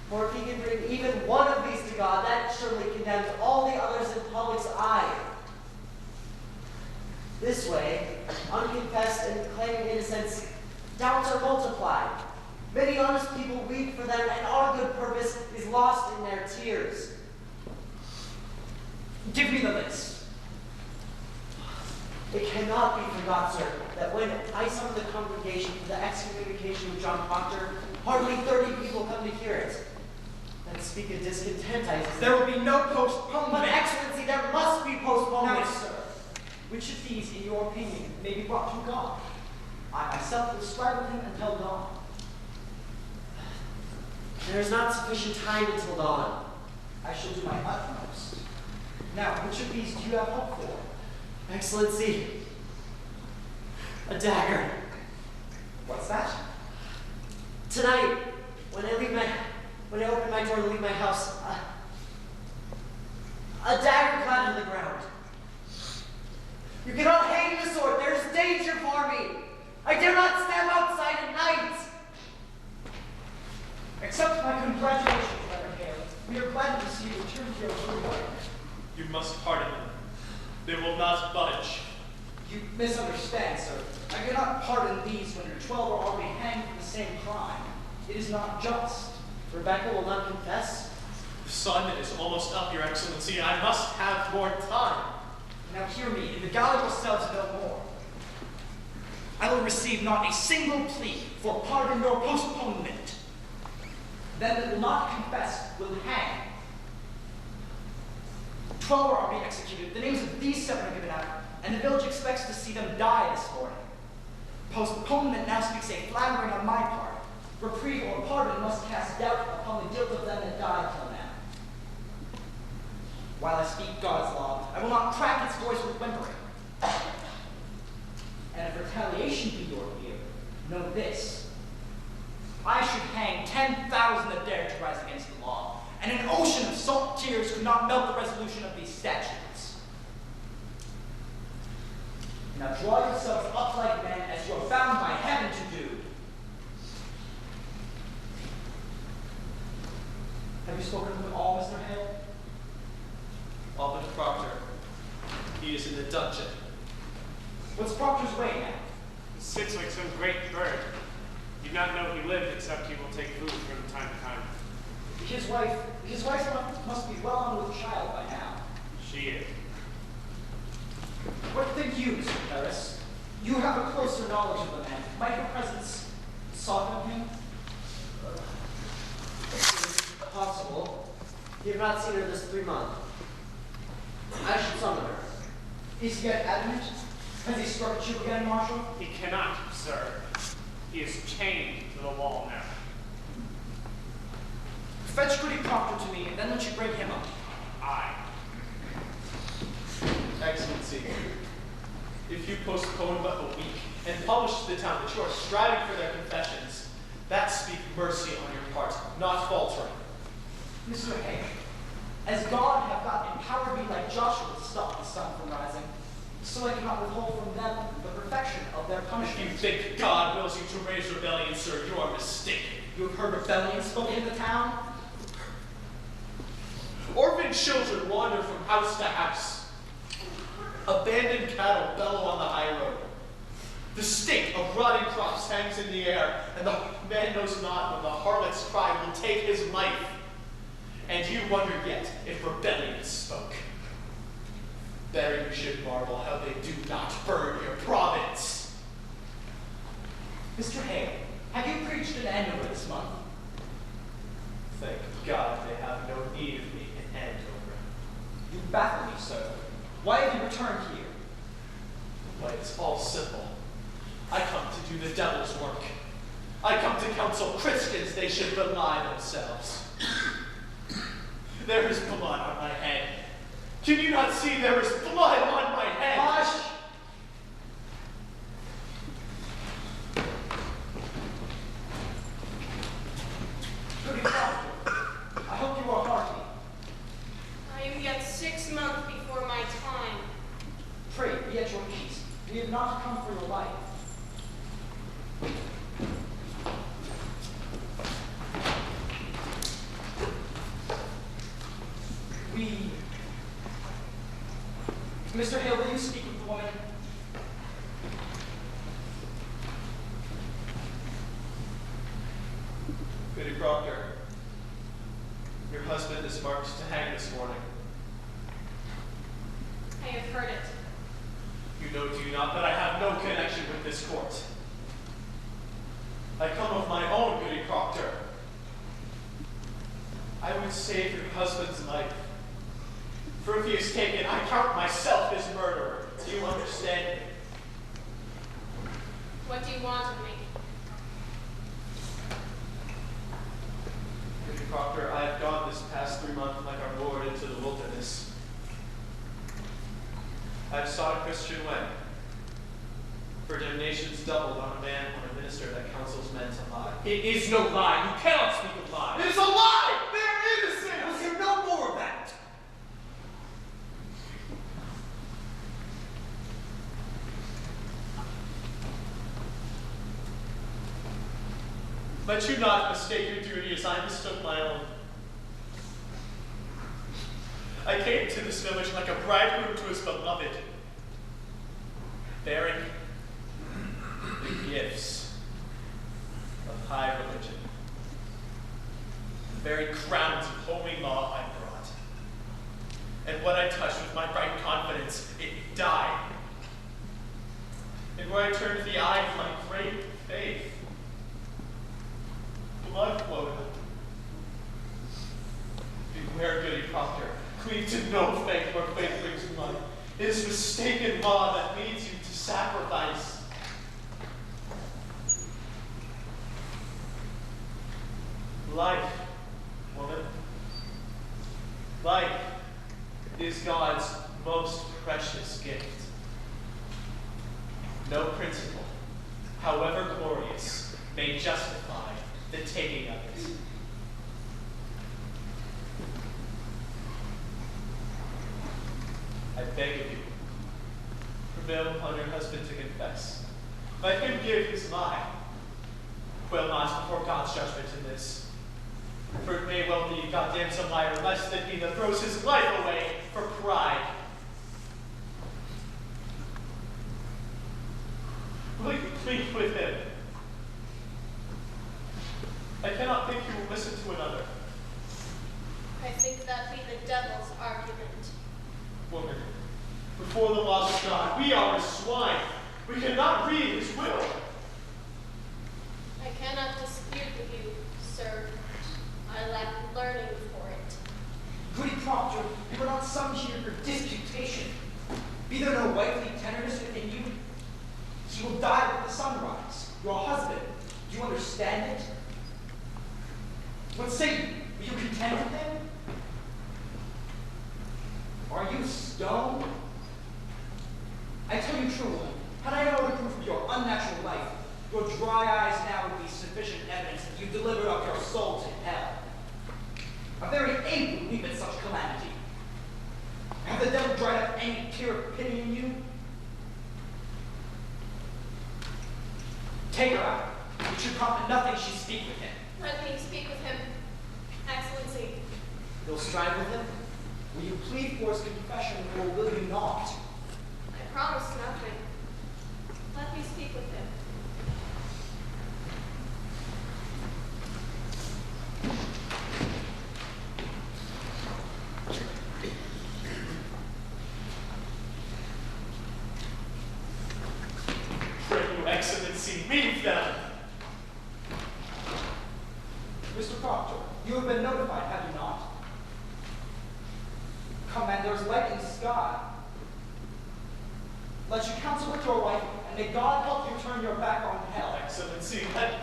For if he can bring even one of these to God, that surely condemns all the others in public's eye. This way, unconfessed and claiming innocence, doubts are multiplied. Many honest people weep for them, and our good purpose is lost in their tears. Give me the list. It cannot be forgot, sir, that when I summoned the congregation for the excommunication of John Proctor, hardly 30 people come to hear it. That speak of discontent, I say. There will be no postponement. But Excellency, there must be postponement. Now, sir, which of these, in your opinion, may be brought to God? I myself will strive with him until dawn. There is not sufficient time until dawn. I shall do my utmost. Now, which of these do you have hope for? Excellency, a dagger. What's that? Tonight, when I open my door to leave my house, a dagger clattered to the ground. You cannot hang the sword. There is danger for me. I dare not stand outside at night. Accept my congratulations, Reverend Hale. We are glad to see you return to your true life. You must pardon them. They will not budge. You misunderstand, sir. I cannot pardon these when your 12 are already hanged for the same crime. It is not just. Rebecca will not confess. Simon is almost up, Your Excellency. I must have more time. Now hear me, and the gallery will sell to no more. I will receive not a single plea for pardon nor postponement. Them that will not confess will hang. 12 are being executed. The names of these 7 are given out, and the village expects to see them die this morning. Postponement now speaks a flattering on my part. Reprieve or pardon must cast doubt upon the guilt of them that died till now. While I speak God's law, I will not crack its voice with whimpering. And if retaliation be your fear, know this. I should hang 10,000 that dare to rise against the law, and an ocean of salt tears could not melt the resolution of these statutes. Now draw yourselves up like men as you are bound by heaven to do. Have you spoken to them all, Mr. Hale? All but Proctor. He is in the dungeon. What's Proctor's way now? He sits like some great bird. You do not know he lived, except he will take food from time to time. His wife must be well on with child by now. She is. What think you, Mr. Paris? You have a closer knowledge of the man. Might your presence soften him? Possible. You have not seen her this 3 months. I should summon her. Is he yet adamant? Has he struck at you again, Marshal? He cannot, sir. He is chained to the wall now. Fetch Goody Proctor to me, and then let you bring him up. Aye. Excellency, if you postpone but a week and publish to the town that you are striving for their confessions, that speak mercy on your part, not faltering. Mr. Hale, as God have not empowered me like Joshua to stop the sun from rising, so I cannot withhold from them the perfection of their If punishment. you think God wills you to raise rebellion, sir, you are mistaken. You have heard rebellion spoken in the town? Orphaned children wander from house to house. Abandoned cattle bellow on the high road. The stink of rotting crops hangs in the air, and the man knows not when the harlot's cry will take his life. And you wonder yet if rebellion spoke. Better you should marvel how they do not burn your province. Mr. Hale, have you preached an Andover this month? Thank God they have no need of me in Andover. You baffle me, sir. Why have you returned here? Why, it's all simple. I come to do the devil's work. I come to counsel Christians they should belie themselves. There is blood on my head. Can you not see there is blood on my head? Hush! Goody Proctor, I hope you are hearty. I am yet 6 months before my time. Pray, be at your ease. We have not come for your life. Mr. Hale, will you speak with the woman? Goody Proctor, your husband is marked to hang this morning. I have heard it. You know, do you not, that I have no connection with this court. I come of my own, Goody Proctor. I would save your husband's life. For if he is taken, I count myself his murderer. Do you understand me? What do you want of me? Goody Proctor, I have gone this past 3 months like our Lord into the wilderness. I have sought a Christian way. For damnation's doubled on a man or a minister that counsels men to lie. It is no lie. You cannot speak of lies. It is a lie! They are innocent! We'll hear no more of that. Let you not mistake your duty as I mistook my own. I came to this village like a bridegroom to his beloved, bearing the gifts of high religion. The very crowns of holy law I brought. And what I touched with my right confidence, it died. And where I turned the eye of my great faith, blood flowed. Beware, Goody Proctor. Cleave to no faith where faith brings blood. It is mistaken law that leads you to sacrifice. Life, woman. Life is God's most precious gift. No principle, however glorious, may justify the taking of it. I beg of you, prevail upon your husband to confess. Let him give his lie. Well, not before God's judgment in this. For it may well be God damns a liar less than he that throws his life away for pride. Will you plead with him? I cannot think you will listen to another. I think that be the devil's argument. Woman, before the laws of God, we are as swine. We cannot read his will. I cannot dispute with you, sir. I lack learning for it. Goody Proctor, you are not summoned here for disputation. Be there no wifely tenderness within you? She will die with the sunrise. Your husband, do you understand it? What say you? Are you content with him? Are you stone? I tell you true, woman, had I no other proof of your unnatural life, your dry eyes now would be sufficient evidence that you delivered up your soul to hell. A very ape would weep at such calamity. Have the devil dried up any tear of pity in you? Take her out. It should profit nothing she speak with him. Let me speak with him, Excellency. You'll strive with him? Will you plead for his confession, or will you not? I promise nothing. Let me speak with him. Pray you, Excellency, meet them. Mr. Proctor, you have been notified, have you not? Come, man, there's light in the sky. Let you counsel with your wife, and may God help you turn your back on hell. Excellency, let...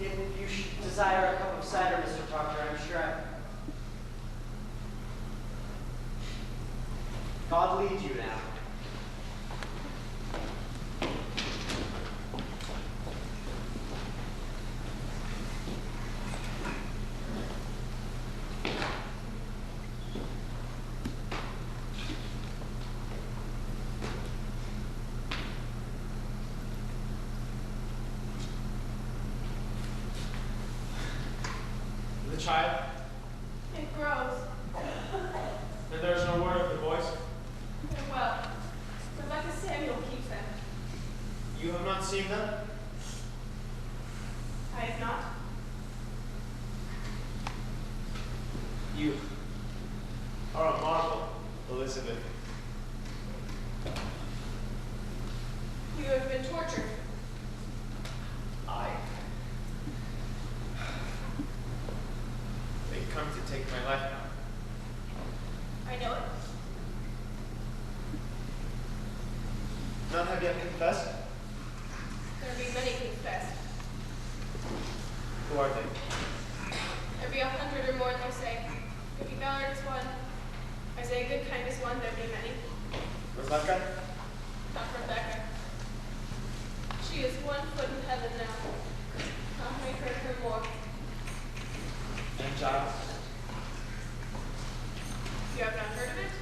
If you should desire a cup of cider, Mr. Proctor, I'm sure God leads you now. The child, It grows. and there's no word of the voice. And well, Rebecca Samuel keeps them. You are a marvel, Elizabeth. You have been tortured. They've come to take my life now. I know it. None have yet confessed. There be many confessed. Who are they? There be 100 or more, they say. Goody Ballard is one. Isaiah Goodkind is one. There be many. Rebecca? Not Rebecca. She is 1 foot in heaven now. I may hurt her more. And Giles? You have not heard of it?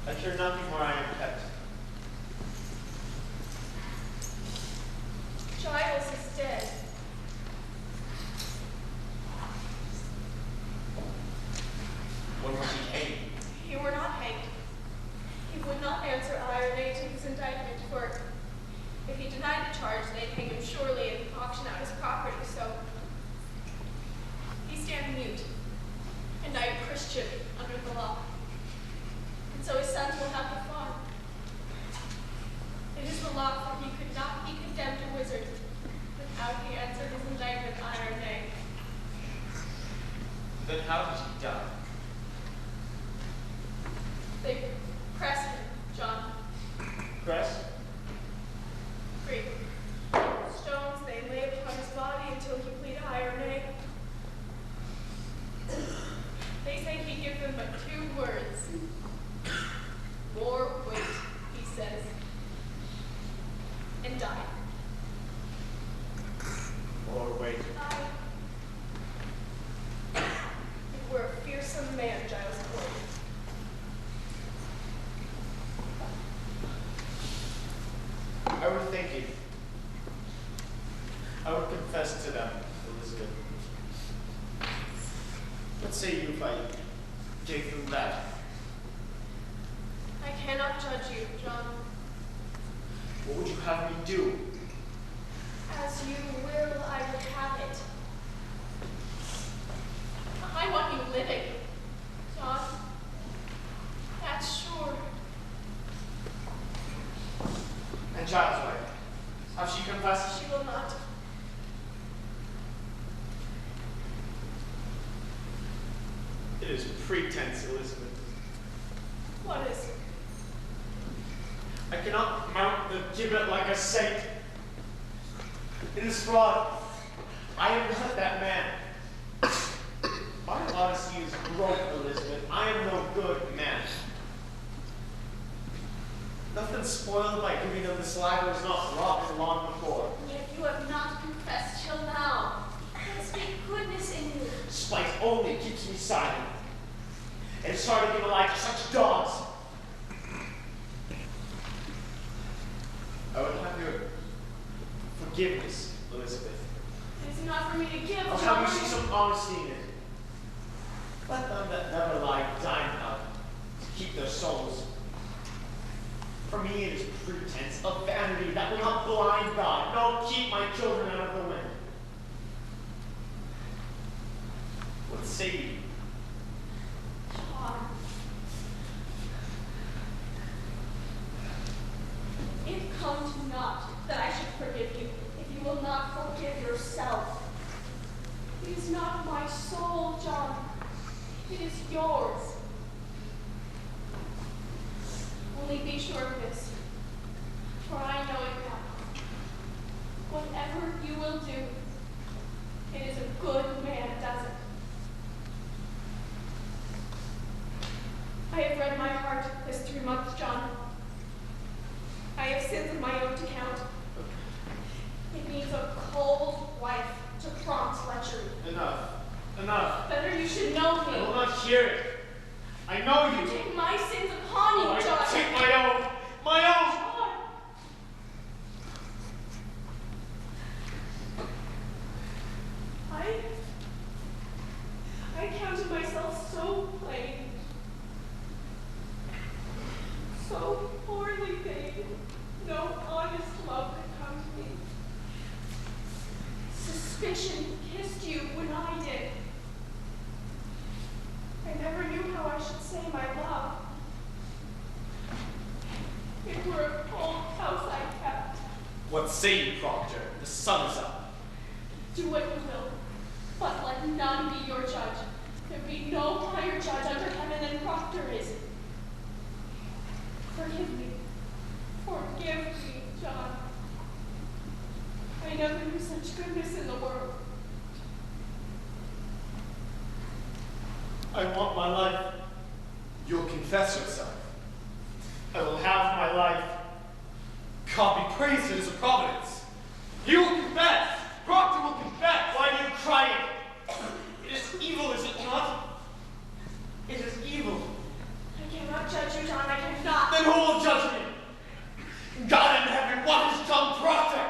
I care nothing where I am kept. Giles is dead. When was he hanged? He were not hanged. He would not answer irony to his indictment, for if he denied the charge, they'd hang him surely and auction out his property, so he stand mute and died a Christian under the law. And so his sons will have the farm. It is the law, for he could not be condemned a wizard without he answered his indictment aye or nay. Then how did he die? They press him, John. Press? Great. Stones they lay upon his body until he plead aye or nay. They say he gives them but 2 words. More weight, he says. And died. Or wait. Aye. You were a fearsome man, Giles Corey. I were thinking. I would confess to them, Elizabeth. What say you if I gave them that? I cannot judge you, John. What would you have me do? As you will, I would have it. I want you living, John. That's sure. And Giles' wife? Have she confessed? She will not. It is pretense, Elizabeth. What is? I cannot mount the gibbet like a saint. It is fraud. I am not that man. My honesty is broke, Elizabeth. I am no good man. Nothing spoiled by giving them this lie that was not wrought long before. Yet you have not confessed till now. There speak goodness in you. Spite only keeps me silent. It is hard to give a lie to such dogs. I would have your forgiveness, Elizabeth. It is not for me to give, I'll John. have you see some honesty in it. Let them that never lie dine out to keep their souls. For me it is pretense of vanity that will not blind God, nor keep my children out of the wind. What say you? John. It come to naught that I should forgive you, if you will not forgive yourself. It is not my soul, John. It is yours. Only be sure of this, for I know it now. Whatever you will do, it is a good man does it. I have read my heart this 3 months, John. I have sins of my own to count. It needs a cold wife to prompt lechery. Enough. Enough. Better you should know I will me. not hear it. I know you. Take my sins upon you, I John. take my own. My own. John. I counted myself so plain, so poorly paid, no honest love could come to me. Suspicion kissed you when I did. say you, Proctor? The sun is up. Do what you will, but let none be your judge. There be no higher judge under heaven than Proctor is. Forgive me. Forgive me, John. I never knew such goodness in the world. I want my life. You'll confess yourself. I will have my life. God be praised, it is a providence. You will confess. Proctor will confess. Why do you cry it? It is evil, is it not? It is evil. I cannot judge you, John. I cannot. Then who will judge me? God in heaven, what is John Proctor?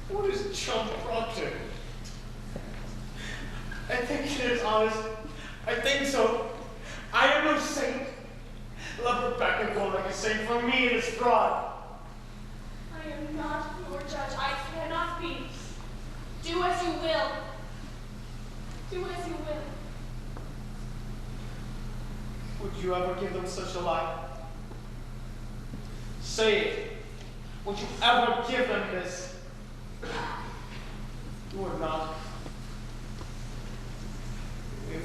What is John Proctor? I think it is honest. I think so. I am no saint. Let Rebecca go like a saint. For me, it is fraud. I am not your judge. I cannot be. Do as you will. Do as you will. Would you ever give them such a lie? Say it. Would you ever give them this? You would not. If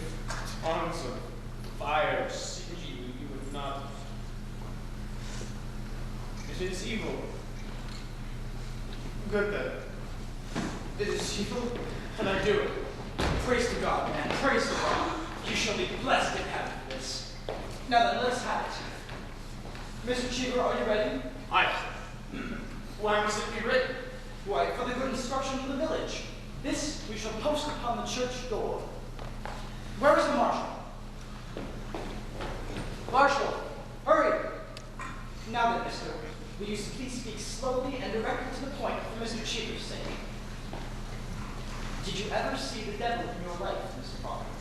tongues of fire singe you, you would not. It is evil. Good then. It is evil, and I do it. Praise to God, man. Praise to God. You shall be blessed in heaven for this. Now then, let's have it. Mr. Cheever, are you ready? Aye. Why must it be written? Why, for the good instruction of the village. This we shall post upon the church door. Where is the marshal? Marshal, hurry! Now then, mister, will you please speak slowly and directly to the point for Mr. Cheever's sake? Did you ever see the devil in your life, Mr. Proctor?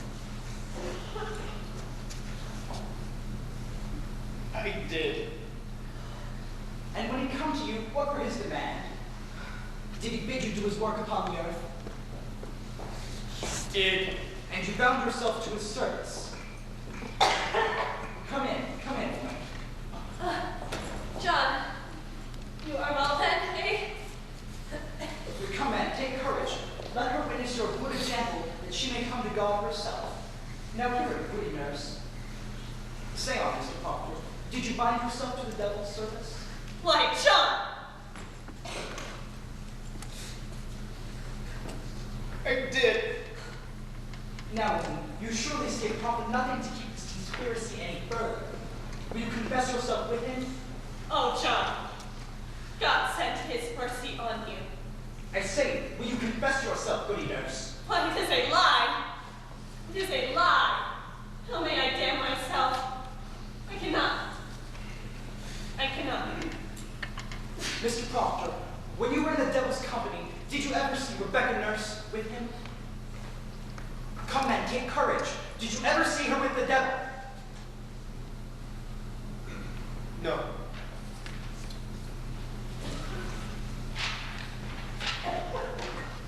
I did. And when he come to you, what were his demand? Did he bid you do his work upon the earth? He did. And you bound yourself to his service? Come in, woman. John, you are well then, eh? Come in, take courage. Let her witness your good example that she may come to God herself. Now here, goody nurse. Say on, Mr. Proctor, did you bind yourself to the devil's service? Why, John! I did. Now, woman, you surely say Proctor nothing to keep this conspiracy any further. Will you confess yourself with him? Oh, John, God sent his mercy on you. I say, will you confess yourself, goody nurse? Why, it is a lie. It is a lie. How may I damn myself? I cannot. I cannot. Mr. Proctor, when you were in the devil's company, did you ever see Rebecca Nurse with him? Come then, take courage. Did you ever see her with the devil? No.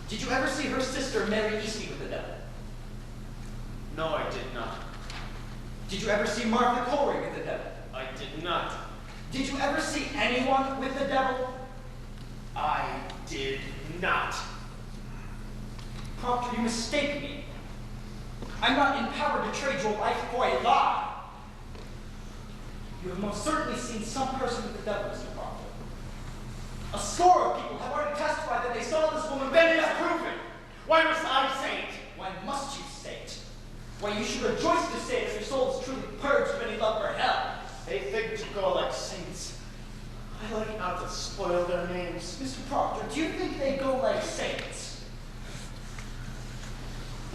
Did you ever see her sister Mary Eastley with the devil? No, I did not. Did you ever see Martha Coley with the devil? I did not. Did you ever see anyone with the devil? I did not. Proctor, you mistake me. I'm not empowered to trade your life for a lie. You have most certainly seen some person with the devil, Mr. Proctor. A score of people have already testified that they saw this woman. Then it is proven. Why must I say it? Why must you say it? Why, you should rejoice to say it if your soul is truly purged of any love for hell. They think to go like saints. I like not to spoil their names. Mr. Proctor, do you think they go like saints?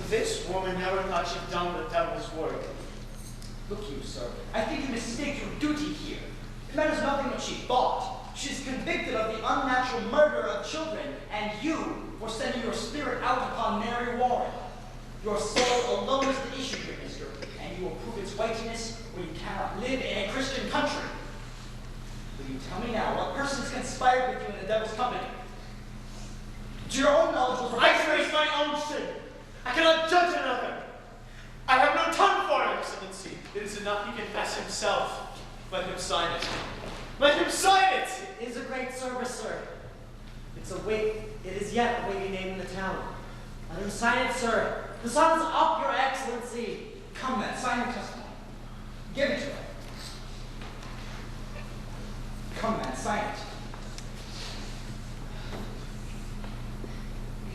This woman never thought she'd done the devil's work. Look you, sir, I think you mistake your duty here. It matters nothing what she thought. She's convicted of the unnatural murder of children, and you for sending your spirit out upon Mary Warren. Your soul alone is the issue here, mister, and you will prove its weightiness where you cannot live in a Christian country. Will you tell me now what persons conspired with you in the devil's company? To your own knowledge was I face my own sin. I cannot judge another. I have no tongue for it, Excellency. It is enough he confess himself. Let him sign it. Let him sign it! it is a great service, sir. It is yet a weighty name in the town. Let him sign it, sir. The sun is up, Your Excellency. Come then, sign your testimony. Give it to him. Come then, sign it.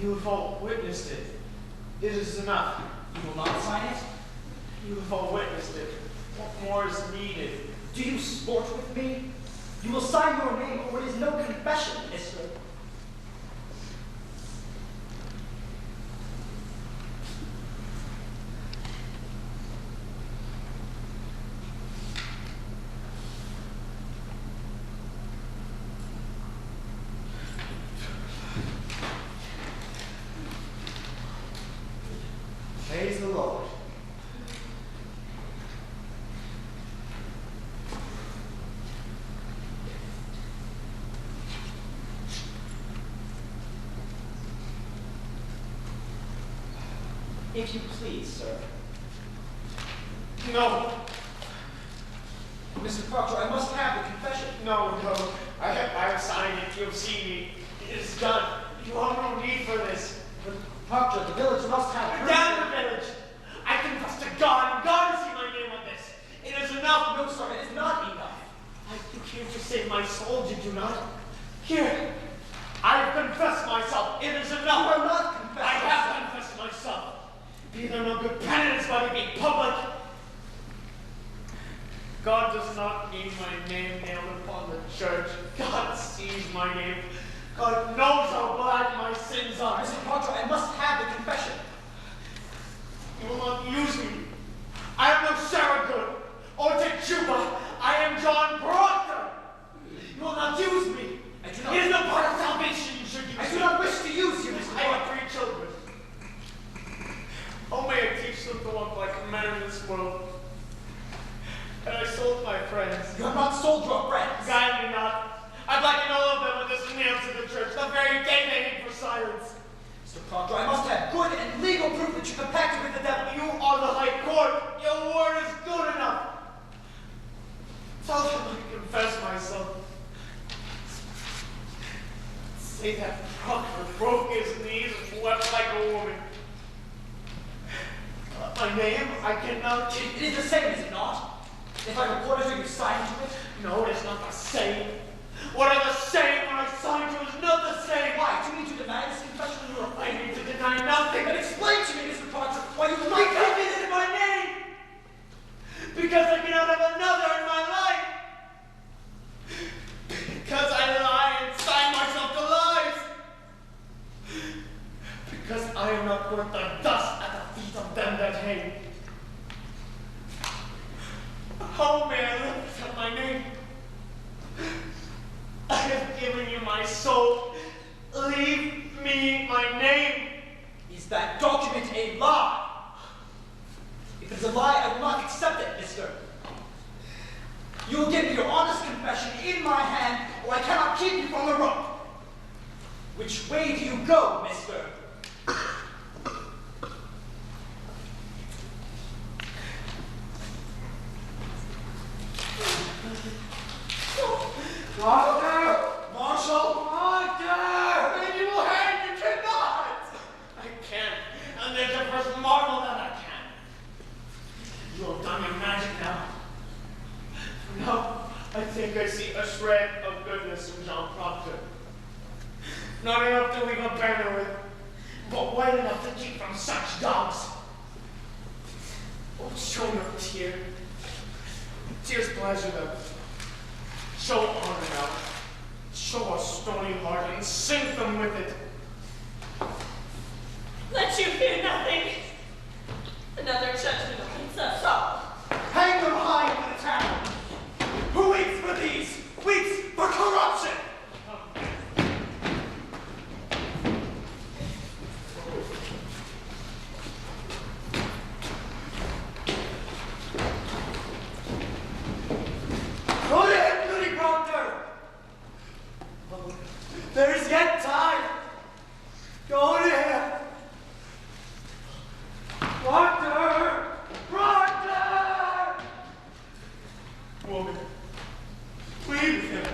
You have all witnessed it. It is enough. You will not sign it? You have all witnessed it. What more is needed? Do you sport with me? You will sign your name, or it is no confession, mister. Praise the Lord. If you please, sir. No, Mr. Proctor, I must have the confession. no. I have signed it. You have seen me. It is done. You have no need for this. But Proctor, the village must have Down the village. I confess to God, and God has seen my name on this. It is enough. No, sir, it is not enough. You came to save my soul, did you not? Here, I have confessed myself. It is enough. You are not confessing. I have confessed myself. Be there no good penance but it be public. God does not need my name nailed upon the church. God sees my name. God knows how black my sins are. Mr. Proctor, I must have the confession. You will not use me. I am no Sarah Good or Techuba. I am John Proctor. You will not use me. I do not. It is no part of salvation you should use I do me. not wish to use you, Mr. I Proctor. have 3 children. Oh, may I teach them to walk like men in this world. And I sold my friends. You have not sold your friends. Guide me not. I'd like to know of them with this nailed to the church, the very day they hate for silence. Mr. Proctor, I must have good and legal proof that you compacted with the devil. You are the high court. Your word is good enough. Tell them I confess myself. Say that Proctor broke his knees and wept like a woman. My name, I cannot. It is the same, is it not? If I reported you, you signed to it? No, it is not the same. What are the same when I signed to is not the same. Why? Do you need to deny this confession when you are I need to deny nothing. But explain to me, Mr. Proctor, why you will not Because it is my name. Because I cannot have another in my life. Because I lie and sign myself to lies. Because I am not worth the dust at the feet of them that hang. How may I live without my name? I have given you my soul. Leave me my name. Is that document a lie? If it's a lie, I will not accept it, mister. You will give me your honest confession in my hand, or I cannot keep you from the rope. Which way do you go, mister? Proctor! Marshal! Proctor! Then you will hang, you cannot! I can, and there's a first marvel that I can. You have done your magic now. Now, I think I see a shred of goodness in John Proctor. Not enough to leave a banner with, but white enough to keep from such dogs. Oh, show no tear. Tears pleasure them. Show honor now. Show a stony heart and sink them with it. Let you fear nothing. Another judgment awaits us. Hang them high into the town! Who waits for these? Waits for corruption! Go to him, Goody Proctor! There is yet time! Go to him! Proctor! Proctor! Woman, plead with him.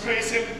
disgrace him.